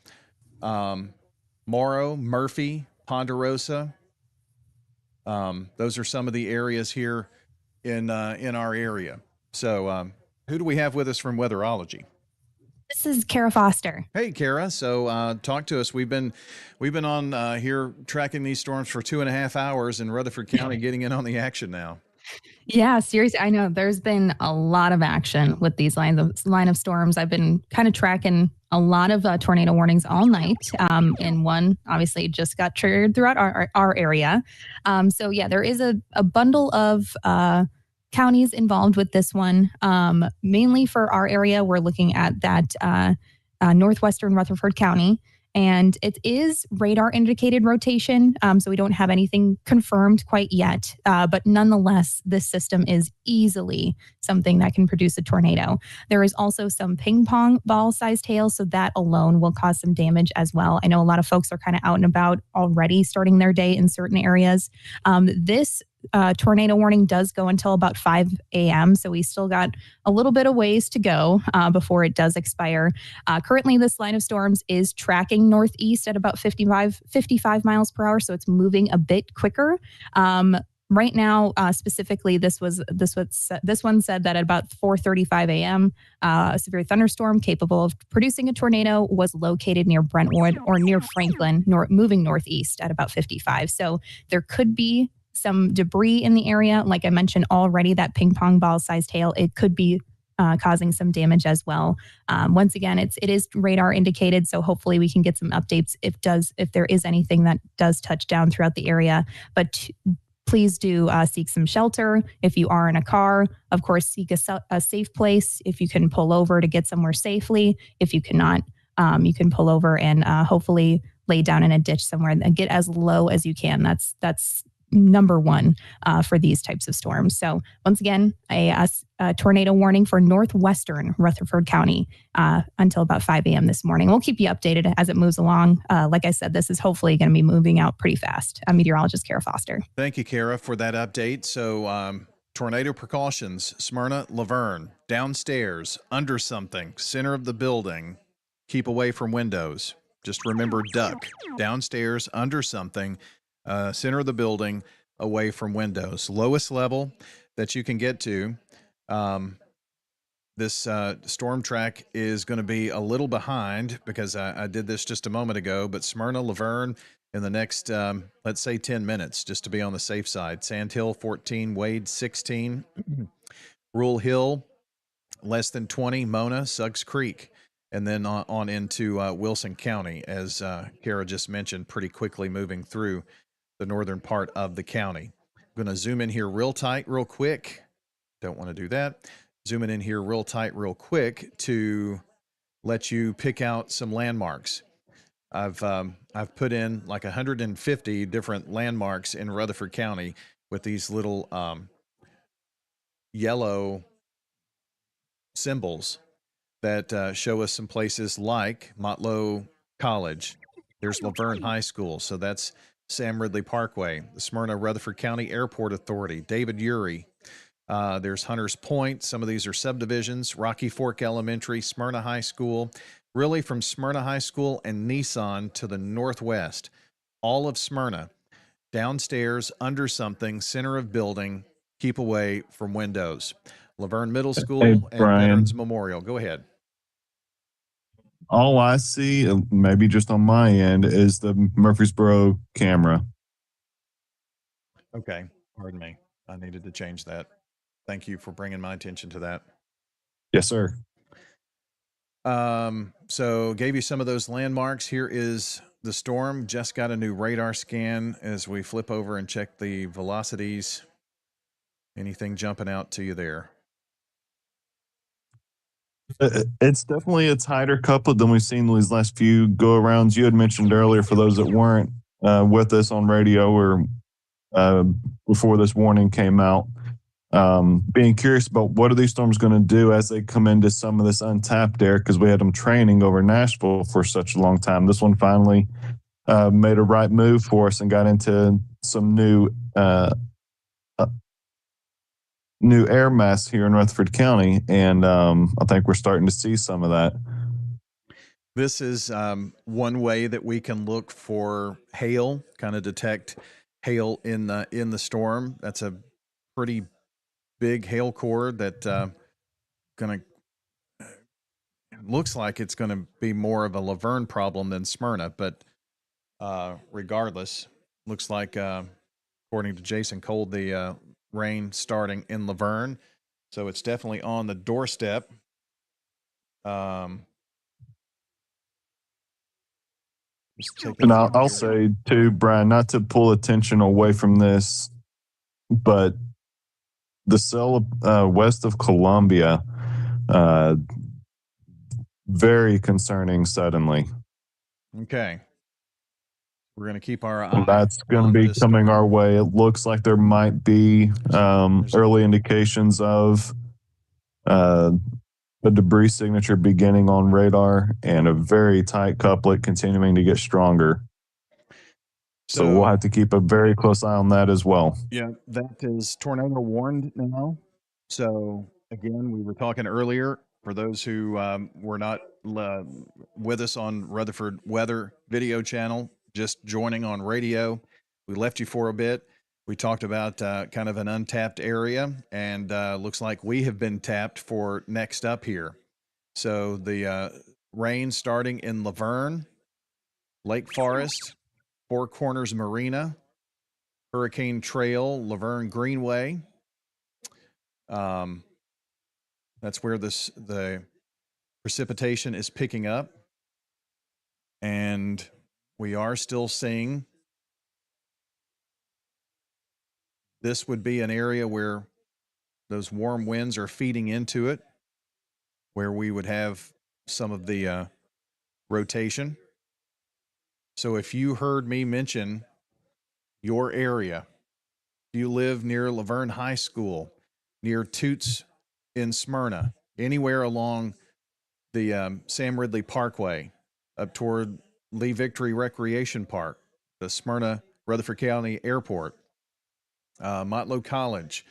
Morrow, Murphy, Ponderosa. Those are some of the areas here in our area. So who do we have with us from Weatherology? This is Kara Foster. Hey, Kara. So talk to us. We've been on here tracking these storms for 2.5 hours in Rutherford County, getting in on the action now. Yeah, seriously. I know there's been a lot of action with these line of storms. I've been kind of tracking a lot of tornado warnings all night. And one obviously just got triggered throughout our area. So yeah, there is a bundle of counties involved with this one. Mainly for our area, we're looking at that northwestern Rutherford County. And it is radar indicated rotation. So we don't have anything confirmed quite yet. But nonetheless, this system is easily something that can produce a tornado. There is also some ping pong ball sized hail. So that alone will cause some damage as well. I know a lot of folks are kind of out and about already starting their day in certain areas. This tornado warning does go until about 5 a.m. So we still got a little bit of ways to go before it does expire. Currently, this line of storms is tracking northeast at about 55 miles per hour. So it's moving a bit quicker. Right now, specifically, this one said that at about 4:35 a.m., a severe thunderstorm capable of producing a tornado was located near Brentwood or near Franklin, moving northeast at about 55. So there could be some debris in the area. Like I mentioned already, that ping pong ball sized hail, it could be causing some damage as well. Once again, it is radar indicated. So hopefully we can get some updates if there is anything that does touch down throughout the area. But please do seek some shelter. If you are in a car, of course, seek a safe place. If you can pull over to get somewhere safely. If you cannot, you can pull over and hopefully lay down in a ditch somewhere and get as low as you can. That's number one for these types of storms. So once again, a tornado warning for northwestern Rutherford County until about 5 a.m. this morning. We'll keep you updated as it moves along. Like I said, this is hopefully going to be moving out pretty fast. I'm meteorologist Kara Foster. Thank you, Kara, for that update. So tornado precautions: Smyrna, Leverne, downstairs, under something, center of the building, keep away from windows. Just remember duck, downstairs, under something, center of the building, away from windows. Lowest level that you can get to. This storm track is going to be a little behind because I did this just a moment ago, but Smyrna, Leverne in the next, let's say 10 minutes, just to be on the safe side. Sand Hill, 14, Wade, 16, Rule Hill, less than 20, Mona, Suggs Creek, and then on into Wilson County, as Kara just mentioned, pretty quickly moving through the northern part of the county. I'm going to zoom in here real tight, real quick. Don't want to do that. Zooming in here real tight, real quick to let you pick out some landmarks. I've put in like 150 different landmarks in Rutherford County with these little yellow symbols that show us some places like Motlow College. There's Leverne High School, so that's Sam Ridley Parkway. The Smyrna Rutherford County Airport Authority, David Urey. There's Hunters Point. Some of these are subdivisions. Rocky Fork Elementary, Smyrna High School. Really from Smyrna High School and Nissan to the northwest. All of Smyrna. Downstairs, under something, center of building, keep away from windows. Laverne Middle School and Bryan. Veterans Memorial. Go ahead. All I see, maybe just on my end, is the Murfreesboro camera. Okay. Pardon me. I needed to change that. Thank you for bringing my attention to that. Yes, sir. So gave you some of those landmarks. Here is the storm. Just got a new radar scan as we flip over and check the velocities. Anything jumping out to you there? It's definitely a tighter couplet than we've seen these last few go arounds. You had mentioned earlier, for those that weren't with us on radio or uh, before this warning came out, being curious about what are these storms going to do as they come into some of this untapped air, because we had them training over Nashville for such a long time. This one finally made a right move for us and got into some new air mass here in Rutherford County, and I think we're starting to see some of that. This is one way that we can look for hail, kind of detect hail in the storm. That's a pretty big hail core that going to looks like it's going to be more of a Leverne problem than Smyrna, but regardless, looks like according to Jason Cole, the rain starting in Leverne, so it's definitely on the doorstep. And I'll say too, Brian, not to pull attention away from this, but the cell west of Columbia, very concerning suddenly. Okay. We're going to keep our eye. And that's going to be coming our way. It looks like there might be early indications of a debris signature beginning on radar and a very tight couplet continuing to get stronger. So we'll have to keep a very close eye on that as well. Yeah, that is tornado warned now. So again, we were talking earlier, for those who were not with us on Rutherford Weather video channel, just joining on radio, we left you for a bit. We talked about kind of an untapped area, and looks like we have been tapped for next up here. So the rain starting in Leverne, Lake Forest, Four Corners Marina, Hurricane Trail, Laverne Greenway. That's where the precipitation is picking up. And we are still seeing this would be an area where those warm winds are feeding into it, where we would have some of the rotation. So if you heard me mention your area, if you live near Laverne High School, near Toots in Smyrna, anywhere along the Sam Ridley Parkway up toward Lee Victory Recreation Park, the Smyrna Rutherford County Airport, Motlow College,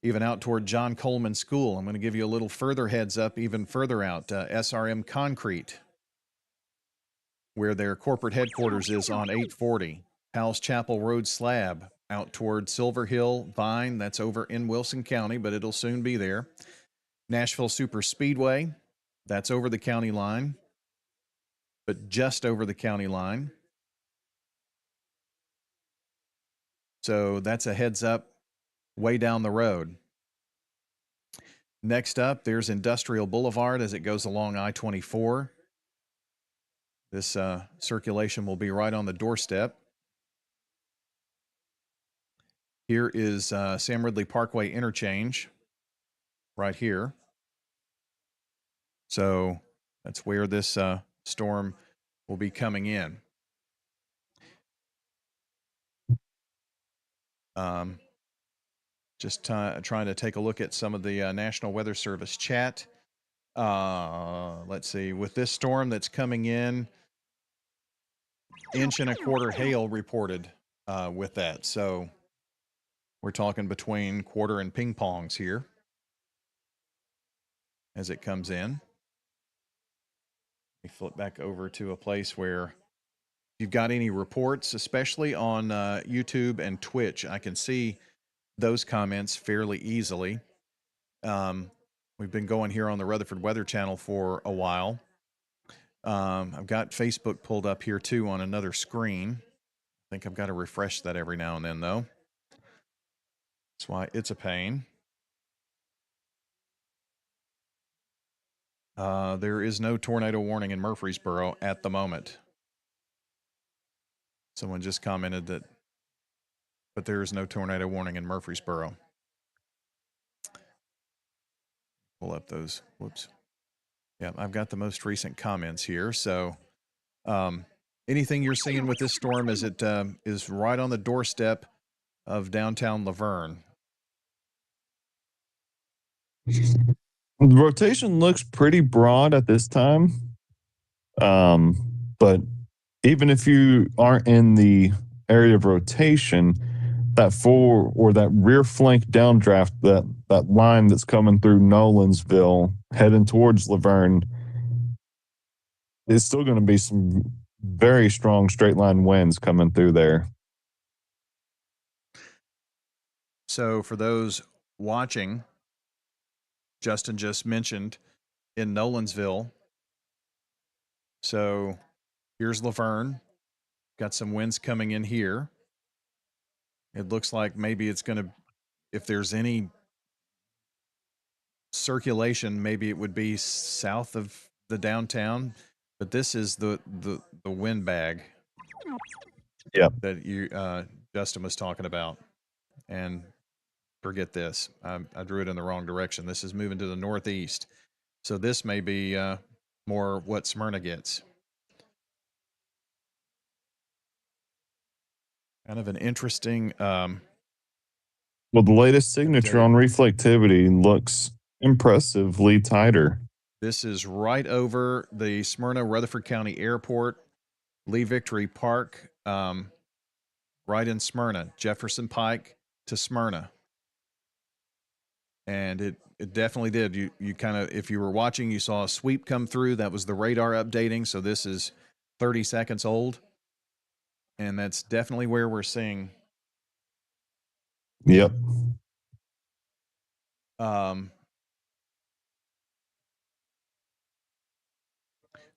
even out toward John Coleman School. I'm going to give you a little further heads up, even further out, SRM Concrete, where their corporate headquarters is on 840. Powell's Chapel Road Slab out toward Silver Hill, Vine, that's over in Wilson County, but it'll soon be there. Nashville Super Speedway, that's over the county line, but just over the county line. So that's a heads up way down the road. Next up, there's Industrial Boulevard as it goes along I-24. This circulation will be right on the doorstep. Here is Sam Ridley Parkway interchange right here. So that's where this storm will be coming in. Just trying to take a look at some of the National Weather Service chat. Let's see, with this storm that's coming in, 1.25 inch hail reported with that. So we're talking between quarter and ping pongs here as it comes in. We flip back over to a place where if you've got any reports, especially on YouTube and Twitch, I can see those comments fairly easily. We've been going here on the Rutherford Weather Channel for a while. I've got Facebook pulled up here too on another screen. I think I've got to refresh that every now and then though. That's why it's a pain. There is no tornado warning in Murfreesboro at the moment. Someone just commented that, but there is no tornado warning in Murfreesboro. Pull up those, whoops, Yeah, I've got the most recent comments here. So, anything you're seeing with this storm is it is right on the doorstep of downtown Leverne. The rotation looks pretty broad at this time. But even if you aren't in the area of rotation, that fore or that rear flank downdraft, that line that's coming through Nolensville heading towards Laverne, is still going to be some very strong straight line winds coming through there. So for those watching, Justin just mentioned in Nolensville. So here's Laverne. Got some winds coming in here. It looks like maybe it's going to, if there's any circulation, maybe it would be south of the downtown. But this is the wind bag. Yep. That you Justin was talking about. And forget this. I drew it in the wrong direction. This is moving to the northeast. So this may be more what Smyrna gets. Kind of an interesting. Well, the latest signature on reflectivity looks impressively tighter. This is right over the Smyrna Rutherford County Airport, Lee Victory Park, right in Smyrna, Jefferson Pike to Smyrna. And it definitely did. You kind of, if you were watching, you saw a sweep come through. That was the radar updating. So this is 30 seconds old. And that's definitely where we're seeing. Yep.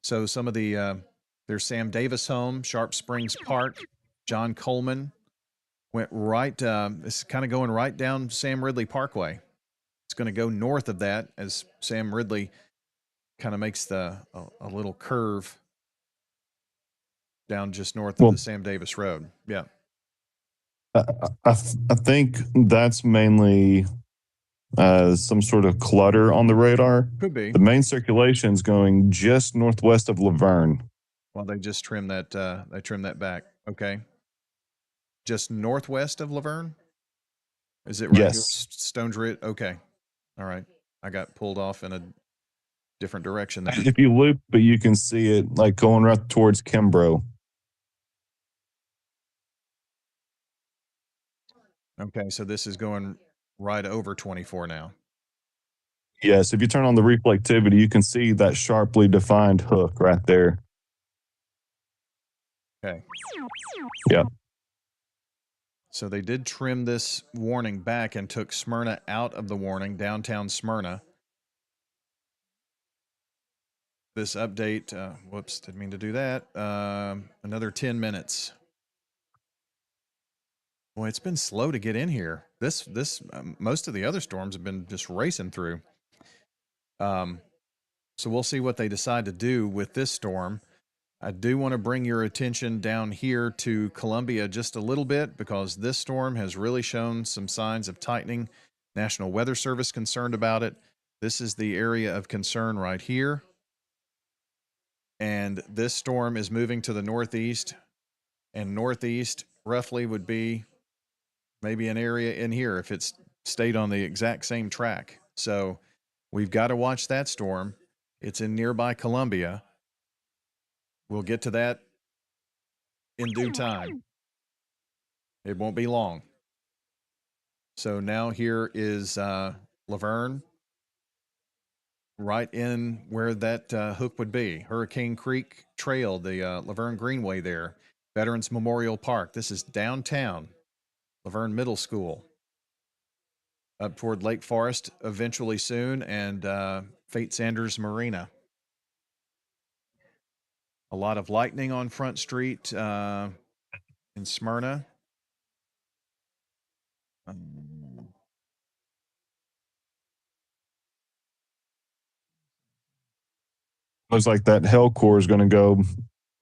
So some of the, there's Sam Davis home, Sharp Springs Park, John Coleman went right, it's kind of going right down Sam Ridley Parkway. It's going to go north of that as Sam Ridley kind of makes a little curve down just north of the Sam Davis Road. Yeah. I think that's mainly some sort of clutter on the radar. Could be. The main circulation is going just northwest of Laverne. Well, they just trimmed that. They trimmed that back. Okay. Just northwest of Laverne. Is it right? Yes. Stone's Ridge. Okay. All right. I got pulled off in a different direction there. If you loop it, you can see it like going right towards Kimbrough. Okay, so this is going right over 24 now. Yes, if you turn on the reflectivity, you can see that sharply defined hook right there. Okay. Yep. So they did trim this warning back and took Smyrna out of the warning, downtown Smyrna. This update, whoops, didn't mean to do that. Another 10 minutes. Boy, it's been slow to get in here. Most of the other storms have been just racing through. So we'll see what they decide to do with this storm. I do want to bring your attention down here to Columbia just a little bit because this storm has really shown some signs of tightening. National Weather Service concerned about it. This is the area of concern right here. And this storm is moving to the northeast, and northeast roughly would be maybe an area in here if it's stayed on the exact same track. So we've got to watch that storm. It's in nearby Columbia. We'll get to that in due time. It won't be long. So now here is Laverne, right in where that hook would be. Hurricane Creek Trail, the Laverne Greenway there. Veterans Memorial Park. This is downtown Laverne Middle School. Up toward Lake Forest eventually soon, and Fate Sanders Marina. A lot of lightning on Front Street in Smyrna. Looks like that hell core is going to go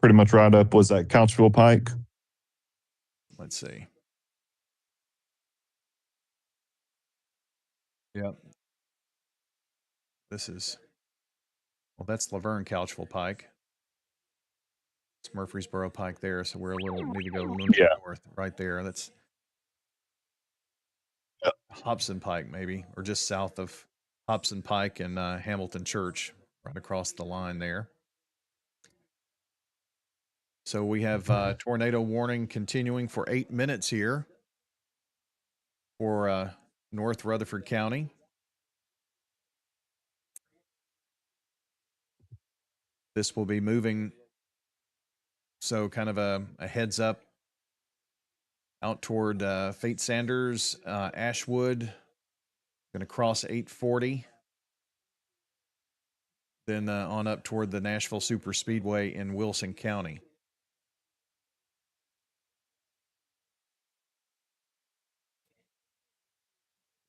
pretty much right up. Was that Couchville Pike? Let's see. Yep. This is, Well, that's Laverne Couchville Pike. It's Murfreesboro Pike there, so we're need to go a little north right there. That's Hobson Pike, maybe, or just south of Hobson Pike and Hamilton Church, right across the line there. So we have tornado warning continuing for 8 minutes here for North Rutherford County. This will be moving, so kind of a heads up out toward Fate Sanders, Ashwood, going to cross 840. Then on up toward the Nashville Super Speedway in Wilson County.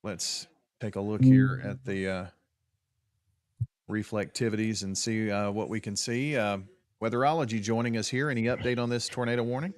Let's take a look here at the reflectivities and see what we can see. Weatherology joining us here. Any update on this tornado warning?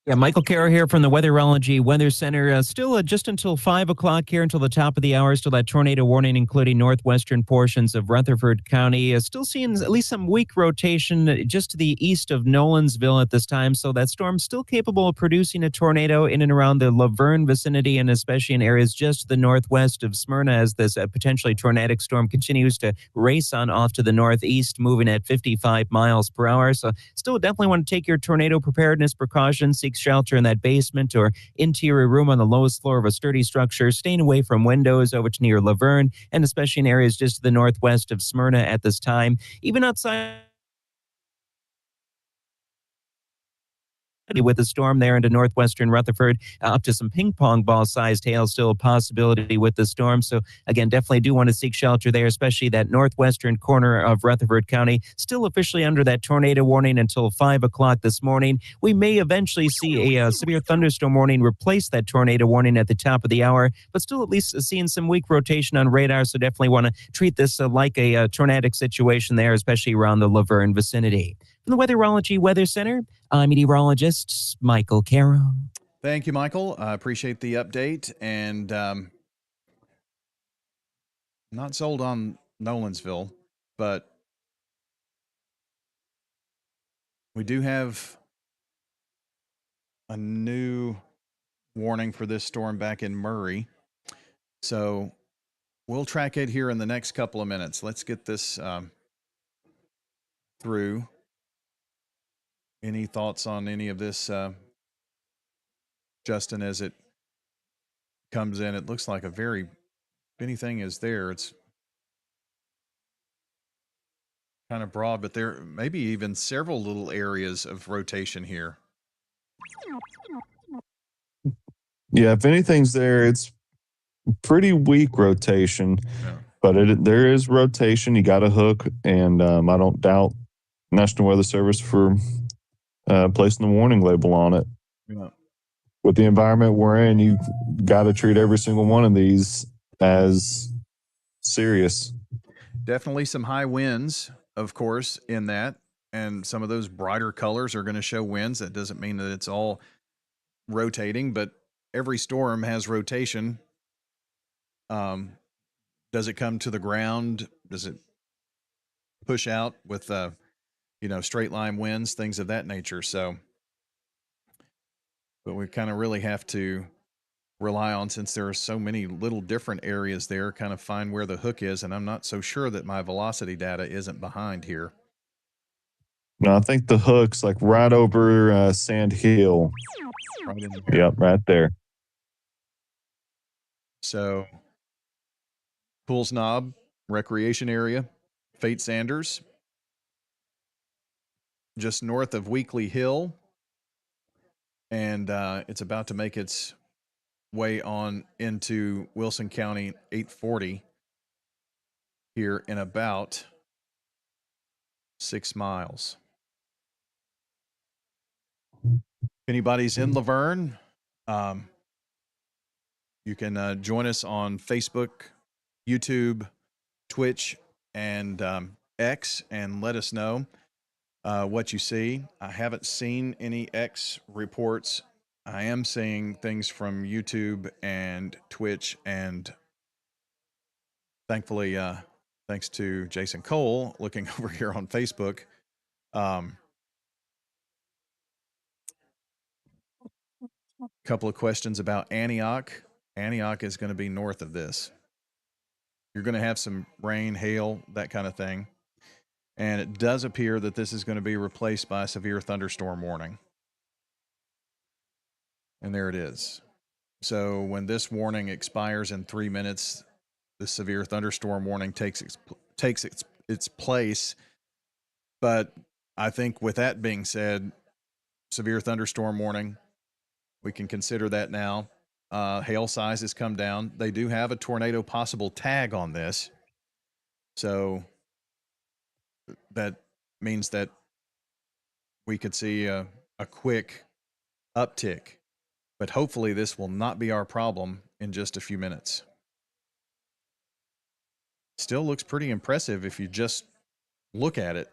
Yeah, Michael Caro here from the Weatherology Weather Center. Still just until 5 o'clock here until the top of the hour. Still that tornado warning, including northwestern portions of Rutherford County. Still seeing at least some weak rotation just to the east of Nolensville at this time. So that storm's still capable of producing a tornado in and around the Leverne vicinity, and especially in areas just to the northwest of Smyrna as this potentially tornadic storm continues to race on off to the northeast, moving at 55 miles per hour. So still definitely want to take your tornado preparedness precautions. Seek shelter in that basement or interior room on the lowest floor of a sturdy structure, staying away from windows over to near Laverne, and especially in areas just to the northwest of Smyrna at this time. Even outside with the storm there into northwestern Rutherford, up to some ping pong ball sized hail still a possibility with the storm. So again, definitely do want to seek shelter there, especially that northwestern corner of Rutherford County, still officially under that tornado warning until 5 o'clock this morning. We may eventually see a severe thunderstorm warning replace that tornado warning at the top of the hour, but still at least seeing some weak rotation on radar. So definitely want to treat this like a tornadic situation there, especially around the Laverne vicinity. From the Weatherology Weather Center, I'm meteorologist Michael Caro. Thank you, Michael. I appreciate the update. And not sold on Nolensville, but we do have a new warning for this storm back in Murray. So we'll track it here in the next couple of minutes. Let's get this through. Any thoughts on any of this, Justin, as it comes in? It looks like if anything is there, it's kind of broad, but there may be even several little areas of rotation here. Yeah, if anything's there, it's pretty weak rotation, Yeah. but there is rotation. You got a hook, and I don't doubt National Weather Service for placing the warning label on it. Yeah. With the environment we're in, you got to treat every single one of these as serious. Definitely some high winds, of course, in that, and some of those brighter colors are going to show winds. That doesn't mean that it's all rotating, but every storm has rotation. Does it come to the ground? Does it push out with straight line winds, things of that nature? So, but we kind of really have to rely on, since there are so many little different areas there, kind of find where the hook is. And I'm not so sure that my velocity data isn't behind here. No, I think the hook's like right over Sand Hill. Right in there. Yep, right there. So, Pools Knob, recreation area, Fate Sanders, just north of Weekly Hill. And it's about to make its way on into Wilson County, 840 here in about 6 miles. If anybody's in Laverne, you can join us on Facebook, YouTube, Twitch, and X, and let us know what you see. I haven't seen any X reports. I am seeing things from YouTube and Twitch, and thankfully thanks to Jason Cole looking over here on Facebook. Couple of questions about Antioch. Antioch is going to be north of this. You're going to have some rain, hail, that kind of thing. And it does appear that this is going to be replaced by a severe thunderstorm warning. And there it is. So when this warning expires in 3 minutes, the severe thunderstorm warning takes its place. But I think with that being said, severe thunderstorm warning, we can consider that now. Hail size has come down. They do have a tornado possible tag on this. So that means that we could see a quick uptick. But hopefully this will not be our problem in just a few minutes. Still looks pretty impressive if you just look at it.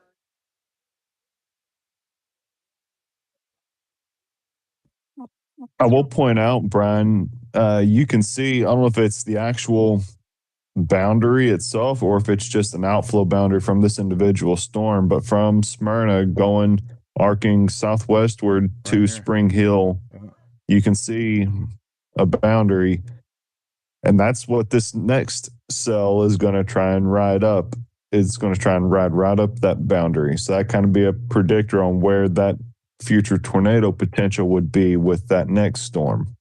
I will point out, Brian, you can see, I don't know if it's the actual boundary itself or if it's just an outflow boundary from this individual storm, but from Smyrna going arcing southwestward to here. Spring Hill, you can see a boundary. And that's what this next cell is going to try and ride up. It's going to try and ride right up that boundary. So that kind of be a predictor on where that future tornado potential would be with that next storm.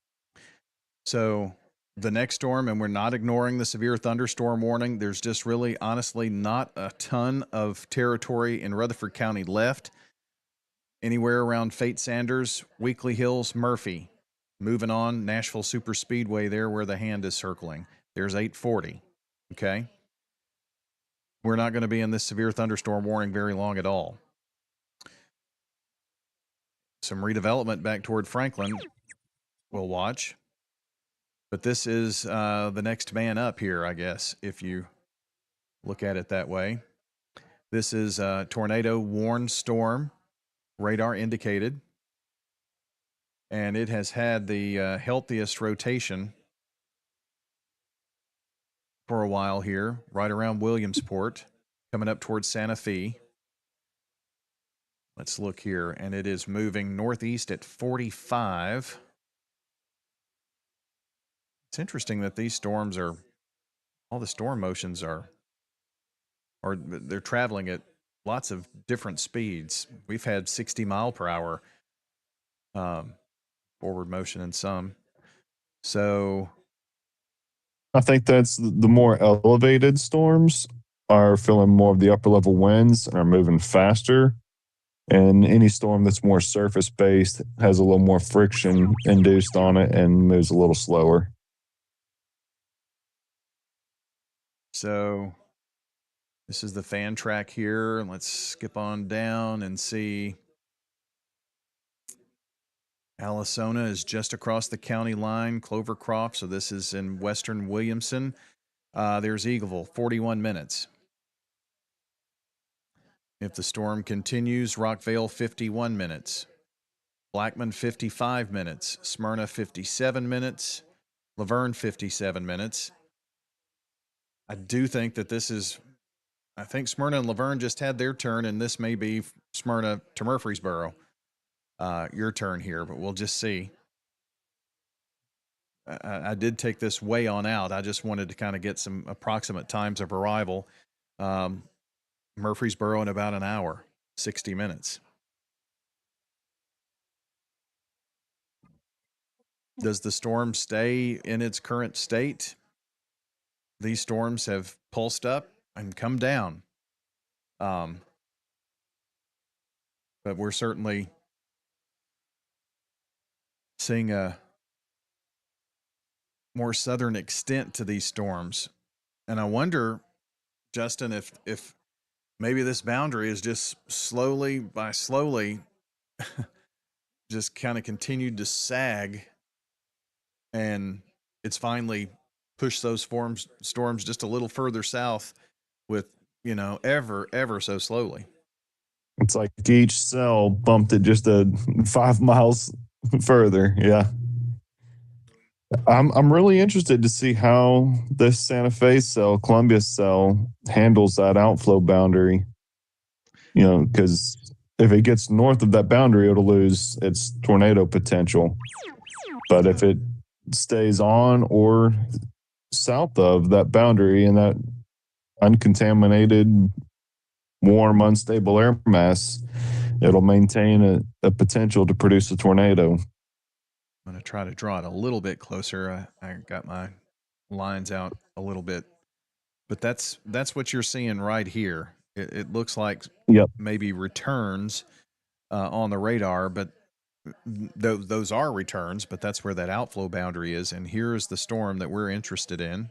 So the next storm, and we're not ignoring the severe thunderstorm warning, there's just really honestly not a ton of territory in Rutherford County left. Anywhere around Fate Sanders, Weekly Hills, Murphy. Moving on, Nashville Super Speedway there where the hand is circling. There's 840. Okay. We're not going to be in this severe thunderstorm warning very long at all. Some redevelopment back toward Franklin we'll watch. But this is the next man up here, I guess, if you look at it that way. This is a tornado warned storm, radar indicated. And it has had the healthiest rotation for a while here, right around Williamsport, coming up towards Santa Fe. Let's look here, and it is moving northeast at 45. It's interesting that these storms are, all the storm motions are, or they're traveling at lots of different speeds. We've had 60 mile per hour forward motion in some. So I think that's the more elevated storms are feeling more of the upper level winds and are moving faster. And any storm that's more surface based has a little more friction induced on it and moves a little slower. So this is the fan track here. Let's skip on down and see. Allisona is just across the county line, Clovercroft. So this is in western Williamson. There's Eagleville, 41 minutes. If the storm continues, Rockvale, 51 minutes. Blackman, 55 minutes. Smyrna, 57 minutes. Laverne, 57 minutes. I do think that this is, I think Smyrna and Laverne just had their turn, and this may be Smyrna to Murfreesboro. Your turn here, but we'll just see. I did take this way on out. I just wanted to kind of get some approximate times of arrival. Murfreesboro in about an hour, 60 minutes. Does the storm stay in its current state? These storms have pulsed up and come down. But we're certainly seeing a more southern extent to these storms. And I wonder, Justin, if maybe this boundary is just slowly just kind of continued to sag, and it's finally pushed those storms just a little further south with, ever so slowly. It's like each cell bumped it just 5 miles further. Yeah. I'm really interested to see how this Santa Fe cell, Columbia cell, handles that outflow boundary. You know, because if it gets north of that boundary, it'll lose its tornado potential. But if it stays on or south of that boundary in that uncontaminated, warm, unstable air mass, it'll maintain a potential to produce a tornado. I'm going to try to draw it a little bit closer. I got my lines out a little bit, but that's what you're seeing right here. It looks like Yep. maybe returns on the radar, but those are returns, but that's where that outflow boundary is. And here's the storm that we're interested in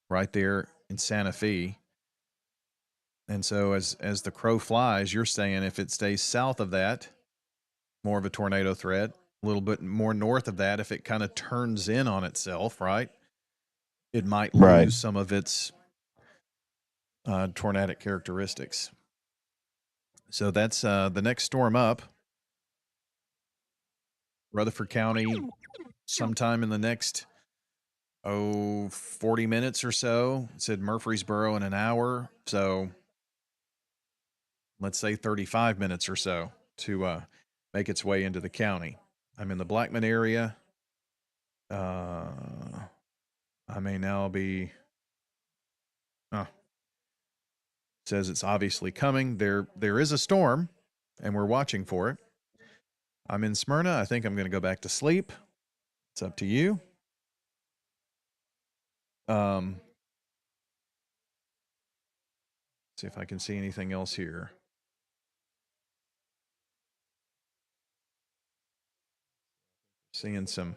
right there in Santa Fe. And so as the crow flies, you're saying if it stays south of that, more of a tornado threat, a little bit more north of that, if it kind of turns in on itself, right, it might Right. lose some of its tornadic characteristics. So that's the next storm up. Rutherford County, sometime in the next 40 minutes or so. It said Murfreesboro in an hour. So let's say 35 minutes or so to make its way into the county. I'm in the Blackman area. I may now be. Says it's obviously coming. There is a storm, and we're watching for it. I'm in Smyrna. I think I'm going to go back to sleep. It's up to you. See if I can see anything else here. Seeing some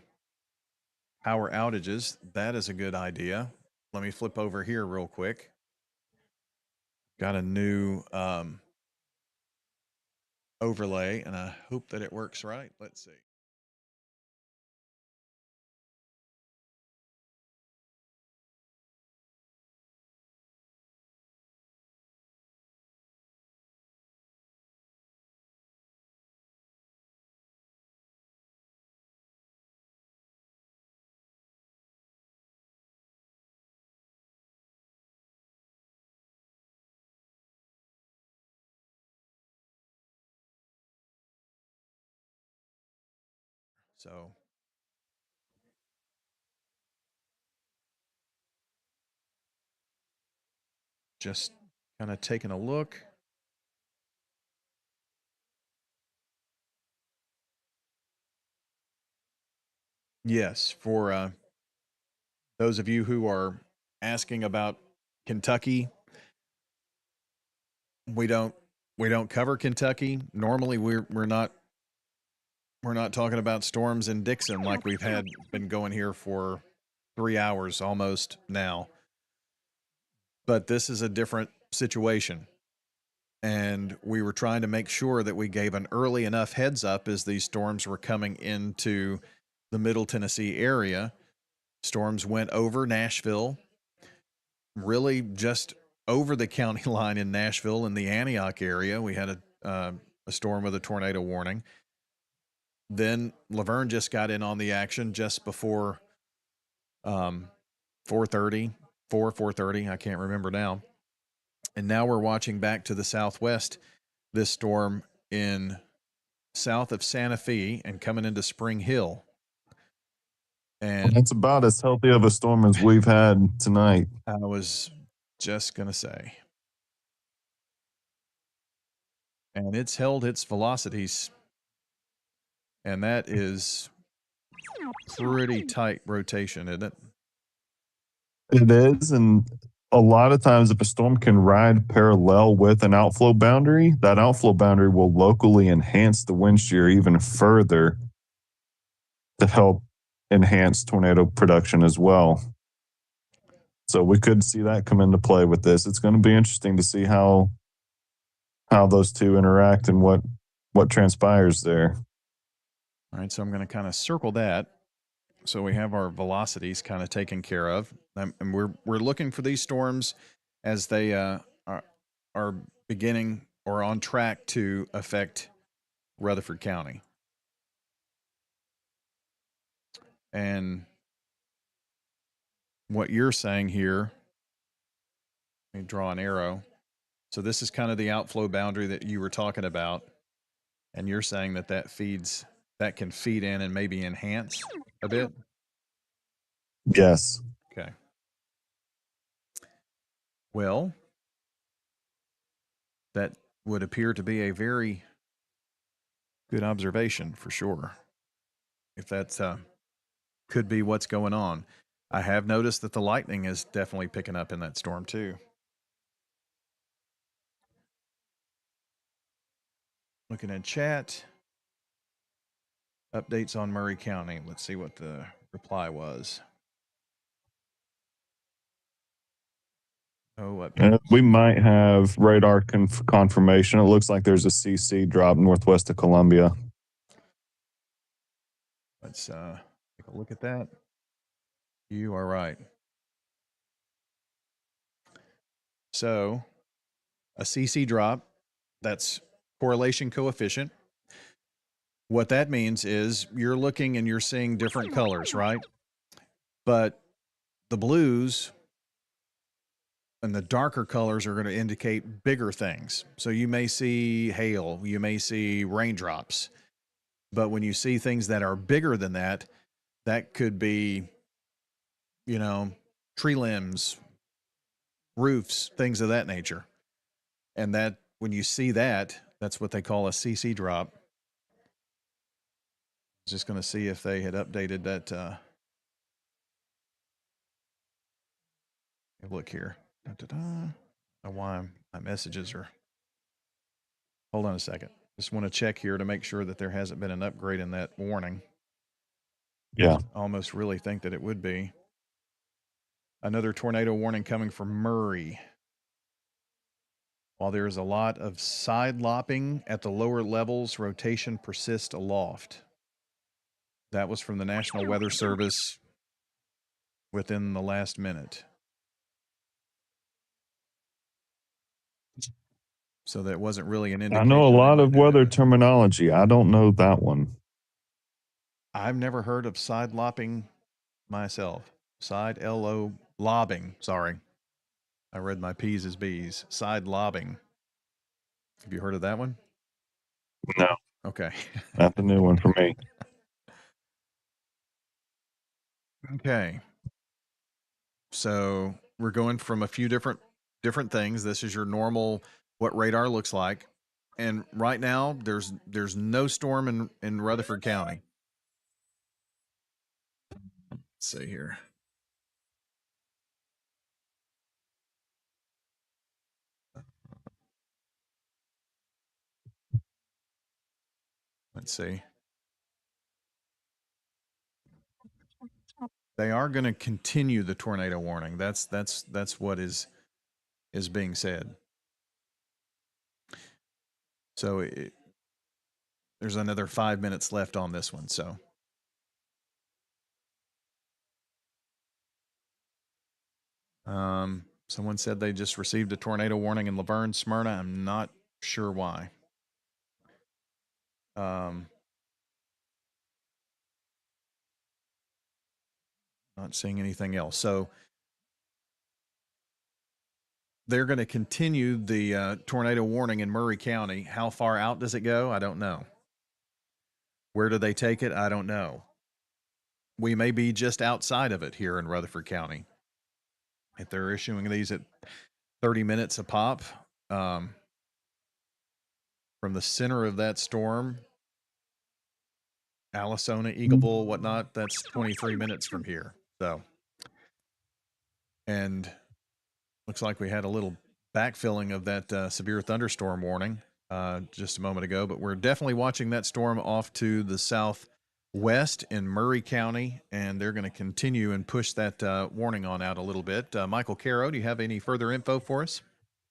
power outages. That is a good idea. Let me flip over here real quick. Got a new overlay, and I hope that it works right. Let's see. So just kind of taking a look. Yes, for those of you who are asking about Kentucky, we don't cover Kentucky. Normally we're not talking about storms in Dixon like we've been going here for 3 hours almost now. But this is a different situation. And we were trying to make sure that we gave an early enough heads up as these storms were coming into the Middle Tennessee area. Storms went over Nashville, really just over the county line in Nashville in the Antioch area. We had a storm with a tornado warning. Then Laverne just got in on the action just before 4:30, 4:30. I can't remember now. And now we're watching back to the southwest, this storm in south of Santa Fe and coming into Spring Hill. And that's about as healthy of a storm as we've had tonight. I was just going to say. And it's held its velocities. And that is pretty tight rotation, isn't it? It is. And a lot of times, if a storm can ride parallel with an outflow boundary, that outflow boundary will locally enhance the wind shear even further to help enhance tornado production as well. So we could see that come into play with this. It's going to be interesting to see how those two interact and what transpires there. All right, so I'm going to kind of circle that. So we have our velocities kind of taken care of, and we're looking for these storms as they are beginning or on track to affect Rutherford County. And what you're saying here, let me draw an arrow. So this is kind of the outflow boundary that you were talking about. And you're saying that that can feed in and maybe enhance a bit? Yes. Okay. Well, that would appear to be a very good observation for sure. If that's could be what's going on. I have noticed that the lightning is definitely picking up in that storm too. Looking at chat. Updates on Murray County. Let's see what the reply was. Oh, update. We might have radar confirmation. It looks like there's a CC drop northwest of Columbia. Let's take a look at that. You are right. So a CC drop, that's correlation coefficient. What that means is you're looking and you're seeing different colors, right? But the blues and the darker colors are going to indicate bigger things. So you may see hail, you may see raindrops. But when you see things that are bigger than that, that could be, tree limbs, roofs, things of that nature. And that when you see that, that's what they call a CC drop. Just going to see if they had updated that. Look here. Why my messages are. Hold on a second. Just want to check here to make sure that there hasn't been an upgrade in that warning. Yeah. I almost really think that it would be. Another tornado warning coming from Murray. While there is a lot of side lopping at the lower levels, rotation persists aloft. That was from the National Weather Service within the last minute. So that wasn't really an indication. I know a lot of weather terminology. I don't know that one. I've never heard of side lopping myself. Side LO lobbing. Sorry. I read my P's as B's. Side lobbing. Have you heard of that one? No. Okay. Not the new one for me. Okay. So we're going from a few different things. This is your normal what radar looks like. And right now there's no storm in Rutherford County. Let's see here. Let's see. They are going to continue the tornado warning. That's what is being said. So there's another 5 minutes left on this one. So someone said they just received a tornado warning in Leverne and Smyrna. I'm not sure why. Not seeing anything else. So they're going to continue the tornado warning in Murray County. How far out does it go? I don't know. Where do they take it? I don't know. We may be just outside of it here in Rutherford County. If they're issuing these at 30 minutes a pop, from the center of that storm, Alasona, Eagleville, whatnot, that's 23 minutes from here. So, and looks like we had a little backfilling of that severe thunderstorm warning just a moment ago, but we're definitely watching that storm off to the southwest in Murray County, and they're going to continue and push that warning on out a little bit. Michael Caro, do you have any further info for us?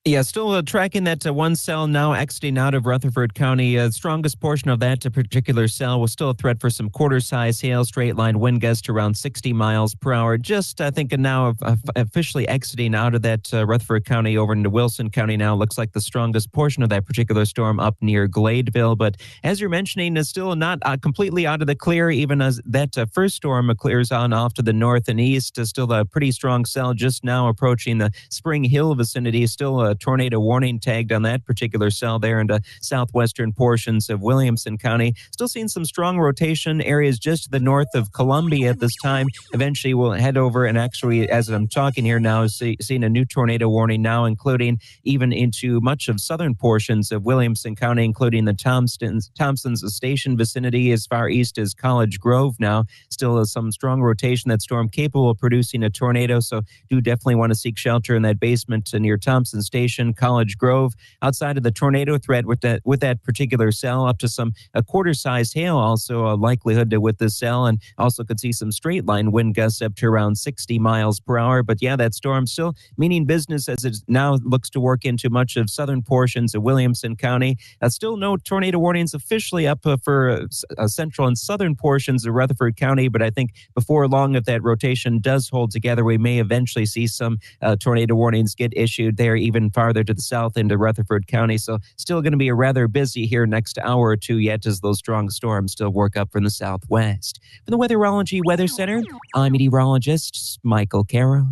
Yeah, still tracking that one cell now exiting out of Rutherford County. Strongest portion of that particular cell was still a threat for some quarter-size hail, straight-line wind gusts around 60 miles per hour. Just, I think, now officially exiting out of that Rutherford County over into Wilson County now. Looks like the strongest portion of that particular storm up near Gladeville. But as you're mentioning, is still not completely out of the clear, even as that first storm clears on off to the north and east. Still a pretty strong cell just now approaching the Spring Hill vicinity. Still a tornado warning tagged on that particular cell there into southwestern portions of Williamson County. Still seeing some strong rotation areas just to the north of Columbia at this time. Eventually we'll head over and actually, as I'm talking here now, seeing a new tornado warning now, including even into much of southern portions of Williamson County, including the Thompson's Station vicinity as far east as College Grove now. Still some strong rotation, that storm capable of producing a tornado, so do definitely want to seek shelter in that basement near Thompson Station, College Grove. Outside of the tornado threat with that particular cell, up to some a quarter-sized hail, also a likelihood with this cell, and also could see some straight-line wind gusts up to around 60 miles per hour. But yeah, that storm still meaning business as it now looks to work into much of southern portions of Williamson County. Still no tornado warnings officially up for central and southern portions of Rutherford County, but I think before long, if that rotation does hold together, we may eventually see some tornado warnings get issued there even farther to the south into Rutherford County. So still going to be a rather busy here next hour or two yet as those strong storms still work up from the southwest. From the Weatherology Weather Center, I'm meteorologist Michael Carroll.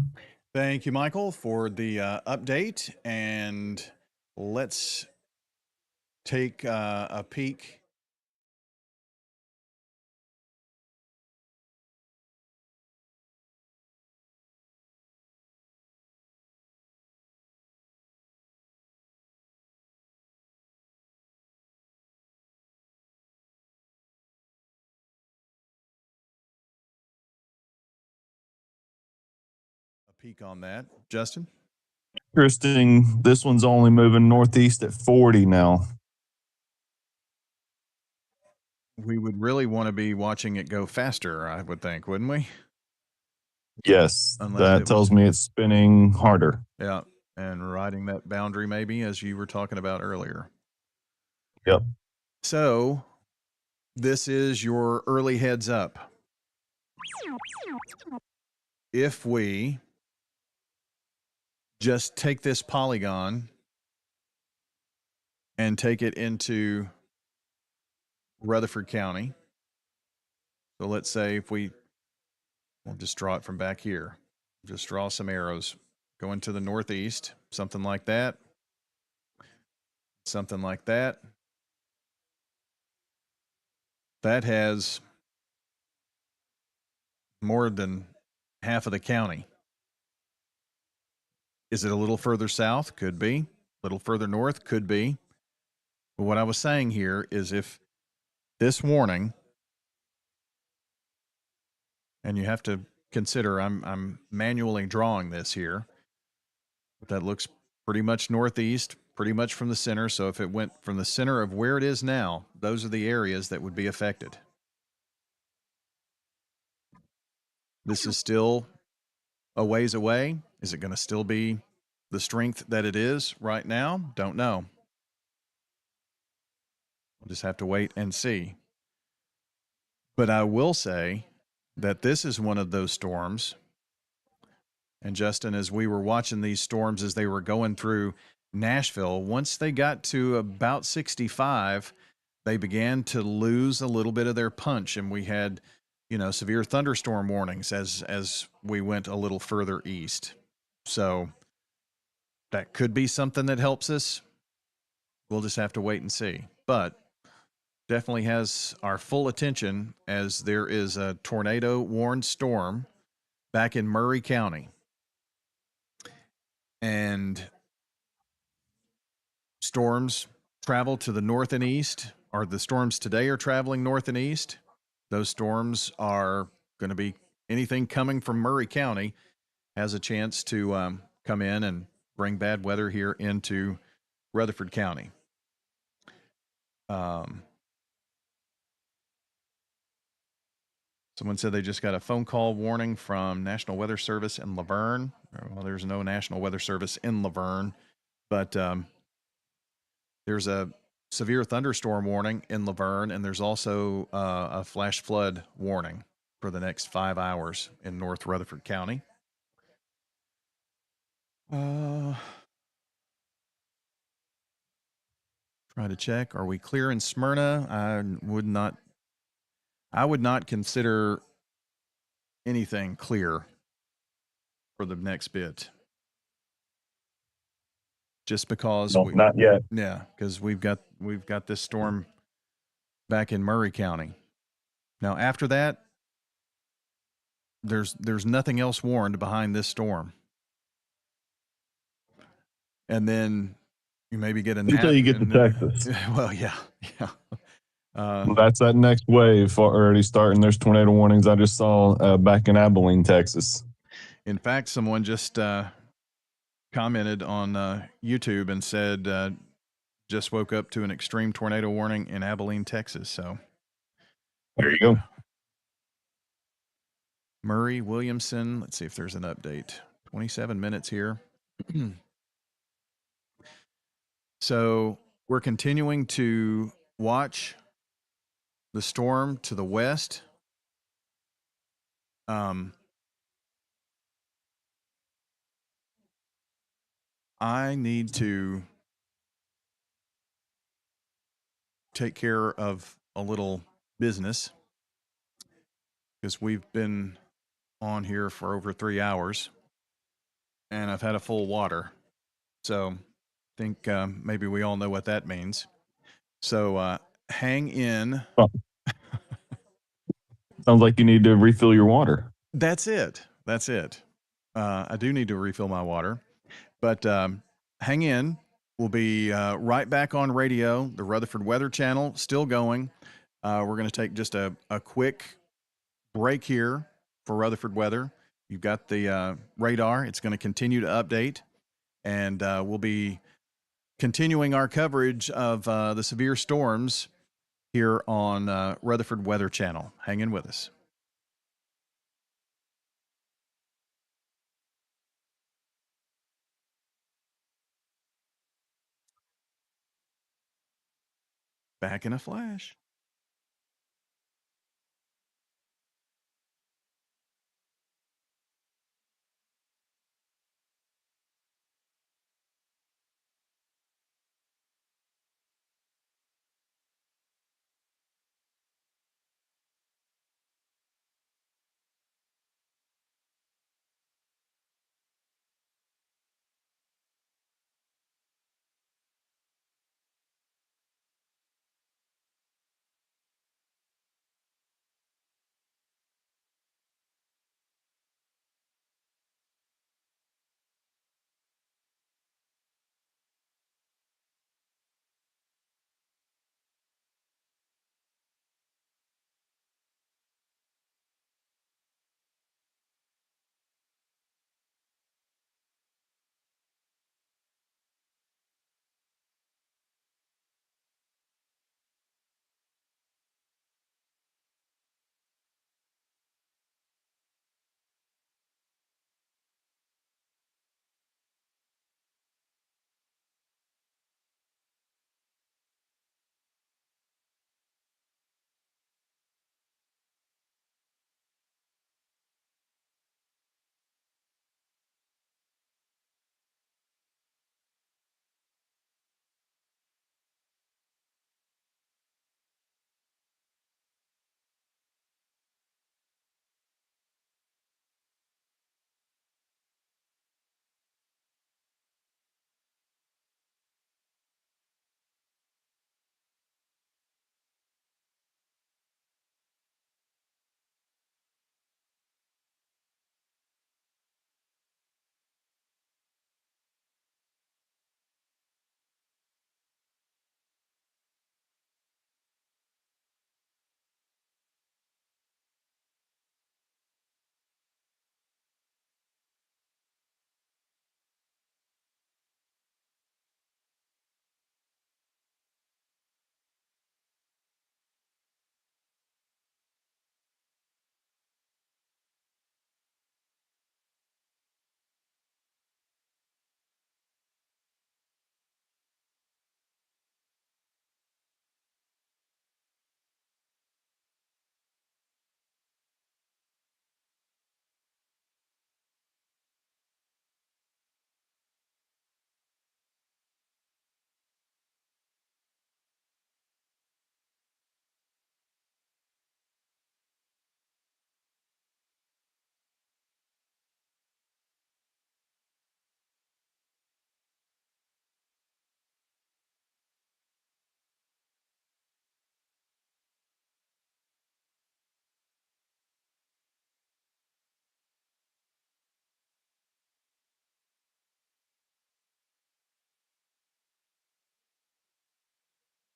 Thank you, Michael, for the update. And let's take a peek. Peek on that. Justin? Interesting. This one's only moving northeast at 40 now. We would really want to be watching it go faster, I would think, wouldn't we? Yes, Unless that tells me it's spinning harder. Yeah, and riding that boundary maybe, as you were talking about earlier. Yep. So this is your early heads up. If we just take this polygon and take it into Rutherford County. So let's say if we'll just draw it from back here. Just draw some arrows going to the northeast, something like that. Something like that. That has more than half of the county. Is it a little further south? Could be. A little further north? Could be. But what I was saying here is if this warning, and you have to consider I'm manually drawing this here, but that looks pretty much northeast, pretty much from the center. So if it went from the center of where it is now, those are the areas that would be affected. This is still a ways away. Is it going to still be the strength that it is right now? Don't know. We'll just have to wait and see. But I will say that this is one of those storms. And Justin, as we were watching these storms as they were going through Nashville, once they got to about 65, they began to lose a little bit of their punch. And we had, severe thunderstorm warnings as we went a little further east. So that could be something that helps us. We'll just have to wait and see. But definitely has our full attention as there is a tornado warned storm back in Murray County. And storms travel to the north and east, or the storms today are traveling north and east. Those storms are going to be anything coming from Murray County has a chance to come in and bring bad weather here into Rutherford County. Someone said they just got a phone call warning from National Weather Service in Leverne. Well, there's no National Weather Service in Leverne. But there's a severe thunderstorm warning in Laverne, and there's also a flash flood warning for the next 5 hours in North Rutherford County. Try to check. Are we clear in Smyrna? I would not consider anything clear for the next bit. Just because No, not yet. yeah, because we've got this storm back in Murray County. Now after that, there's nothing else warned behind this storm. And then you maybe get Until you get to Texas. Well, yeah. That's that next wave already starting. There's tornado warnings I just saw back in Abilene, Texas. In fact, someone just commented on YouTube and said just woke up to an extreme tornado warning in Abilene, Texas. So There you go. Murray, Williamson. Let's see if there's an update. 27 minutes here. So we're continuing to watch the storm to the west. I need to take care of a little business because we've been on here for over 3 hours and I've had a full water. So I think maybe we all know what that means. So hang in. Oh. Sounds like you need to refill your water. That's it. I do need to refill my water, but hang in. We'll be right back on radio, the Rutherford Weather Channel, still going. We're going to take just a quick break here for Rutherford Weather. You've got the radar. It's going to continue to update, and we'll be continuing our coverage of the severe storms here on Rutherford Weather Channel. Hang in with us. Back in a flash.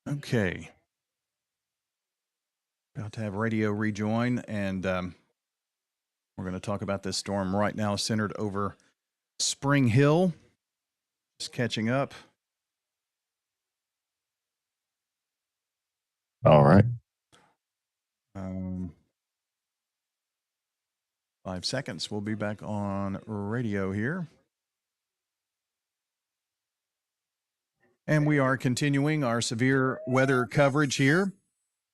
Okay. About to have radio rejoin, and we're going to talk about this storm right now centered over Spring Hill. Just catching up. All right. 5 seconds. We'll be back on radio here. And we are continuing our severe weather coverage here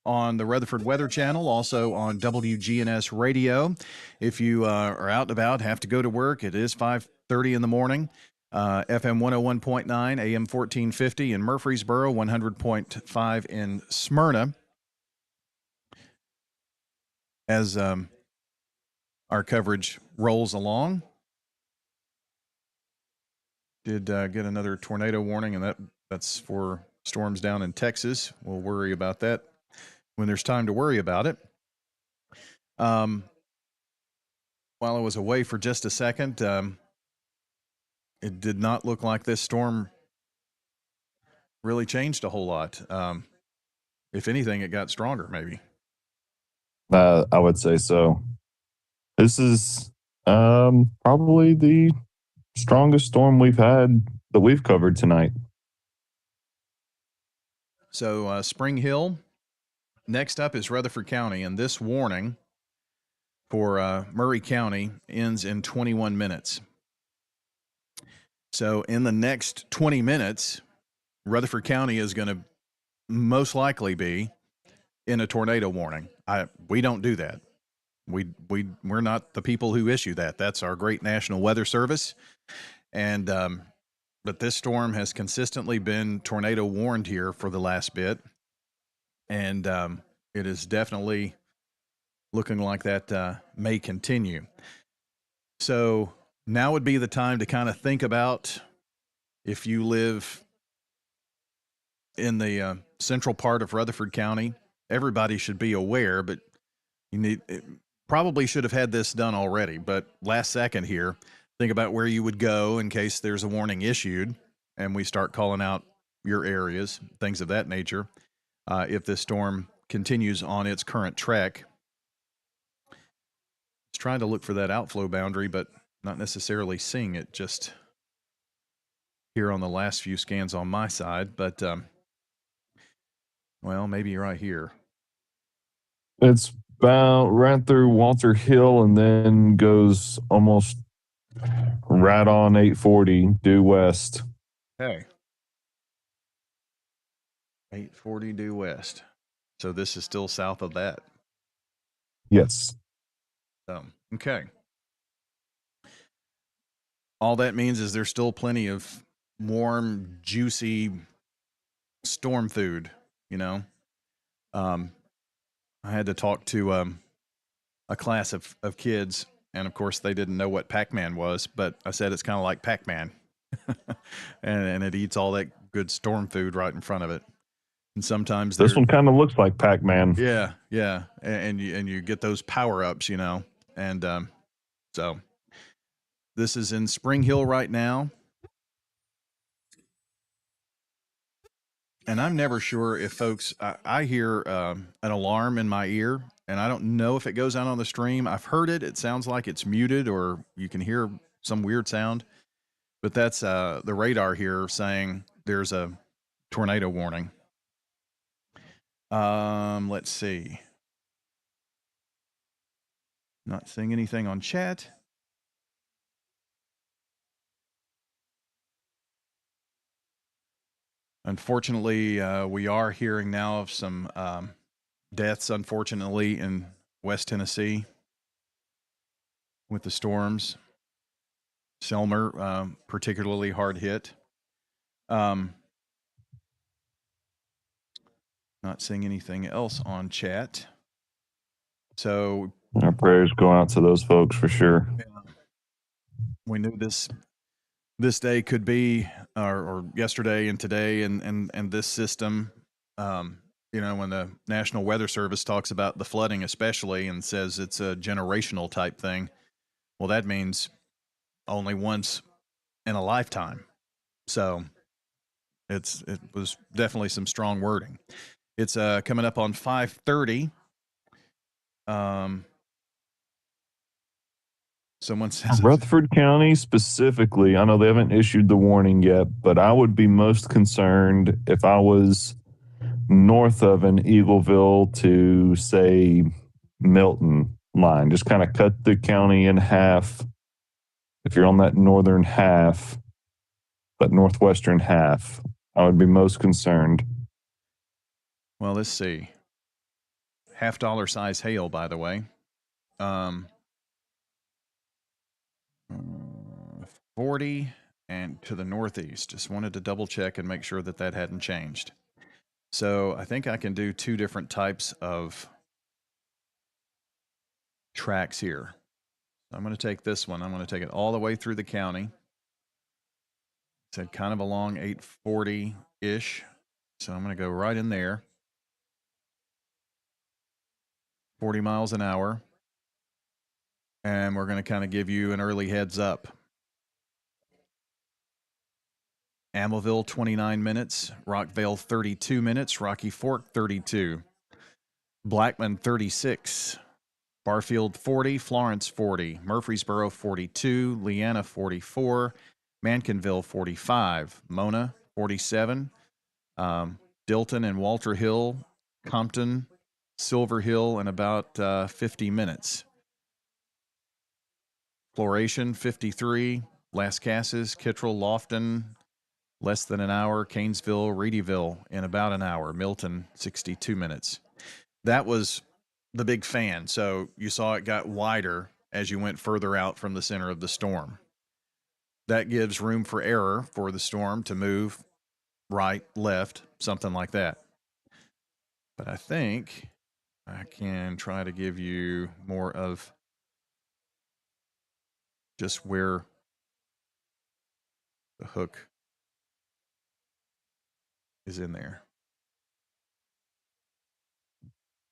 on the Rutherford Weather Channel, also on WGNS Radio. If you are out and about, have to go to work, it is 5:30 in the morning. FM 101.9, AM 1450 in Murfreesboro, 100.5 in Smyrna. As our coverage rolls along, did get another tornado warning, and that's for storms down in Texas. We'll worry about that when there's time to worry about it. While I was away for just a second, it did not look like this storm really changed a whole lot. If anything, it got stronger, maybe. I would say so. This is probably the strongest storm we've had that we've covered tonight. So Spring Hill. Next up is Rutherford County, and this warning for Murray County ends in 21 minutes. So in the next 20 minutes, Rutherford County is going to most likely be in a tornado warning. We don't do that. We're not the people who issue that. That's our great National Weather Service. And but this storm has consistently been tornado warned here for the last bit. And it is definitely looking like that may continue. So now would be the time to kind of think about, if you live in the central part of Rutherford County, everybody should be aware, but probably should have had this done already. But last second here, think about where you would go in case there's a warning issued and we start calling out your areas, things of that nature. If this storm continues on its current trek, it's trying to look for that outflow boundary, but not necessarily seeing it just here on the last few scans on my side. But, well, maybe right here. It's about ran through Walter Hill and then goes almost right on 840 due west. Okay. 840 due west. So this is still south of that. Yes. Okay. All that means is there's still plenty of warm, juicy storm food, you know. I had to talk to a class of kids, and of course they didn't know what Pac-Man was, but I said it's kind of like Pac-Man. and it eats all that good storm food right in front of it. And sometimes this one kind of looks like Pac-Man. Yeah. And you get those power-ups, you know. And so this is in Spring Hill right now. And I'm never sure if folks, I hear an alarm in my ear, and I don't know if it goes out on the stream. I've heard it. It sounds like it's muted, or you can hear some weird sound. But that's the radar here saying there's a tornado warning. Let's see. Not seeing anything on chat. Unfortunately, we are hearing now of some deaths, unfortunately, in West Tennessee with the storms. Selmer, particularly hard hit. Not seeing anything else on chat. So our prayers go out to those folks for sure. We knew this day could be, or yesterday and today, and this system. You know, when the National Weather Service talks about the flooding, especially, and says it's a generational type thing, well, that means only once in a lifetime. So It was definitely some strong wording. It's coming up on 5:30. Someone says Rutherford County specifically, I know they haven't issued the warning yet, but I would be most concerned if I was north of an Eagleville to, say, Milton line. Just kind of cut the county in half. If you're on that northern half, but northwestern half, I would be most concerned. well, let's see. $50 size hail, by the way. 40 and to the northeast. Just wanted to double check and make sure that that hadn't changed. So I think I can do two different types of tracks here. I'm going to take this one. I'm going to take it all the way through the county. Said kind of along 840-ish. So I'm going to go right in there. 40 miles an hour. And we're going to kind of give you an early heads up. Amaville, 29 minutes. Rockvale, 32 minutes. Rocky Fork, 32. Blackman, 36. Barfield, 40. Florence, 40. Murfreesboro, 42. Leanna, 44. Mankinville, 45. Mona, 47. Dilton and Walter Hill, Compton, Silver Hill in about 50 minutes. Floration, 53. Las Casas, Kittrell, Lofton, less than an hour. Canesville, Reedyville in about an hour. Milton, 62 minutes. That was the big fan. So you saw it got wider as you went further out from the center of the storm. That gives room for error for the storm to move right, left, something like that. But I think I can try to give you more of just where the hook is in there.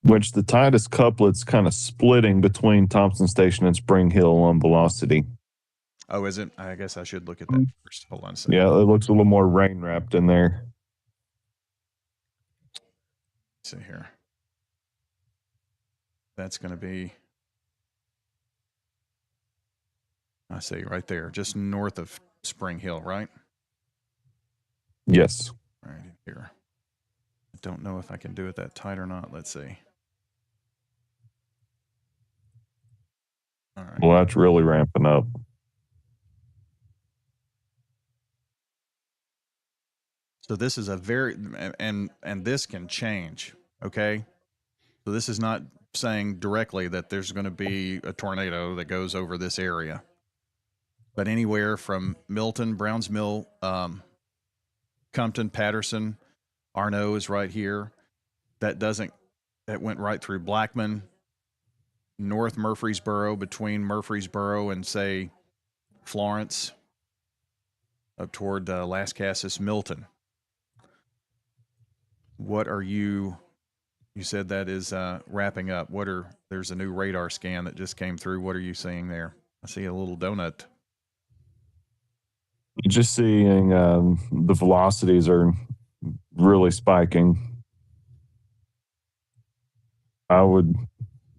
Which the tightest couplet's kind of splitting between Thompson Station and Spring Hill on velocity. Oh, is it? I guess I should look at that first. Hold on a second. Yeah, it looks a little more rain wrapped in there. Let's see here. That's going to be, I see right there, just north of Spring Hill, right? Yes. Right here. I don't know if I can do it that tight or not. Let's see. All right. Well, that's really ramping up. So this is a very, and this can change, okay? So this is not saying directly that there's going to be a tornado that goes over this area. But anywhere from Milton, Browns Mill, Compton, Patterson, Arno is right here. That went right through Blackman, North Murfreesboro, between Murfreesboro and, say, Florence, up toward Las Casas, Milton. What are you said that is wrapping up. There's a new radar scan that just came through. What are you seeing there? I see a little donut. Just seeing the velocities are really spiking. I would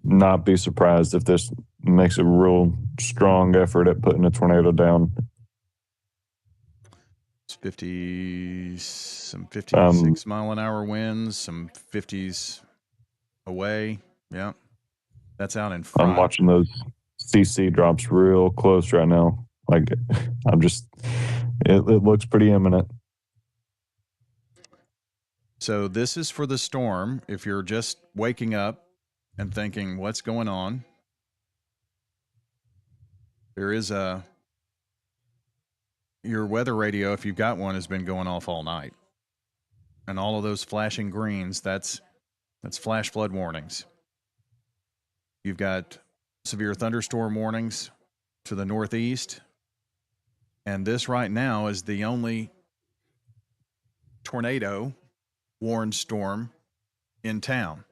not be surprised if this makes a real strong effort at putting a tornado down. It's some 56 mile an hour winds, some 50s away. Yeah. That's out in front. I'm watching those CC drops real close right now. Like, it looks pretty imminent. So this is for the storm. If you're just waking up and thinking, what's going on? There is your weather radio, if you've got one, has been going off all night. And all of those flashing greens, that's flash flood warnings. You've got severe thunderstorm warnings to the northeast. And this right now is the only tornado warned storm in town.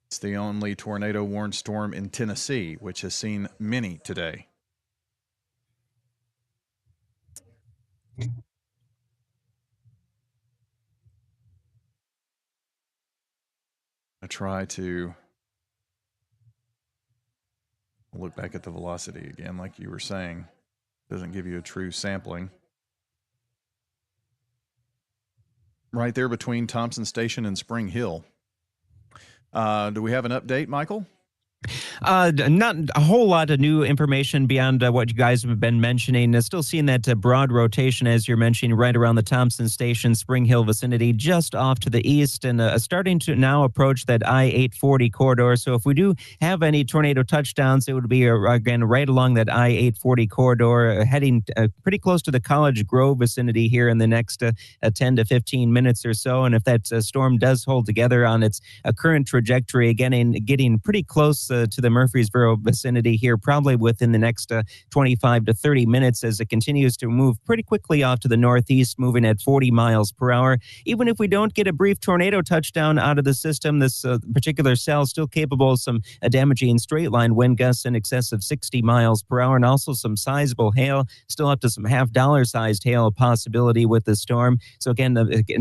It's the only tornado warned storm in Tennessee, which has seen many today. I try to look back at the velocity again, like you were saying. Doesn't give you a true sampling. Right there between Thompson Station and Spring Hill. Do we have an update, Michael? Not a whole lot of new information beyond what you guys have been mentioning. Still seeing that broad rotation, as you're mentioning, right around the Thompson Station, Spring Hill vicinity, just off to the east, and starting to now approach that I-840 corridor. So if we do have any tornado touchdowns, it would be, again, right along that I-840 corridor, heading pretty close to the College Grove vicinity here in the next 10 to 15 minutes or so. And if that storm does hold together on its current trajectory, again, getting pretty close to the Murfreesboro vicinity here, probably within the next 25 to 30 minutes as it continues to move pretty quickly off to the northeast, moving at 40 miles per hour. Even if we don't get a brief tornado touchdown out of the system, this particular cell is still capable of some damaging straight line wind gusts in excess of 60 miles per hour, and also some sizable hail, still up to some $half sized hail possibility with the storm. So again,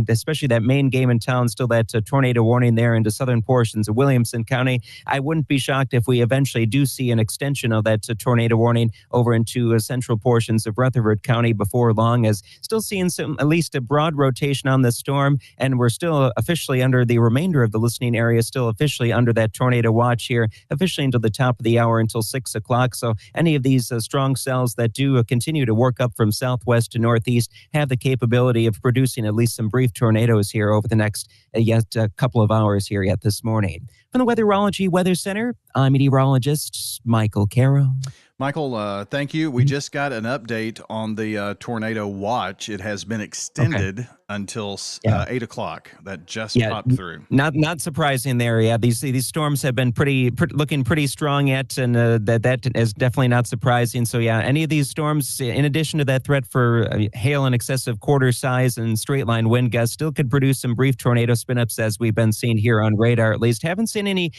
especially that main game in town, still that tornado warning there into southern portions of Williamson County. I wouldn't be shocked if we eventually do see an extension of that tornado warning over into central portions of Rutherford County before long, as still seeing some, at least a broad rotation on the storm, and we're still officially under the remainder of the listening area, still officially under that tornado watch here, officially until the top of the hour, until 6 o'clock. So any of these strong cells that do continue to work up from southwest to northeast have the capability of producing at least some brief tornadoes here over the next yet a couple of hours here yet this morning. From the Weatherology Weather Center, I'm meteorologist Michael Caro. Michael, thank you. We just got an update on the tornado watch. It has been extended until 8 o'clock. That just popped through. Not surprising there. Yeah, these storms have been looking pretty strong yet, and that is definitely not surprising. So yeah, any of these storms, in addition to that threat for hail in excess of quarter size and straight line wind gusts, still could produce some brief tornado spin-ups, as we've been seeing here on radar. At least haven't seen any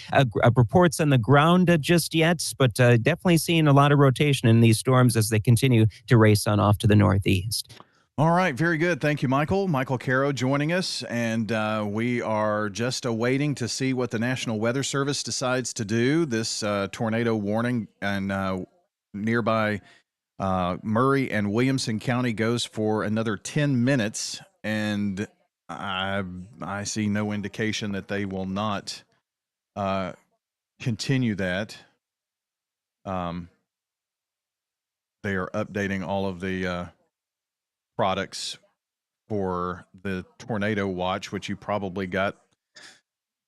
reports on the ground just yet, but definitely seeing a lot of rotation in these storms as they continue to race on off to the northeast. All right, very good. Thank you, Michael. Michael Caro joining us, and we are just awaiting to see what the National Weather Service decides to do. This tornado warning and nearby Murray and Williamson County goes for another 10 minutes, and I see no indication that they will not continue that. They are updating all of the products for the tornado watch, which you probably got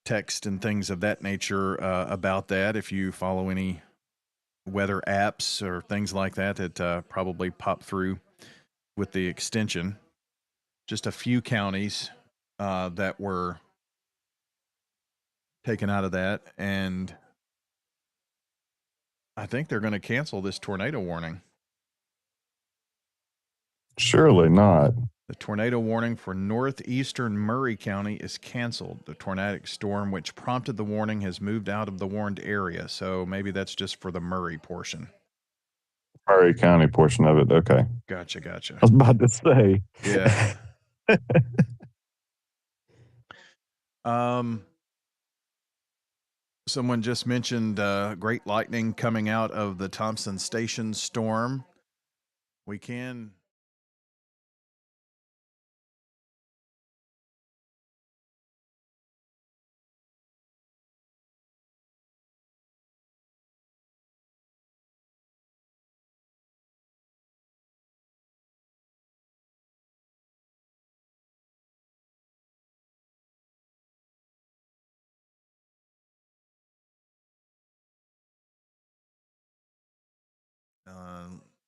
text and things of that nature about that. If you follow any weather apps or things like that, that probably pop through with the extension. Just a few counties that were taken out of that, and I think they're going to cancel this tornado warning. Surely not. The tornado warning for northeastern Murray County is canceled. The tornadic storm which prompted the warning has moved out of the warned area. So maybe that's just for the Murray portion. Murray County portion of it. Okay. Gotcha. I was about to say. Yeah. Someone just mentioned great lightning coming out of the Thompson Station storm. We can...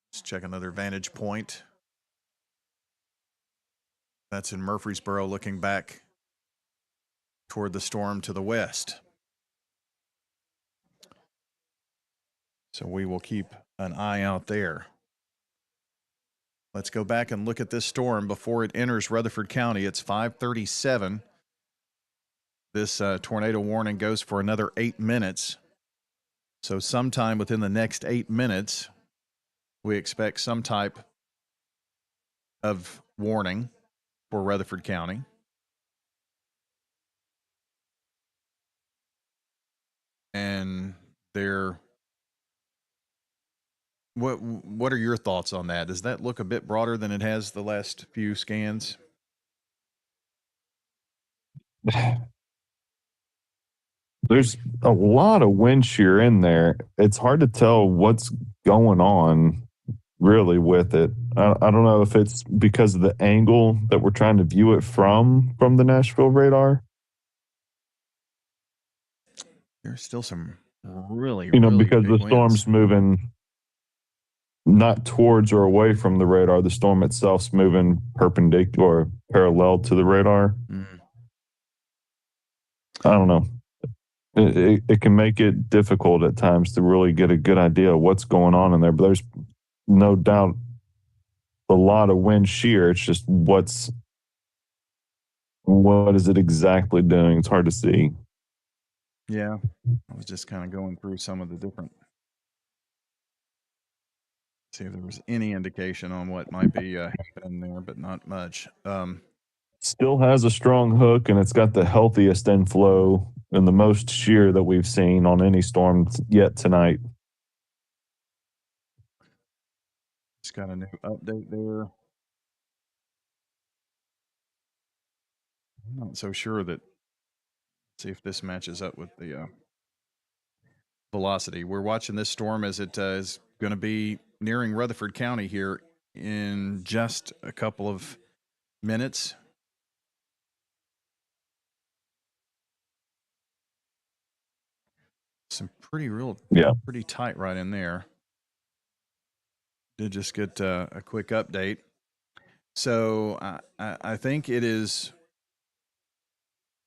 let's check another vantage point. That's in Murfreesboro, looking back toward the storm to the west. So we will keep an eye out there. Let's go back and look at this storm before it enters Rutherford County. It's 5:37. This tornado warning goes for another 8 minutes. So sometime within the next 8 minutes, we expect some type of warning for Rutherford County. and they're what are your thoughts on that? Does that look a bit broader than it has the last few scans? There's a lot of wind shear in there. It's hard to tell what's going on really with it. I don't know if it's because of the angle that we're trying to view it from the Nashville radar. There's still some really, You know, really because big the storm's winds. moving not towards or away from the radar. The storm itself's moving perpendicular or parallel to the radar. Mm. I don't know. It can make it difficult at times to really get a good idea of what's going on in there. But there's no doubt a lot of wind shear. It's just what is it exactly doing? It's hard to see. Yeah, I was just kind of going through some of the different, see if there was any indication on what might be happening there, but not much. Still has a strong hook, and it's got the healthiest inflow and the most shear that we've seen on any storm yet tonight. Just got a new update there. I'm not so sure that. See if this matches up with the velocity. We're watching this storm as it is going to be nearing Rutherford County here in just a couple of minutes. Some pretty tight right in there. Did just get a quick update. So I think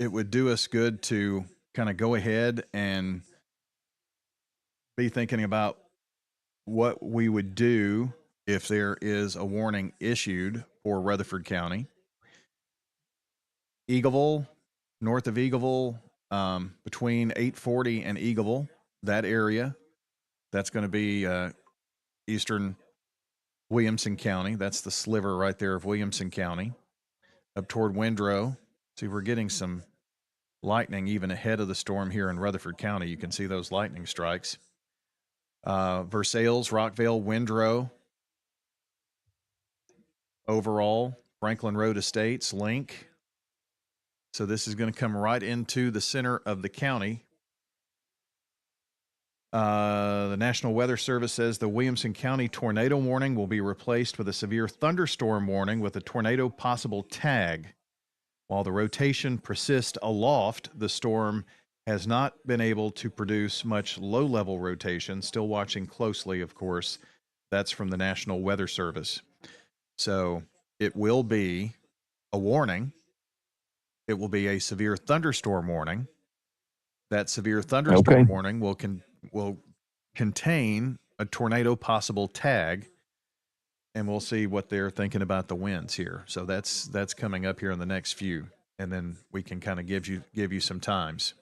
it would do us good to kind of go ahead and be thinking about what we would do if there is a warning issued for Rutherford County. Eagleville, north of Eagleville, between 840 and Eagleville, that area, that's going to be eastern Williamson County. That's the sliver right there of Williamson County. Up toward Windrow. See, we're getting some lightning even ahead of the storm here in Rutherford County. You can see those lightning strikes. Versailles, Rockville, Windrow. Overall, Franklin Road Estates, Link. So this is going to come right into the center of the county. The National Weather Service says the Williamson County tornado warning will be replaced with a severe thunderstorm warning with a tornado possible tag. While the rotation persists aloft, the storm has not been able to produce much low-level rotation. Still watching closely, of course. That's from the National Weather Service. So it will be a warning. It will be a severe thunderstorm warning. That severe thunderstorm warning will contain a tornado possible tag, and we'll see what they're thinking about the winds here. So that's coming up here in the next few, and then we can kind of give you some times.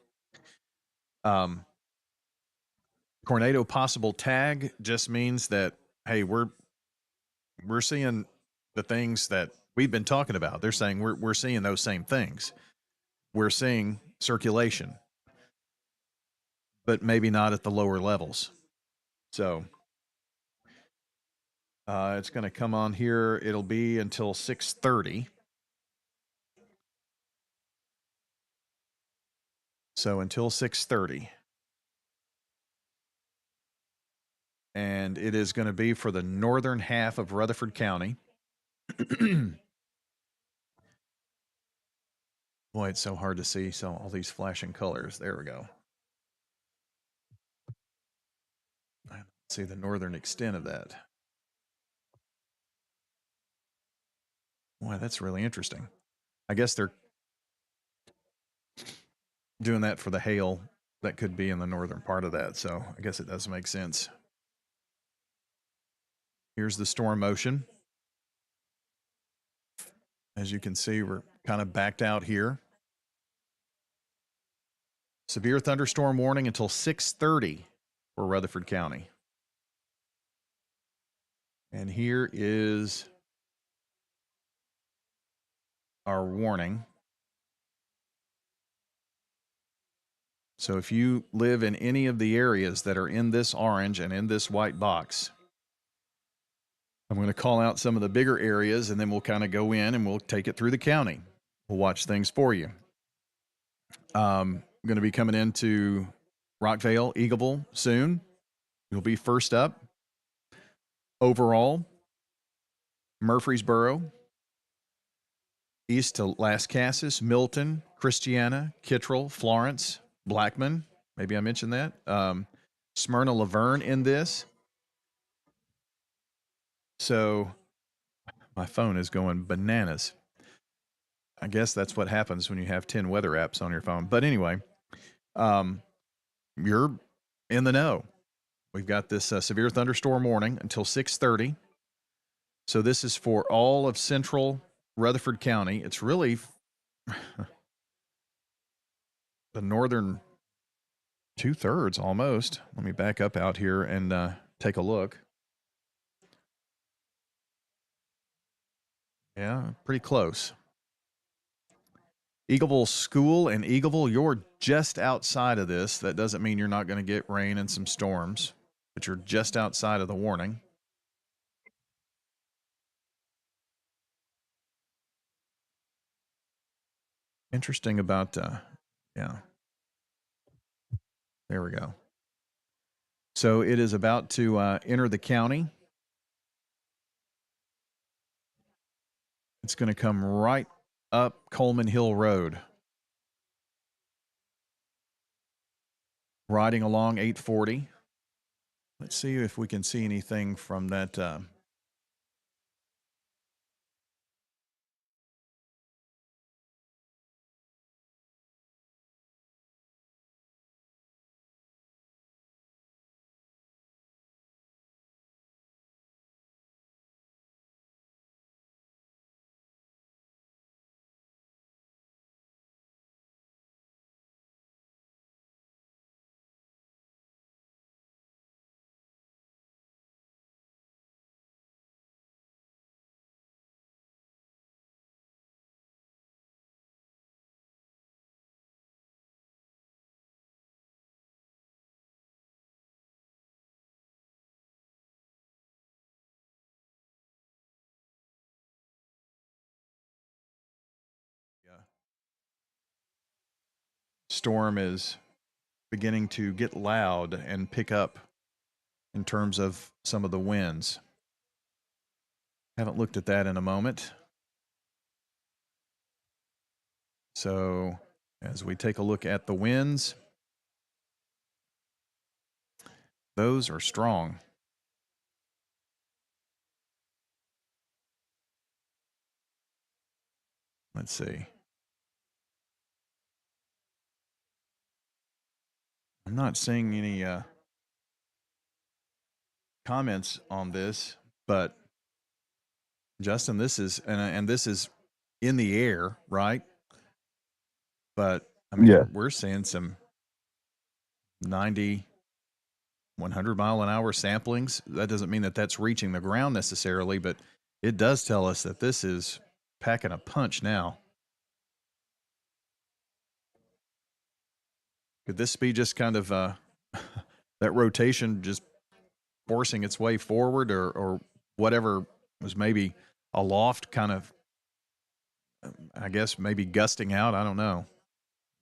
Tornado possible tag just means that, hey, we're seeing the things that we've been talking about. They're saying we're seeing those same things. We're seeing circulation, but maybe not at the lower levels. So it's going to come on here. It'll be until 6:30. So until 6:30. And it is going to be for the northern half of Rutherford County. Boy, it's so hard to see. So all these flashing colors. There we go. Let's see the northern extent of that. Boy, that's really interesting. I guess they're doing that for the hail that could be in the northern part of that. So I guess it does make sense. Here's the storm motion. As you can see, we're kind of backed out here. Severe thunderstorm warning until 6:30 for Rutherford County. And here is our warning. So if you live in any of the areas that are in this orange and in this white box, I'm going to call out some of the bigger areas, and then we'll kind of go in and we'll take it through the county. We'll watch things for you. I'm going to be coming into Rockvale, Eagleville soon. You'll be first up. Overall, Murfreesboro, east to Las Casas, Milton, Christiana, Kittrell, Florence, Blackman. Maybe I mentioned that. Smyrna, Laverne in this. So my phone is going bananas. I guess that's what happens when you have 10 weather apps on your phone. But anyway, you're in the know. We've got this severe thunderstorm warning until 6:30. So this is for all of central Rutherford County. It's really the northern 2/3 almost. Let me back up out here and take a look. Yeah, pretty close. Eagleville School and Eagleville, you're just outside of this. That doesn't mean you're not going to get rain and some storms, but you're just outside of the warning. Interesting about, yeah. There we go. So it is about to enter the county. It's going to come right up Coleman Hill Road. Riding along 840. Let's see if we can see anything from that. Storm is beginning to get loud and pick up in terms of some of the winds. Haven't looked at that in a moment. So as we take a look at the winds, those are strong. Let's see. I'm not seeing any comments on this, but Justin, this is and this is in the air, right? But I mean, Yeah. we're seeing some 90, 100 mile an hour samplings. That doesn't mean that that's reaching the ground necessarily, but it does tell us that this is packing a punch now. Could this be just kind of that rotation just forcing its way forward, or whatever was maybe aloft kind of, I guess, maybe gusting out? I don't know.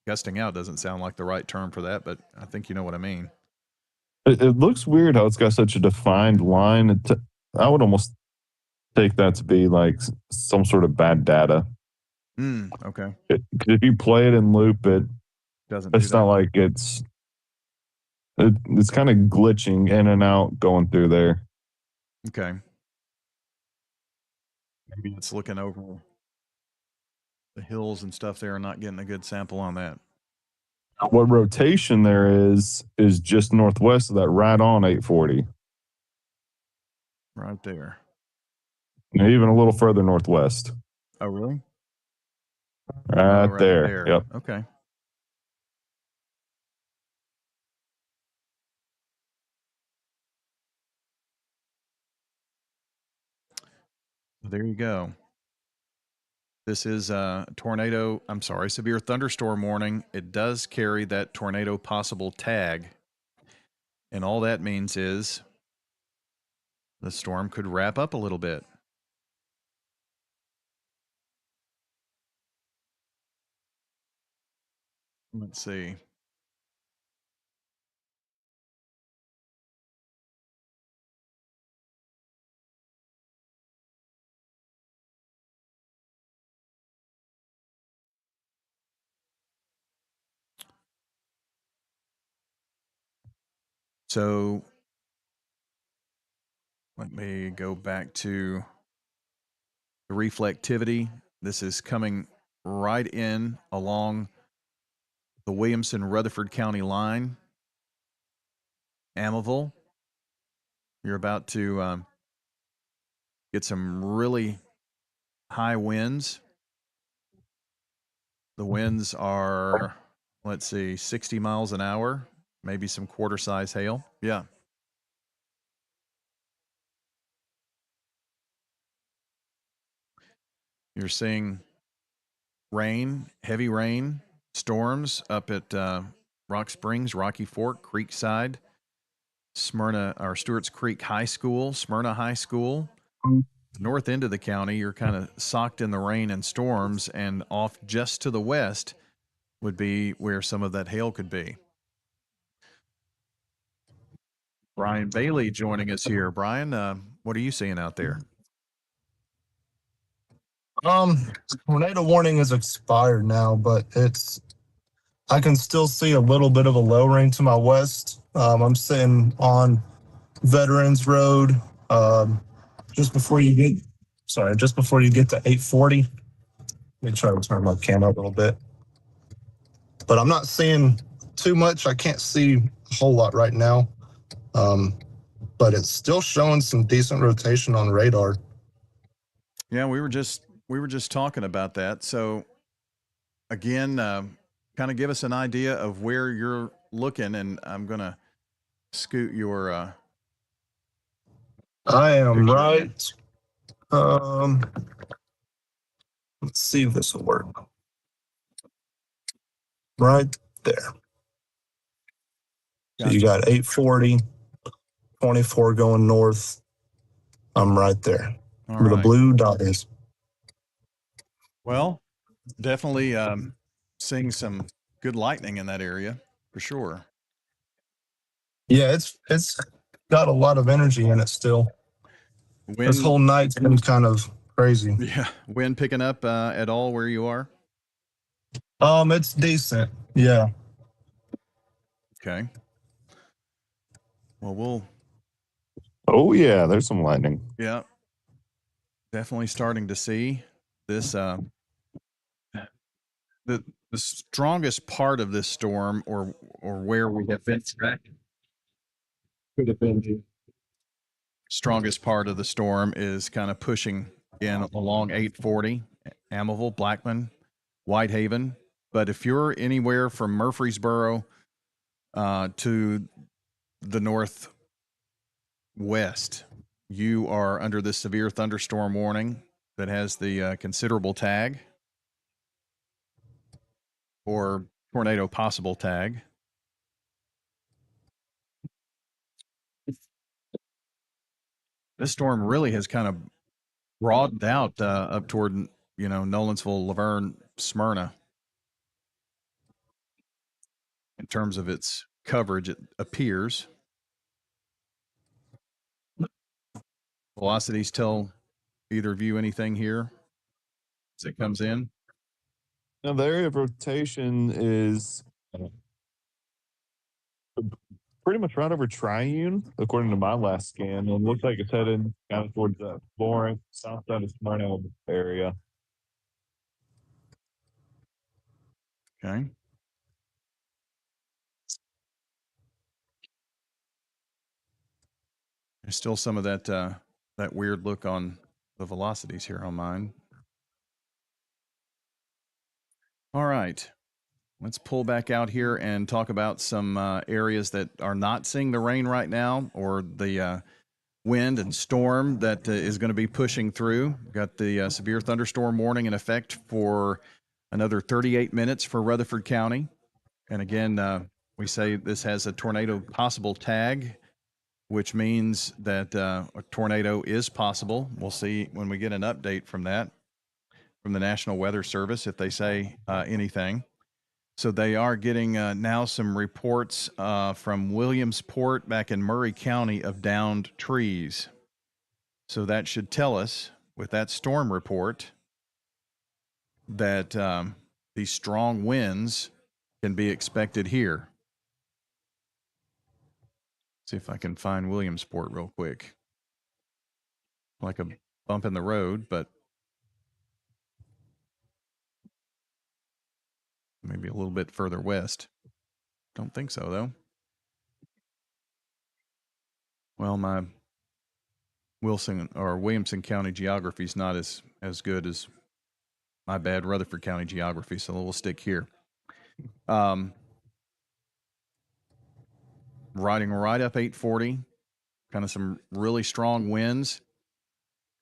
Gusting out doesn't sound like the right term for that, but I think you know what I mean. It looks weird how it's got such a defined line. I would almost take that to be like some sort of bad data. Okay. Because if you play it and loop it, Doesn't do it's that. not like it's kind of glitching in and out going through there. Okay. Maybe it's looking over the hills and stuff there and not getting a good sample on that. What rotation there is just northwest of that, right on 840. Right there. And even a little further northwest. Oh, really? Right there. Yep. Okay. There you go. This is a severe thunderstorm warning. It does carry that tornado possible tag. And all that means is the storm could wrap up a little bit. Let's see. So let me go back to the reflectivity. This is coming right in along the Williamson-Rutherford County line. Amityville, you're about to get some really high winds. The winds are, let's see, 60 miles an hour, maybe some quarter-size hail. Yeah. You're seeing rain, heavy rain, storms up at Rock Springs, Rocky Fork, Creekside, Smyrna, or Stewart's Creek High School, Smyrna High School. North end of the county, you're kind of socked in the rain and storms, and off just to the west would be where some of that hail could be. Brian Bailey joining us here. Brian, what are you seeing out there? Tornado warning is expired now, but I can still see a little bit of a low rain to my west. I'm sitting on Veterans Road, just before you get to 840. Let me try to turn my cam up a little bit. But I'm not seeing too much. I can't see a whole lot right now. But it's still showing some decent rotation on radar. Yeah, we were just talking about that. So again, kind of give us an idea of where you're looking, and I'm gonna scoot your I am picture. right. Let's see if this will work. Right there. So you got 840, 24 going north. I'm right there. All Where the right. blue dot is. Well, definitely seeing some good lightning in that area for sure. Yeah, it's got a lot of energy in it still. This whole night's been kind of crazy. Yeah, wind picking up at all where you are? It's decent. Yeah. Okay. Well, Oh yeah, there's some lightning. yeah, definitely starting to see this. The strongest part of this storm, or where we have been tracking, could have been the strongest part of the storm is kind of pushing in along 840, Amityville, Blackman, Whitehaven. But if you're anywhere from Murfreesboro to the northwest, you are under this severe thunderstorm warning that has the considerable tag or tornado possible tag. This storm really has kind of broadened out up toward, Nolensville, Laverne, Smyrna. In terms of its coverage, it appears. Velocities tell either of you anything here as it comes in? Now the area of rotation is pretty much right over Triune, according to my last scan. It looks like it's headed kind of towards the Lawrence, south side of Smyrna area. Okay. There's still some of that weird look on the velocities here on mine. All right. Let's pull back out here and talk about some areas that are not seeing the rain right now, or the wind and storm that is going to be pushing through. Got the severe thunderstorm warning in effect for another 38 minutes for Rutherford County. And again, we say this has a tornado possible tag, which means that a tornado is possible. We'll see when we get an update from that, from the National Weather Service, if they say anything. So they are getting now some reports from Williamsport back in Murray County of downed trees. So that should tell us, with that storm report, that these strong winds can be expected here. See if I can find Williamsport real quick. Like a bump in the road, but maybe a little bit further west. Don't think so, though. Well, my Williamson County geography is not as good as my bad Rutherford County geography, so we'll stick here. Riding right up 840, kind of some really strong winds.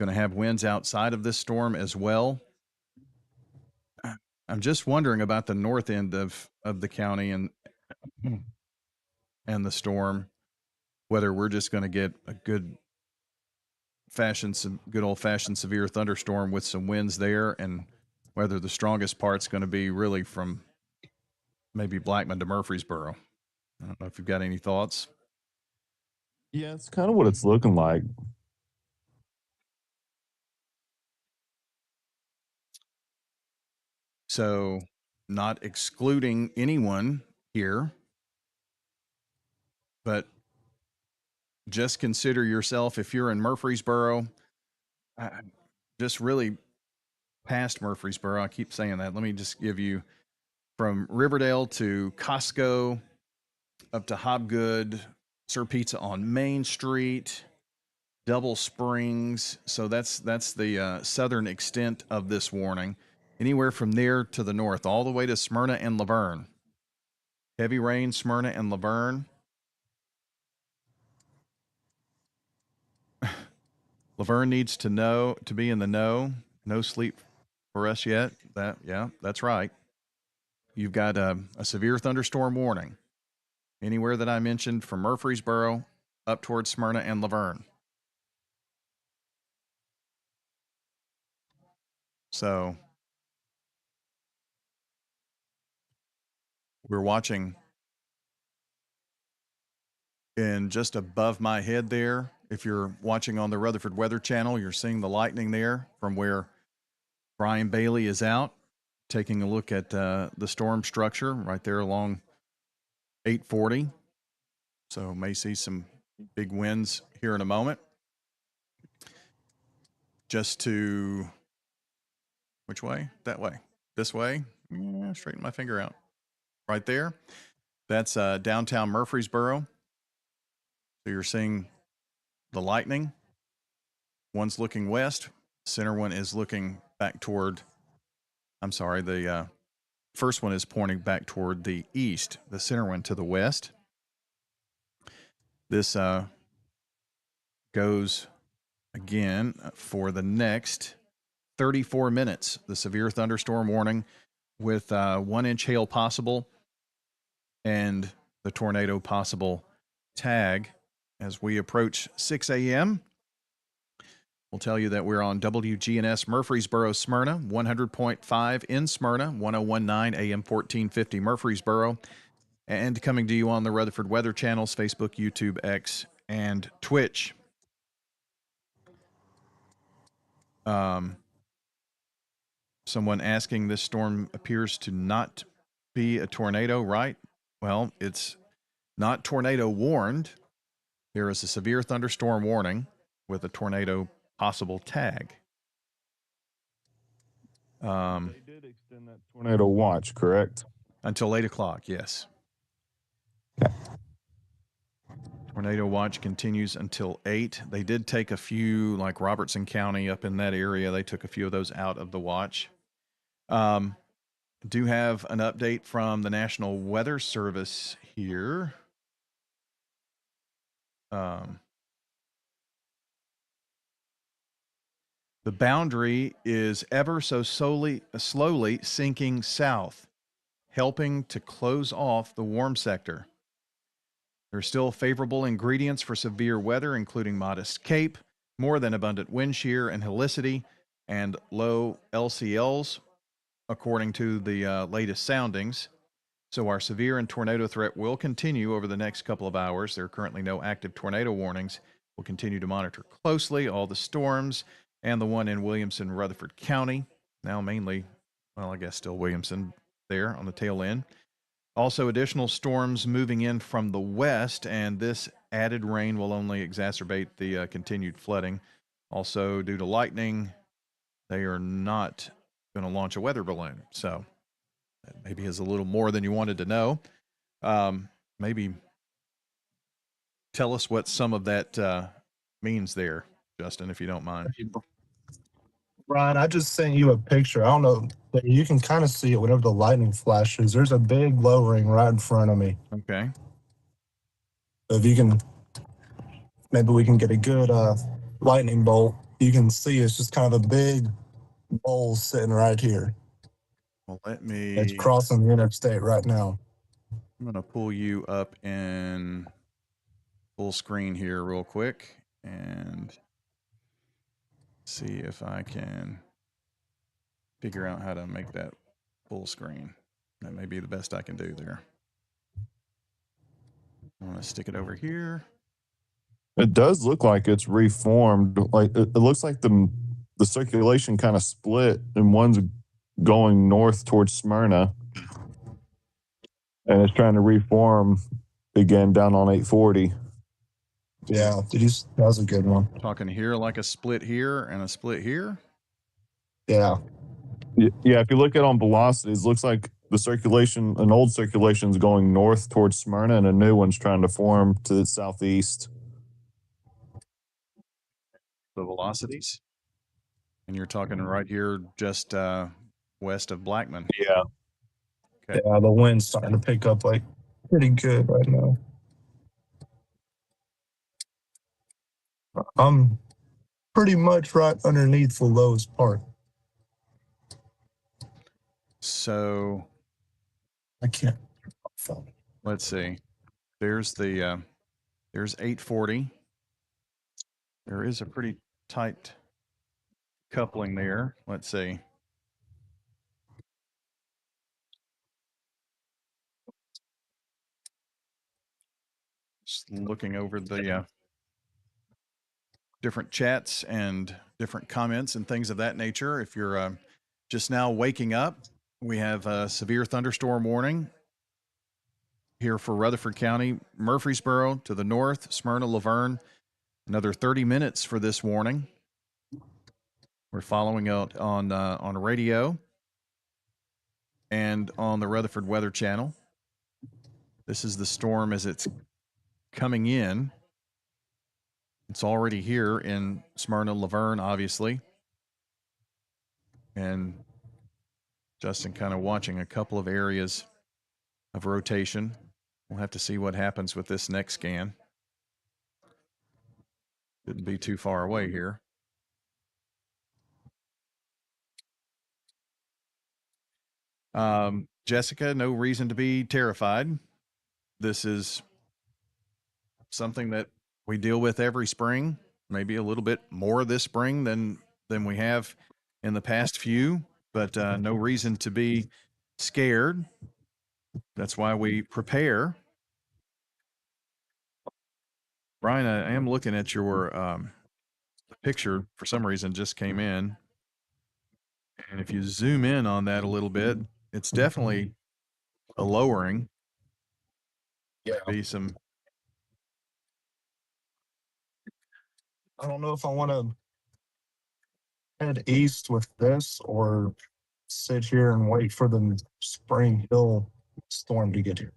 Going to have winds outside of this storm as well. I'm just wondering about the north end of the county and the storm, whether we're just going to get a good old fashioned severe thunderstorm with some winds there, and whether the strongest part's going to be really from maybe Blackman to Murfreesboro. I don't know if you've got any thoughts. Yeah, it's kind of what it's looking like. So, not excluding anyone here, but just consider yourself, if you're in Murfreesboro, just really past Murfreesboro. I keep saying that. Let me just give you from Riverdale to Costco, up to Hobgood, Sir Pizza on Main Street, Double Springs. So that's the southern extent of this warning. Anywhere from there to the north, all the way to Smyrna and Leverne. Heavy rain, Smyrna and Leverne. Leverne needs to be in the know. No sleep for us yet. That's right. You've got a severe thunderstorm warning anywhere that I mentioned from Murfreesboro up towards Smyrna and Leverne. So we're watching, and just above my head there, if you're watching on the Rutherford Weather Channel, you're seeing the lightning there from where Bryan Bailey is out, taking a look at the storm structure right there along 840. So may see some big winds here in a moment. Just to, which way? That way. This way? Yeah, straighten my finger out. Right there. That's downtown Murfreesboro. So you're seeing the lightning. One's looking west. Center one is looking back toward, the first one is pointing back toward the east. The center one to the west. This goes again for the next 34 minutes. The severe thunderstorm warning with 1 inch hail possible and the tornado possible tag. As we approach 6 a.m., we'll tell you that we're on WGNS Murfreesboro, Smyrna, 100.5 in Smyrna, 1019 AM 1450 Murfreesboro, and coming to you on the Rutherford Weather Channels, Facebook, YouTube, X, and Twitch. Someone asking, this storm appears to not be a tornado, right? Well, it's not tornado warned. There is a severe thunderstorm warning with a tornado possible tag. They did extend that tornado watch, correct? Until 8 o'clock, yes. Okay. Tornado watch continues until 8. They did take a few, like Robertson County up in that area. They took a few of those out of the watch. Do have an update from the National Weather Service here. The boundary is ever so slowly sinking south, helping to close off the warm sector. There are still favorable ingredients for severe weather, including modest CAPE, more than abundant wind shear and helicity, and low LCLs, according to the latest soundings. So our severe and tornado threat will continue over the next couple of hours. There are currently no active tornado warnings. We'll continue to monitor closely all the storms and the one in Williamson, Rutherford County. Now mainly, well, I guess still Williamson there on the tail end. Also, additional storms moving in from the west, and this added rain will only exacerbate the continued flooding. Also, due to lightning, they are not going to launch a weather balloon. So that maybe is a little more than you wanted to know. Maybe tell us what some of that means there, Justin, if you don't mind. Brian, I just sent you a picture. I don't know, but you can kind of see it whenever the lightning flashes. There's a big low ring right in front of me. Okay. So if you can, maybe we can get a good lightning bolt. You can see it's just kind of a big bowl sitting right here. Well, let me. It's crossing the interstate right now. I'm going to pull you up in full screen here real quick and see if I can figure out how to make that full screen. That may be the best I can do there. I'm going to stick it over here. It does look like it's reformed. Like it looks like the circulation kind of split, and one's going north towards Smyrna, and it's trying to reform again down on 840. Yeah, that was a good one. Talking here like a split here and a split here. Yeah. Yeah, if you look at on velocities, looks like the circulation, an old circulation is going north towards Smyrna, and a new one's trying to form to the southeast. The velocities. And you're talking right here just west of Blackman. Yeah. Okay. Yeah, the wind's starting to pick up like pretty good right now. I'm pretty much right underneath the lowest part. So I can't. let's see. There's the there's 840. There is a pretty tight coupling there. Let's see. Just looking over the different chats and different comments and things of that nature. If you're just now waking up, we have a severe thunderstorm warning here for Rutherford County, Murfreesboro to the north, Smyrna, Laverne. Another 30 minutes for this warning. We're following out on radio and on the Rutherford Weather Channel. This is the storm as it's coming in. It's already here in Smyrna, Laverne, obviously. And Justin kind of watching a couple of areas of rotation. We'll have to see what happens with this next scan. Shouldn't be too far away here. Jessica, no reason to be terrified. This is something that we deal with every spring, maybe a little bit more this spring than we have in the past few, but no reason to be scared. That's why we prepare. Bryan, I am looking at your picture for some reason just came in. And if you zoom in on that a little bit, it's definitely a lowering. Yeah. Be some. I don't know if I want to head east with this or sit here and wait for the Spring Hill storm to get here.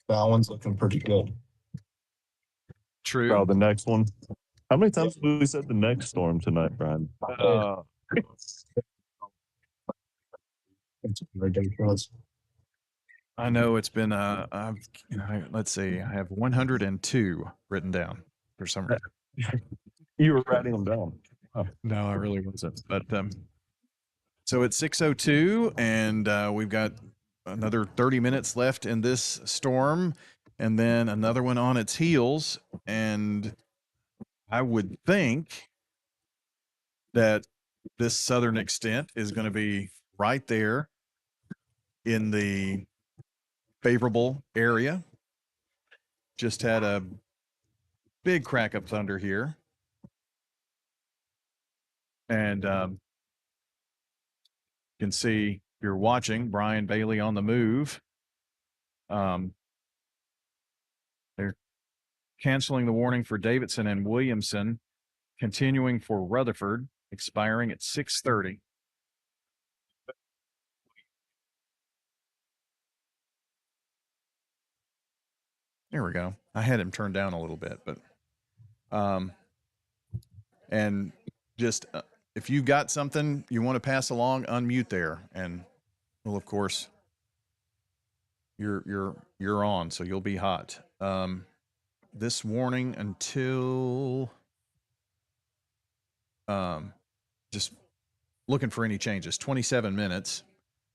That one's looking pretty good. True. Oh, the next one. How many times have we said the next storm tonight, Brian? It's ridiculous. I know it's been let's see, I have 102 written down for some reason. You were writing them down. No, I really wasn't. But so it's 6:02, and we've got another 30 minutes left in this storm, and then another one on its heels. And I would think that this southern extent is going to be right there in the favorable area. Just had a big crack of thunder here. And you can see, if you're watching, Brian Bailey on the move. They're canceling the warning for Davidson and Williamson, continuing for Rutherford, expiring at 6:30. There we go. I had him turned down a little bit, but and just if you've got something you want to pass along, unmute there, and well, of course, you're on, so you'll be hot. This warning until just looking for any changes. 27 minutes,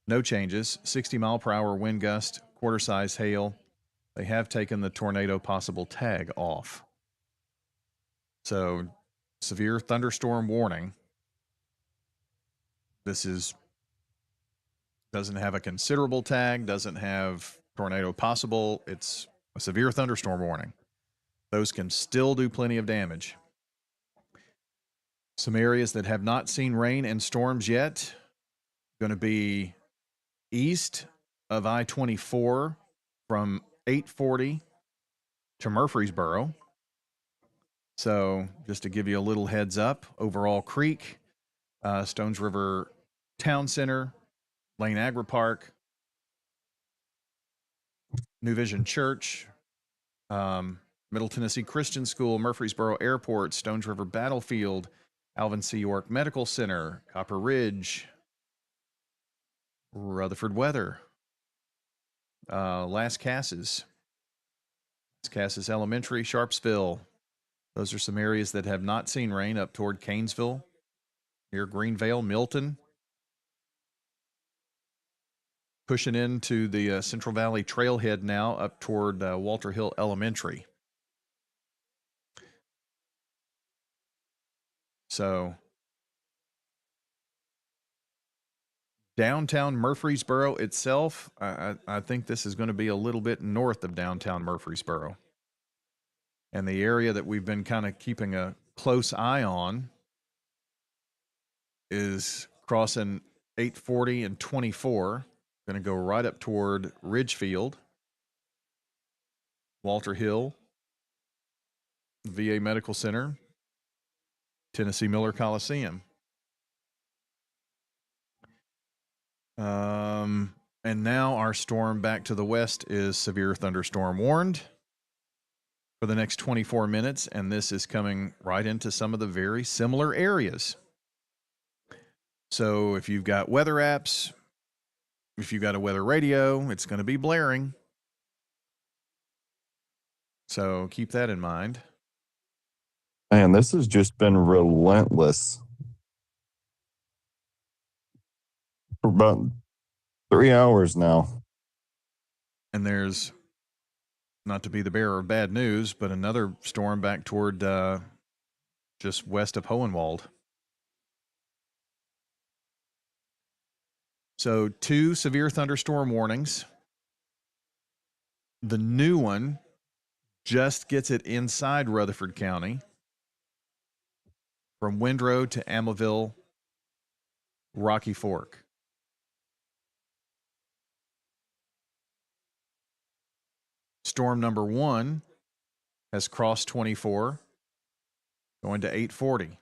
no changes. 60-mile-per-hour wind gust, quarter-size hail. They have taken the tornado possible tag off. So, severe thunderstorm warning. This doesn't have a considerable tag, doesn't have tornado possible. It's a severe thunderstorm warning. Those can still do plenty of damage. Some areas that have not seen rain and storms yet, going to be east of I-24 from 840 to Murfreesboro. So just to give you a little heads up, Overall Creek, Stones River Town Center, Lane Agri Park, New Vision Church, Middle Tennessee Christian School, Murfreesboro Airport, Stones River Battlefield, Alvin C. York Medical Center, Copper Ridge, Rutherford Weather, Las Casas Elementary, Sharpsville. Those are some areas that have not seen rain up toward Canesville, near Greenvale, Milton. Pushing into the Central Valley Trailhead now up toward Walter Hill Elementary. So downtown Murfreesboro itself, I think this is going to be a little bit north of downtown Murfreesboro. And the area that we've been kind of keeping a close eye on is crossing 840 and 24. Going to go right up toward Ridgefield, Walter Hill, VA Medical Center, Tennessee Miller Coliseum. And now our storm back to the west is severe thunderstorm warned for the next 24 minutes, and this is coming right into some of the very similar areas. So if you've got weather apps, if you've got a weather radio, it's going to be blaring. So keep that in mind. Man, this has just been relentless for about 3 hours now. And there's, not to be the bearer of bad news, but another storm back toward just west of Hohenwald. So 2 severe thunderstorm warnings. The new one just gets it inside Rutherford County from Windrow to Amaville, Rocky Fork. Storm number 1 has crossed 24, going to 840.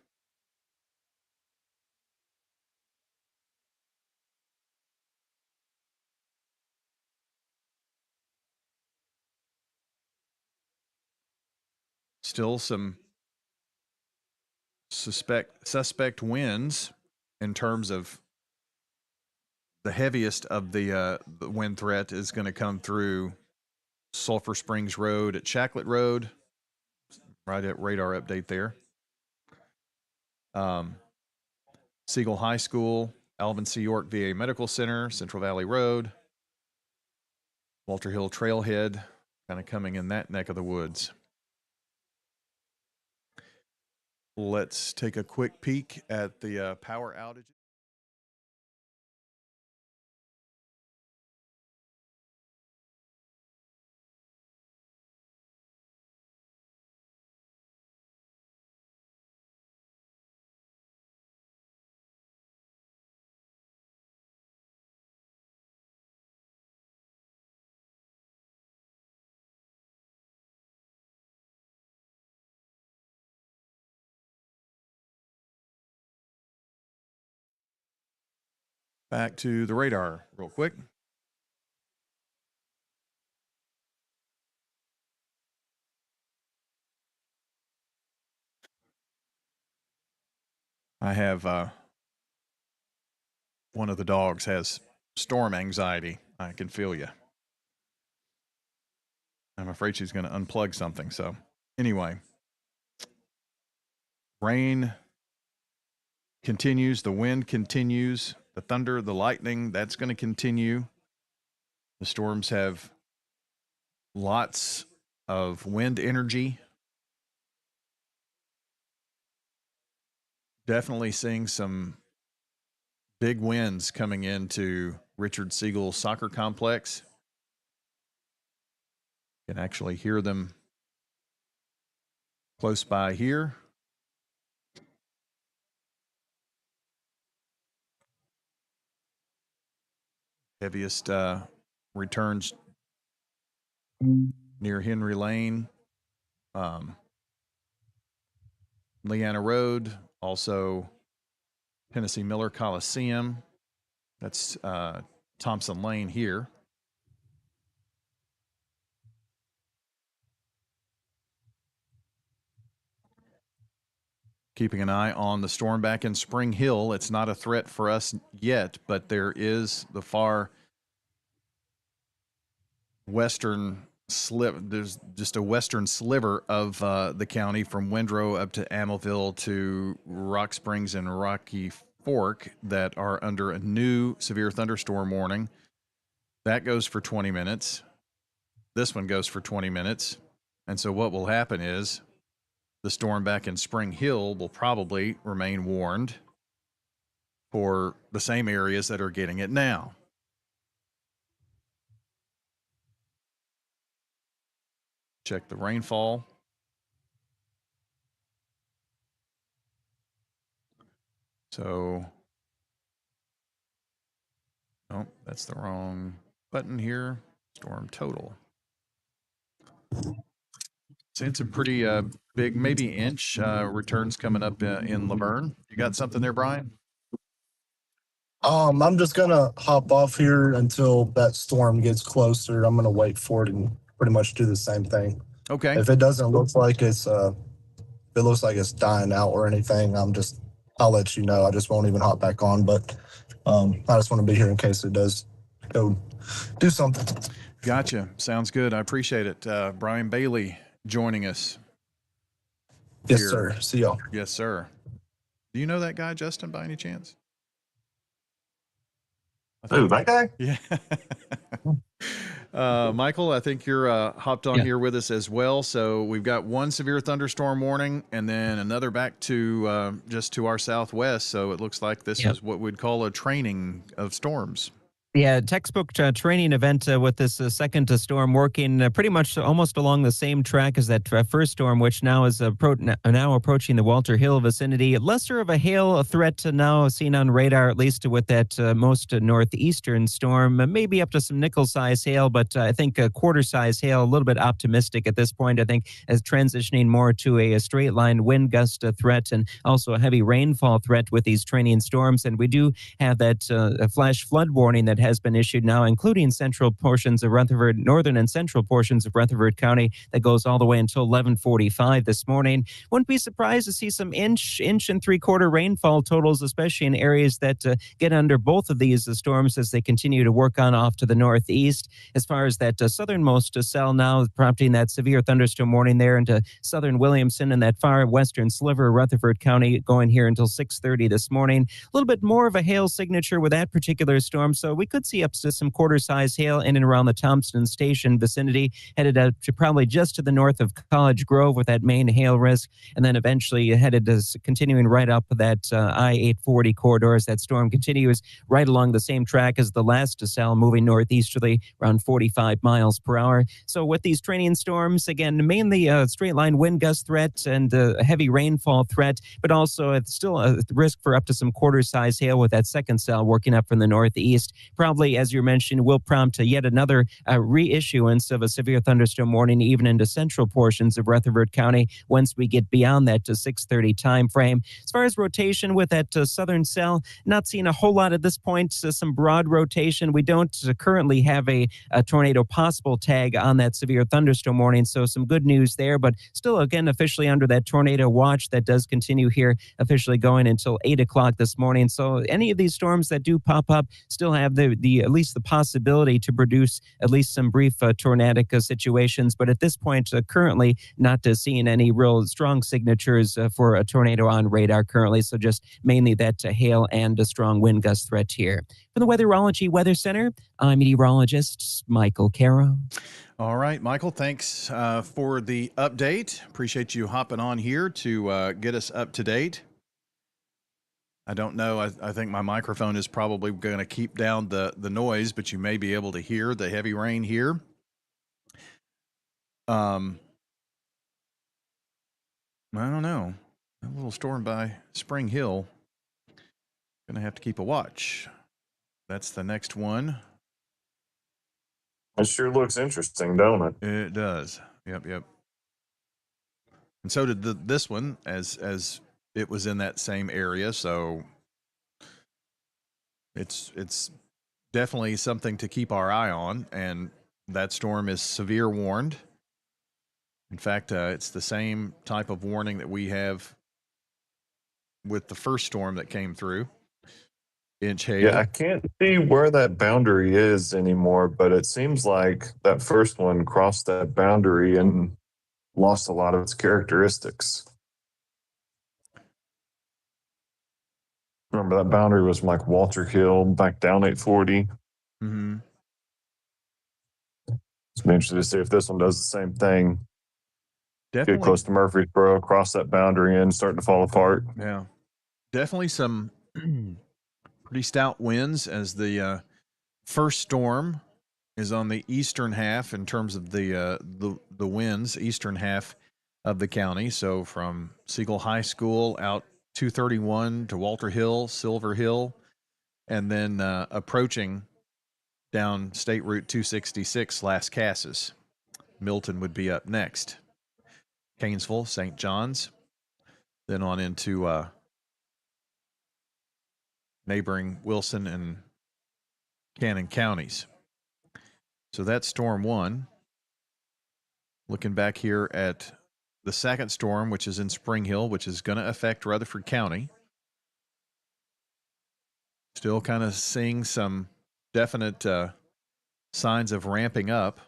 Still some suspect winds in terms of the heaviest of the wind threat is going to come through Sulphur Springs Road at Shacklet Road. Right at radar update there. Siegel High School, Alvin C. York VA Medical Center, Central Valley Road, Walter Hill Trailhead, kind of coming in that neck of the woods. Let's take a quick peek at the power outages. Back to the radar real quick. I have one of the dogs has storm anxiety. I can feel you. I'm afraid she's going to unplug something. So anyway, rain continues, the wind continues, the thunder, the lightning, that's going to continue. The storms have lots of wind energy. Definitely seeing some big winds coming into Richard Siegel Soccer Complex. You can actually hear them close by here. Heaviest returns near Henry Lane, Leanna Road, also Tennessee Miller Coliseum. That's Thompson Lane here. Keeping an eye on the storm back in Spring Hill. It's not a threat for us yet, but there is the far western there's just a western sliver of the county from Windrow up to Amaville to Rock Springs and Rocky Fork that are under a new severe thunderstorm warning. That goes for 20 minutes. This one goes for 20 minutes. And so what will happen is the storm back in Spring Hill will probably remain warned for the same areas that are getting it now. Check the rainfall. So, oh, that's the wrong button here. Storm total. So it's a pretty big, maybe inch returns coming up in Laverne. You got something there, Bryan? I'm just gonna hop off here until that storm gets closer. I'm gonna wait for it and pretty much do the same thing. Okay. If it doesn't look like it's if it looks like it's dying out or anything, I'll let you know. I just won't even hop back on. But I just want to be here in case it does go do something. Gotcha. Sounds good. I appreciate it. Bryan Bailey joining us. Yes, here. sir. See y'all. Yes, sir. Do you know that guy, Justin, by any chance? Ooh, that guy? Yeah. Michael, I think you're hopped on here with us as well. So we've got one severe thunderstorm warning and then another back to just to our southwest. So it looks like this is what we'd call a training of storms. Yeah, textbook training event with this second storm working pretty much almost along the same track as that first storm, which now is now approaching the Walter Hill vicinity. Lesser of a hail threat now seen on radar, at least with that most northeastern storm. Maybe up to some nickel-size hail, but I think a quarter-size hail, a little bit optimistic at this point, I think, as transitioning more to a straight-line wind gust threat and also a heavy rainfall threat with these training storms. And we do have that flash flood warning that has been issued now, including central portions of Rutherford, northern and central portions of Rutherford County, that goes all the way until 11:45 this morning. Wouldn't be surprised to see some inch and three-quarter rainfall totals, especially in areas that get under both of these storms as they continue to work on off to the northeast. As far as that southernmost cell now, prompting that severe thunderstorm warning there into southern Williamson and that far western sliver of Rutherford County going here until 6:30 this morning. A little bit more of a hail signature with that particular storm, so we could see up to some quarter-size hail in and around the Thompson Station vicinity, headed up to probably just to the north of College Grove with that main hail risk, and then eventually headed to continuing right up that I-840 corridor as that storm continues right along the same track as the last cell, moving northeasterly around 45 miles per hour. So with these training storms, again, mainly a straight line wind gust threat and a heavy rainfall threat, but also it's still a risk for up to some quarter-size hail with that second cell working up from the northeast. Probably, as you mentioned, will prompt yet another reissuance of a severe thunderstorm warning even into central portions of Rutherford County once we get beyond that 6:30 time frame. As far as rotation with that southern cell, not seeing a whole lot at this point. Some broad rotation. We don't currently have a tornado possible tag on that severe thunderstorm warning, so some good news there, but still, again, officially under that tornado watch that does continue here, officially going until 8 o'clock this morning. So any of these storms that do pop up still have the at least the possibility to produce at least some brief tornadic situations, but at this point, currently not seeing any real strong signatures for a tornado on radar currently, so just mainly that hail and a strong wind gust threat here. From the Weatherology Weather Center, I'm meteorologist Michael Caro. All right, Michael, thanks for the update. Appreciate you hopping on here to get us up to date. I don't know. I think my microphone is probably going to keep down the noise, but you may be able to hear the heavy rain here. I don't know. A little storm by Spring Hill. Going to have to keep a watch. That's the next one. It sure looks interesting, don't it? It does. Yep. And so did this one, as it was in that same area. So it's definitely something to keep our eye on. And that storm is severe warned. In fact, it's the same type of warning that we have with the first storm that came through. Inch hail. Yeah, I can't see where that boundary is anymore, but it seems like that first one crossed that boundary and lost a lot of its characteristics. Remember, that boundary was from like Walter Hill back down 840. Mm-hmm. It's be interesting to see if this one does the same thing. Definitely. Get close to Murfreesboro, cross that boundary and starting to fall apart. Yeah. Definitely some pretty stout winds as the first storm is on the eastern half in terms of the winds, eastern half of the county. So from Siegel High School out 231 to Walter Hill, Silver Hill, and then approaching down State Route 266, Las Casas. Milton would be up next. Canesville, St. John's, then on into neighboring Wilson and Cannon counties. So that's storm one. Looking back here at the second storm, which is in Spring Hill, which is going to affect Rutherford County. Still kind of seeing some definite signs of ramping up.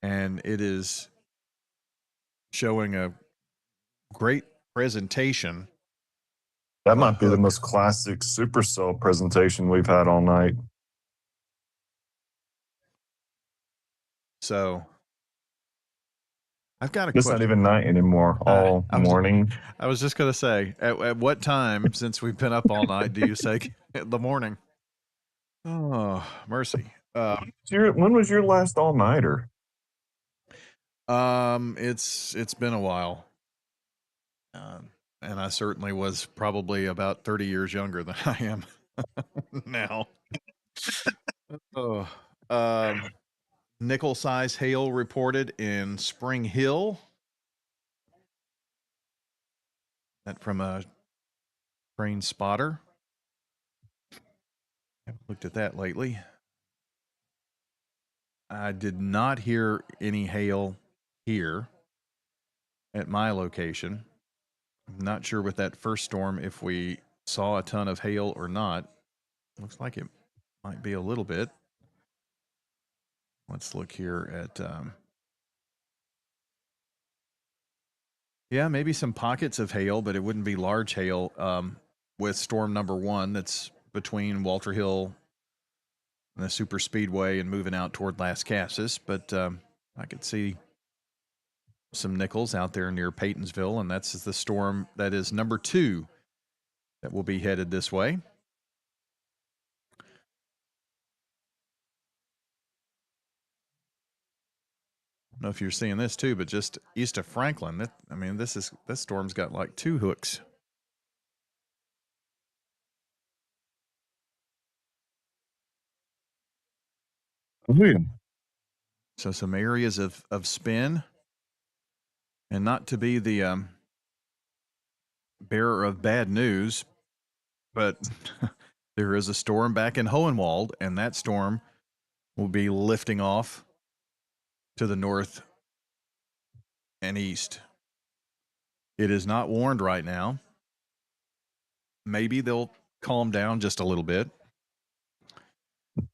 And it is showing a great presentation. That might be the most classic supercell presentation we've had all night. So I've got a It's question. not even night anymore, all morning. I was just going to say, at what time, since we've been up all night, do you say the morning? Oh, mercy. When was your last all-nighter? It's been a while. And I certainly was probably about 30 years younger than I am now. Nickel-size hail reported in Spring Hill. That from a train spotter. Haven't looked at that lately. I did not hear any hail here at my location. I'm not sure with that first storm if we saw a ton of hail or not. Looks like it might be a little bit. Let's look here at, yeah, maybe some pockets of hail, but it wouldn't be large hail with storm number 1 that's between Walter Hill and the super speedway and moving out toward Las Casas. But I could see some nickels out there near Paytonsville, and that's the storm that is number 2 that will be headed this way. I don't know if you're seeing this too, but just east of Franklin, I mean, this storm's got like 2 hooks. Oh, yeah. So some areas of spin, and not to be the bearer of bad news, but there is a storm back in Hohenwald, and that storm will be lifting off to the north and east. It is not warned right now. Maybe they'll calm down just a little bit.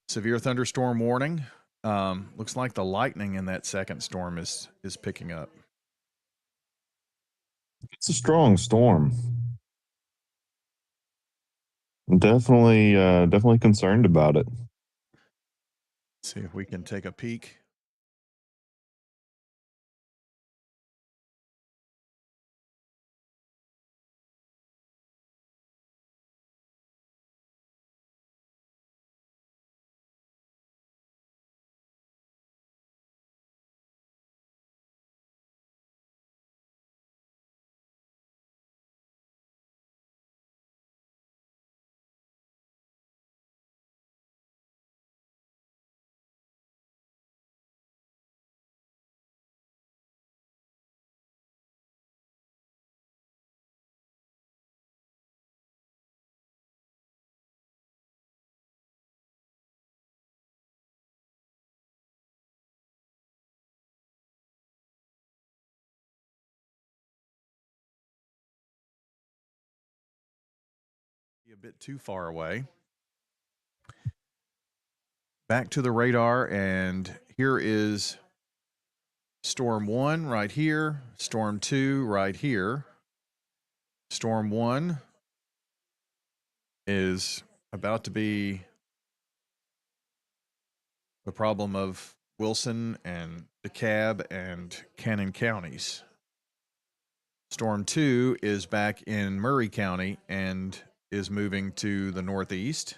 Severe thunderstorm warning. Looks like the lightning in that second storm is picking up. It's a strong storm. I'm definitely concerned about it. See if we can take a peek. A bit too far away. Back to the radar, and here is storm 1 right here, storm 2 right here. Storm 1 is about to be the problem of Wilson and DeKalb and Cannon counties. Storm 2 is back in Murray County and is moving to the northeast.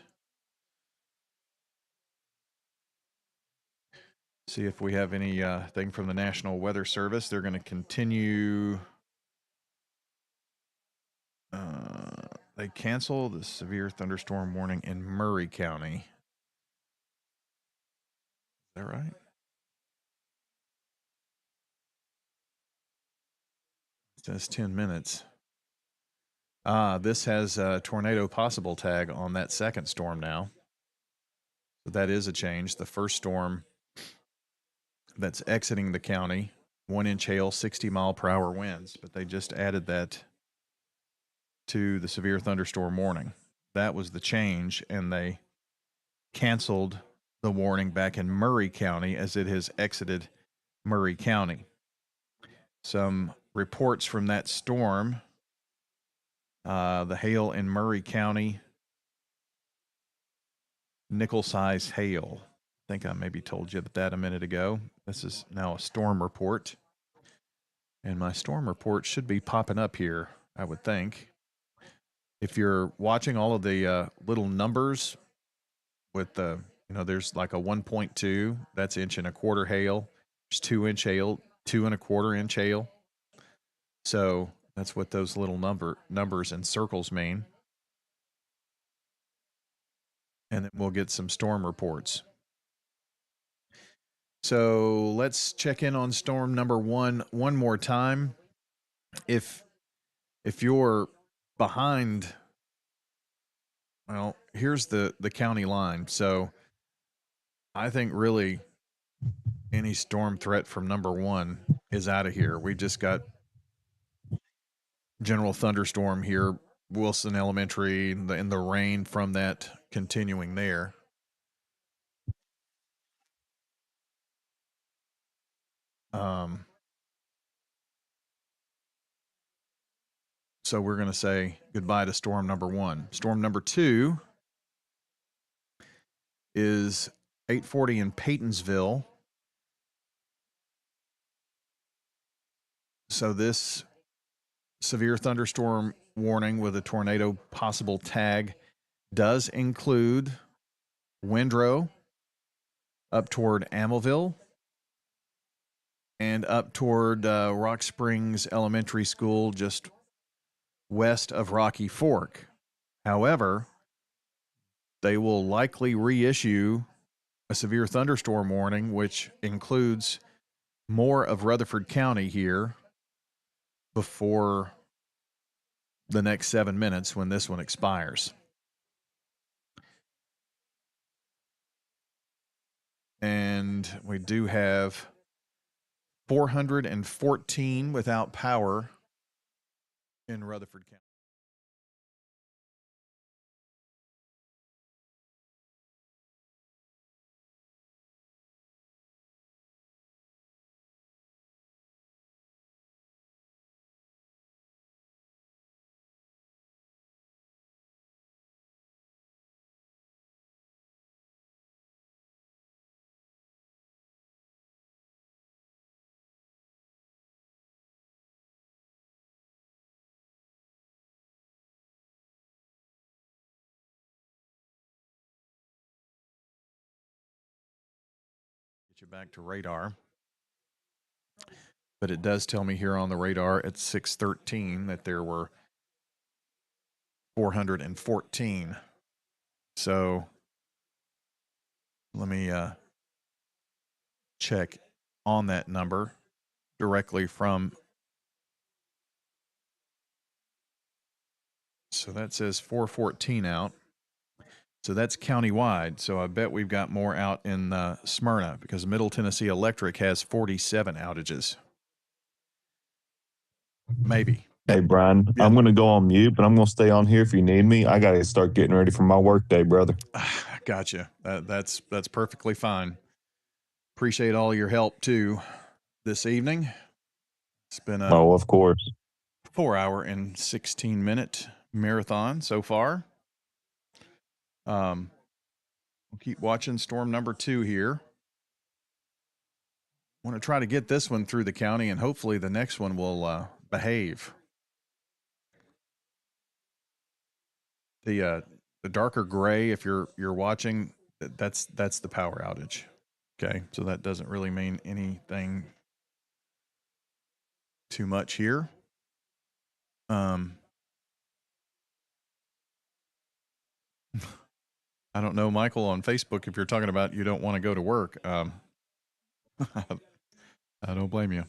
See if we have any thing from the National Weather Service. They're going to continue. They cancel the severe thunderstorm warning in Murray County. Is that right? It says 10 minutes. This has a tornado possible tag on that second storm now. So that is a change. The first storm that's exiting the county, 1-inch hail, 60-mile-per-hour winds, but they just added that to the severe thunderstorm warning. That was the change, and they canceled the warning back in Murray County as it has exited Murray County. Some reports from that storm, the hail in Murray County, nickel-sized hail. I think I maybe told you that a minute ago. This is now a storm report. And my storm report should be popping up here, I would think. If you're watching all of the little numbers with the, there's like a 1.2, that's 1.25 inch hail. There's 2-inch hail, 2.25 inch hail. So that's what those little numbers and circles mean. And then we'll get some storm reports. So let's check in on storm number 1 one more time. If you're behind, Well, here's the county line. So I think really any storm threat from number 1 is out of here. We just got general thunderstorm here, Wilson Elementary, and the rain from that continuing there. So we're going to say goodbye to storm number 1. Storm number 2 is 840 in Paytonsville. So this severe thunderstorm warning with a tornado possible tag does include windrow up toward Amaville and up toward Rock Springs Elementary School, just west of Rocky Fork. However, they will likely reissue a severe thunderstorm warning, which includes more of Rutherford County here before the next 7 minutes when this one expires. And we do have 414 without power in Rutherford County. Get you back to radar. But it does tell me here on the radar at 6:13 that there were 414. So let me check on that number directly from. So that says 414 out. So that's countywide. So I bet we've got more out in Smyrna because Middle Tennessee Electric has 47 outages. Maybe. Hey, Brian, Yeah. I'm going to go on mute, but I'm going to stay on here if you need me. I got to start getting ready for my work day, brother. Gotcha. That's perfectly fine. Appreciate all your help too this evening. It's been a Of course. 4-hour and 16-minute marathon so far. We'll keep watching storm number 2 here. Want to try to get this one through the county, and hopefully the next one will behave. The darker gray, if you're watching, that's the power outage. Okay, so that doesn't really mean anything too much here. I don't know, Michael, on Facebook, if you're talking about you don't want to go to work. I don't blame you.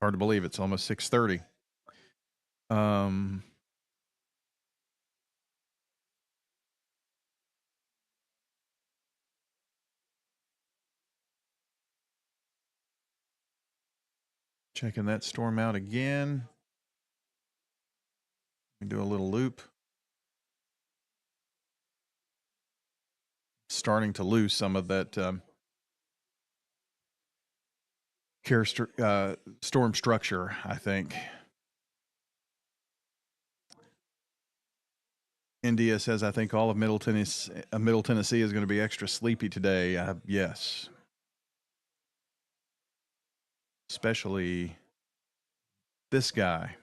Hard to believe it's almost 6:30. Checking that storm out again. We do a little loop. Starting to lose some of that storm structure, I think. India says, I think all of Middle Tennessee is going to be extra sleepy today. Yes. Especially this guy.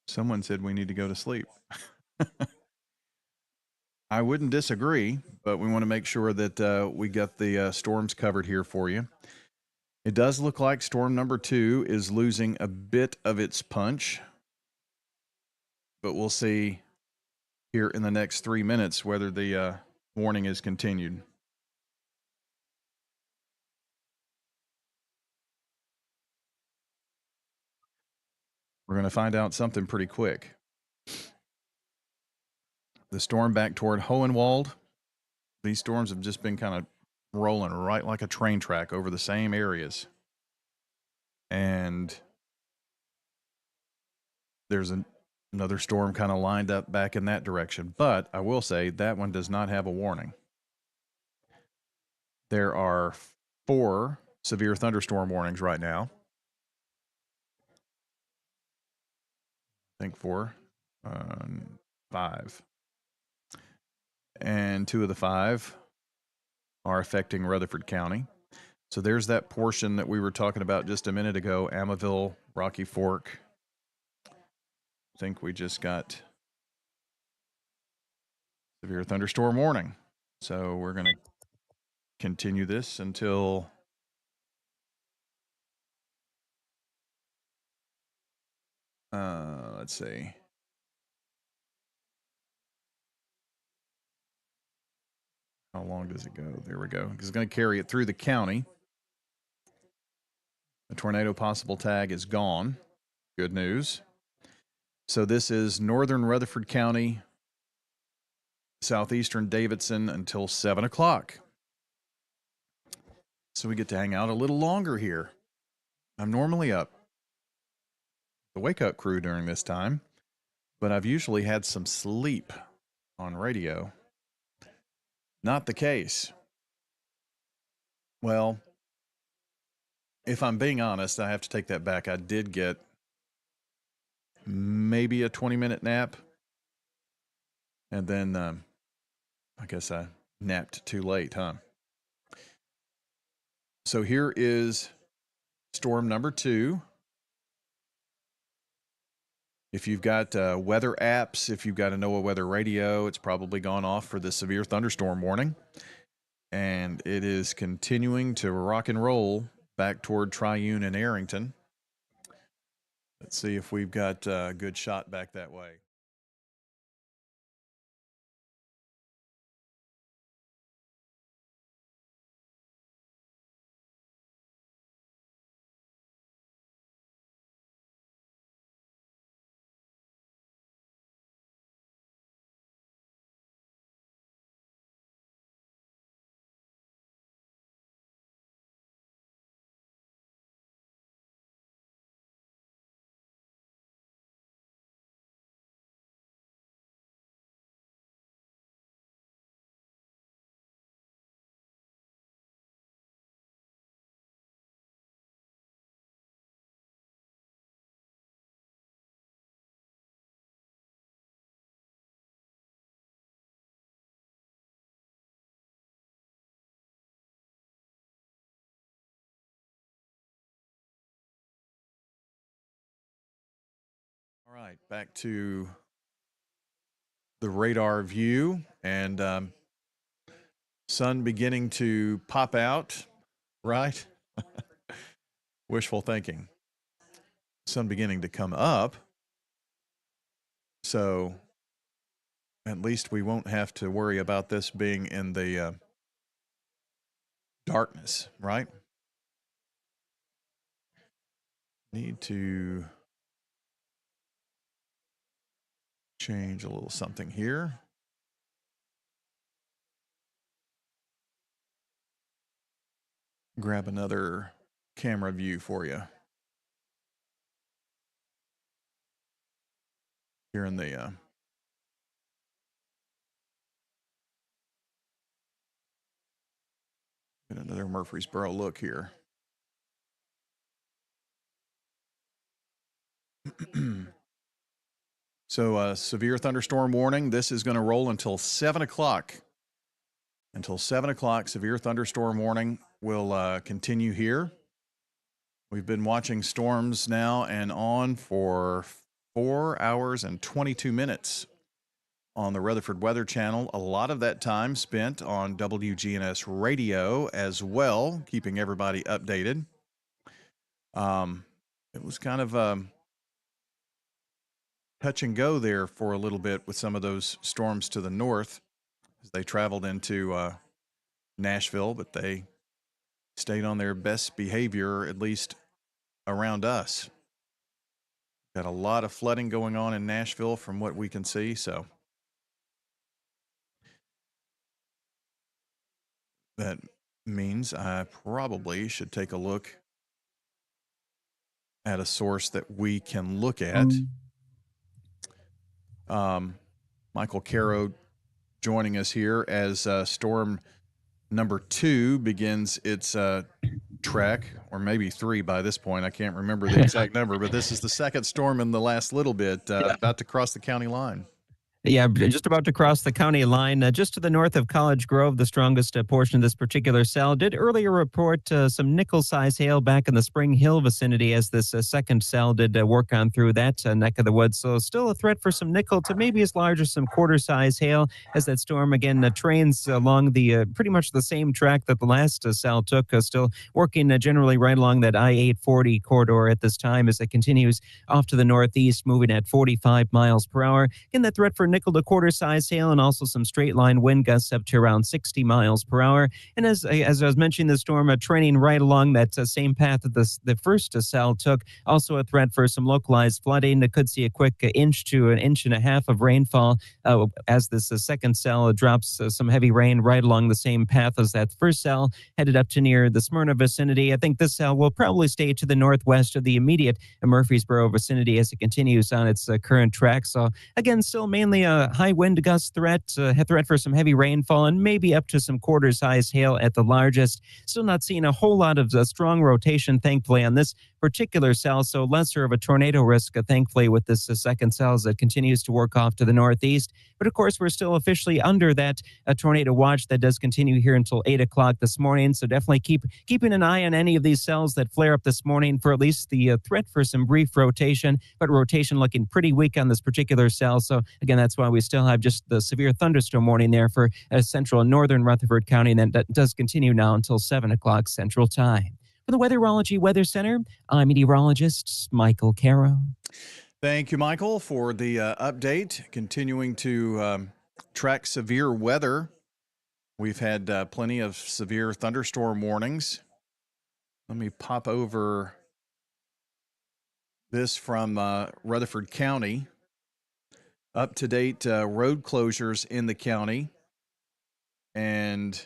Someone said we need to go to sleep. I wouldn't disagree, but we want to make sure that we got the storms covered here for you. It does look like storm number 2 is losing a bit of its punch, but we'll see here in the next 3 minutes whether the warning is continued. We're going to find out something pretty quick. The storm back toward Hohenwald. These storms have just been kind of rolling right like a train track over the same areas. And there's another storm kind of lined up back in that direction. But I will say that one does not have a warning. There are 4 severe thunderstorm warnings right now. I think 4, 5. And 2 of the 5 are affecting Rutherford County. So there's that portion that we were talking about just a minute ago, Amaville, Rocky Fork. I think we just got severe thunderstorm warning. So we're going to continue this until let's see. How long does it go? There we go. It's going to carry it through the county. The tornado possible tag is gone. Good news. So this is northern Rutherford County, southeastern Davidson until 7 o'clock. So we get to hang out a little longer here. I'm normally up the wake-up crew during this time, but I've usually had some sleep on radio. Not the case. Well, if I'm being honest, I have to take that back. I did get maybe a 20-minute nap, and then I guess I napped too late, huh? So here is storm number 2. If you've got weather apps, if you've got a NOAA weather radio, it's probably gone off for the severe thunderstorm warning. And it is continuing to rock and roll back toward Triune and Arrington. Let's see if we've got a good shot back that way. All right, back to the radar view, and sun beginning to pop out, right? Wishful thinking. Sun beginning to come up. So at least we won't have to worry about this being in the darkness, right? Need to change a little something here. Grab another camera view for you. Here in the get another Murfreesboro look here. So severe thunderstorm warning. This is going to roll until 7 o'clock. Until 7 o'clock, severe thunderstorm warning will continue here. We've been watching storms now and on for 4 hours and 22 minutes on the Rutherford Weather Channel. A lot of that time spent on WGNS radio as well, keeping everybody updated. It was kind of touch and go there for a little bit with some of those storms to the north as they traveled into Nashville, but they stayed on their best behavior, at least around us. Got a lot of flooding going on in Nashville from what we can see, so that means I probably should take a look at a source that we can look at. Michael Caro joining us here as storm number 2 begins its trek, or maybe 3 by this point. I can't remember the exact number, but this is the second storm in the last little bit, about to cross the county line. Yeah, just about to cross the county line. Just to the north of College Grove, the strongest portion of this particular cell did earlier report some nickel-size hail back in the Spring Hill vicinity as this second cell did work on through that neck of the woods. So still a threat for some nickel to maybe as large as some quarter-size hail as that storm, again, trains along the pretty much the same track that the last cell took, still working generally right along that I-840 corridor at this time as it continues off to the northeast, moving at 45 miles per hour. Again, that threat for nickel to quarter-size hail and also some straight-line wind gusts up to around 60 miles per hour. And as I was mentioning, the storm training right along that same path that the first cell took, also a threat for some localized flooding. That could see a quick inch to an inch and a half of rainfall as this second cell drops some heavy rain right along the same path as that first cell, headed up to near the Smyrna vicinity. I think this cell will probably stay to the northwest of the immediate Murfreesboro vicinity as it continues on its current track. So again, still mainly a high wind gust threat, threat for some heavy rainfall, and maybe up to some quarter-size hail at the largest. Still not seeing a whole lot of strong rotation, thankfully, on this particular cell, so lesser of a tornado risk, thankfully, with this second cell as it continues to work off to the northeast. But of course, we're still officially under that tornado watch that does continue here until 8 o'clock this morning. So definitely keeping an eye on any of these cells that flare up this morning for at least the threat for some brief rotation, but rotation looking pretty weak on this particular cell. So again, that's why we still have just the severe thunderstorm warning there for central and northern Rutherford County, and that does continue now until 7 o'clock Central Time. For the Weatherology Weather Center, I'm meteorologist Michael Caro. Thank you, Michael, for the update. Continuing to track severe weather. We've had plenty of severe thunderstorm warnings. Let me pop over this from Rutherford County. Up-to-date road closures in the county. And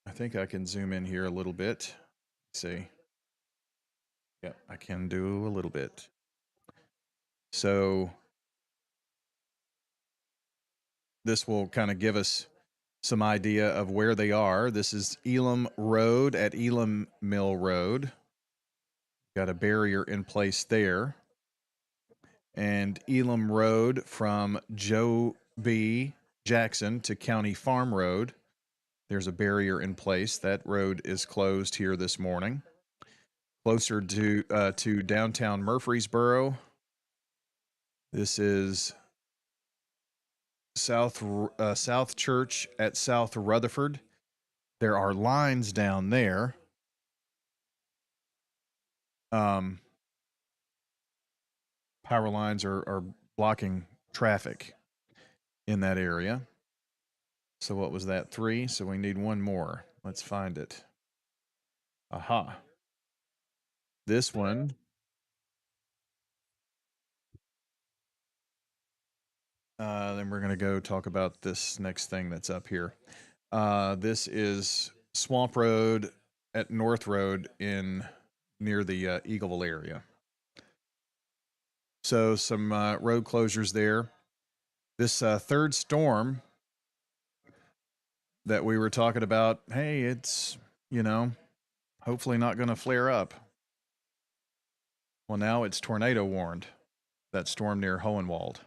I think I can zoom in here a little bit. See. Yep, I can do a little bit. So this will kind of give us some idea of where they are. This is Elam Road at Elam Mill Road. Got a barrier in place there. And Elam Road from Joe B. Jackson to County Farm Road. There's a barrier in place. That road is closed here this morning. Closer to downtown Murfreesboro. This is South Church at South Rutherford. There are lines down there. Power lines are blocking traffic in that area. So what was that? 3. So we need one more. Let's find it. Aha. This one. Then we're going to go talk about this next thing that's up here. This is Swamp Road at North Road near the Eagleville area. So some road closures there. This third storm that we were talking about, hey, it's, hopefully not going to flare up. Well, now it's tornado warned, that storm near Hohenwald.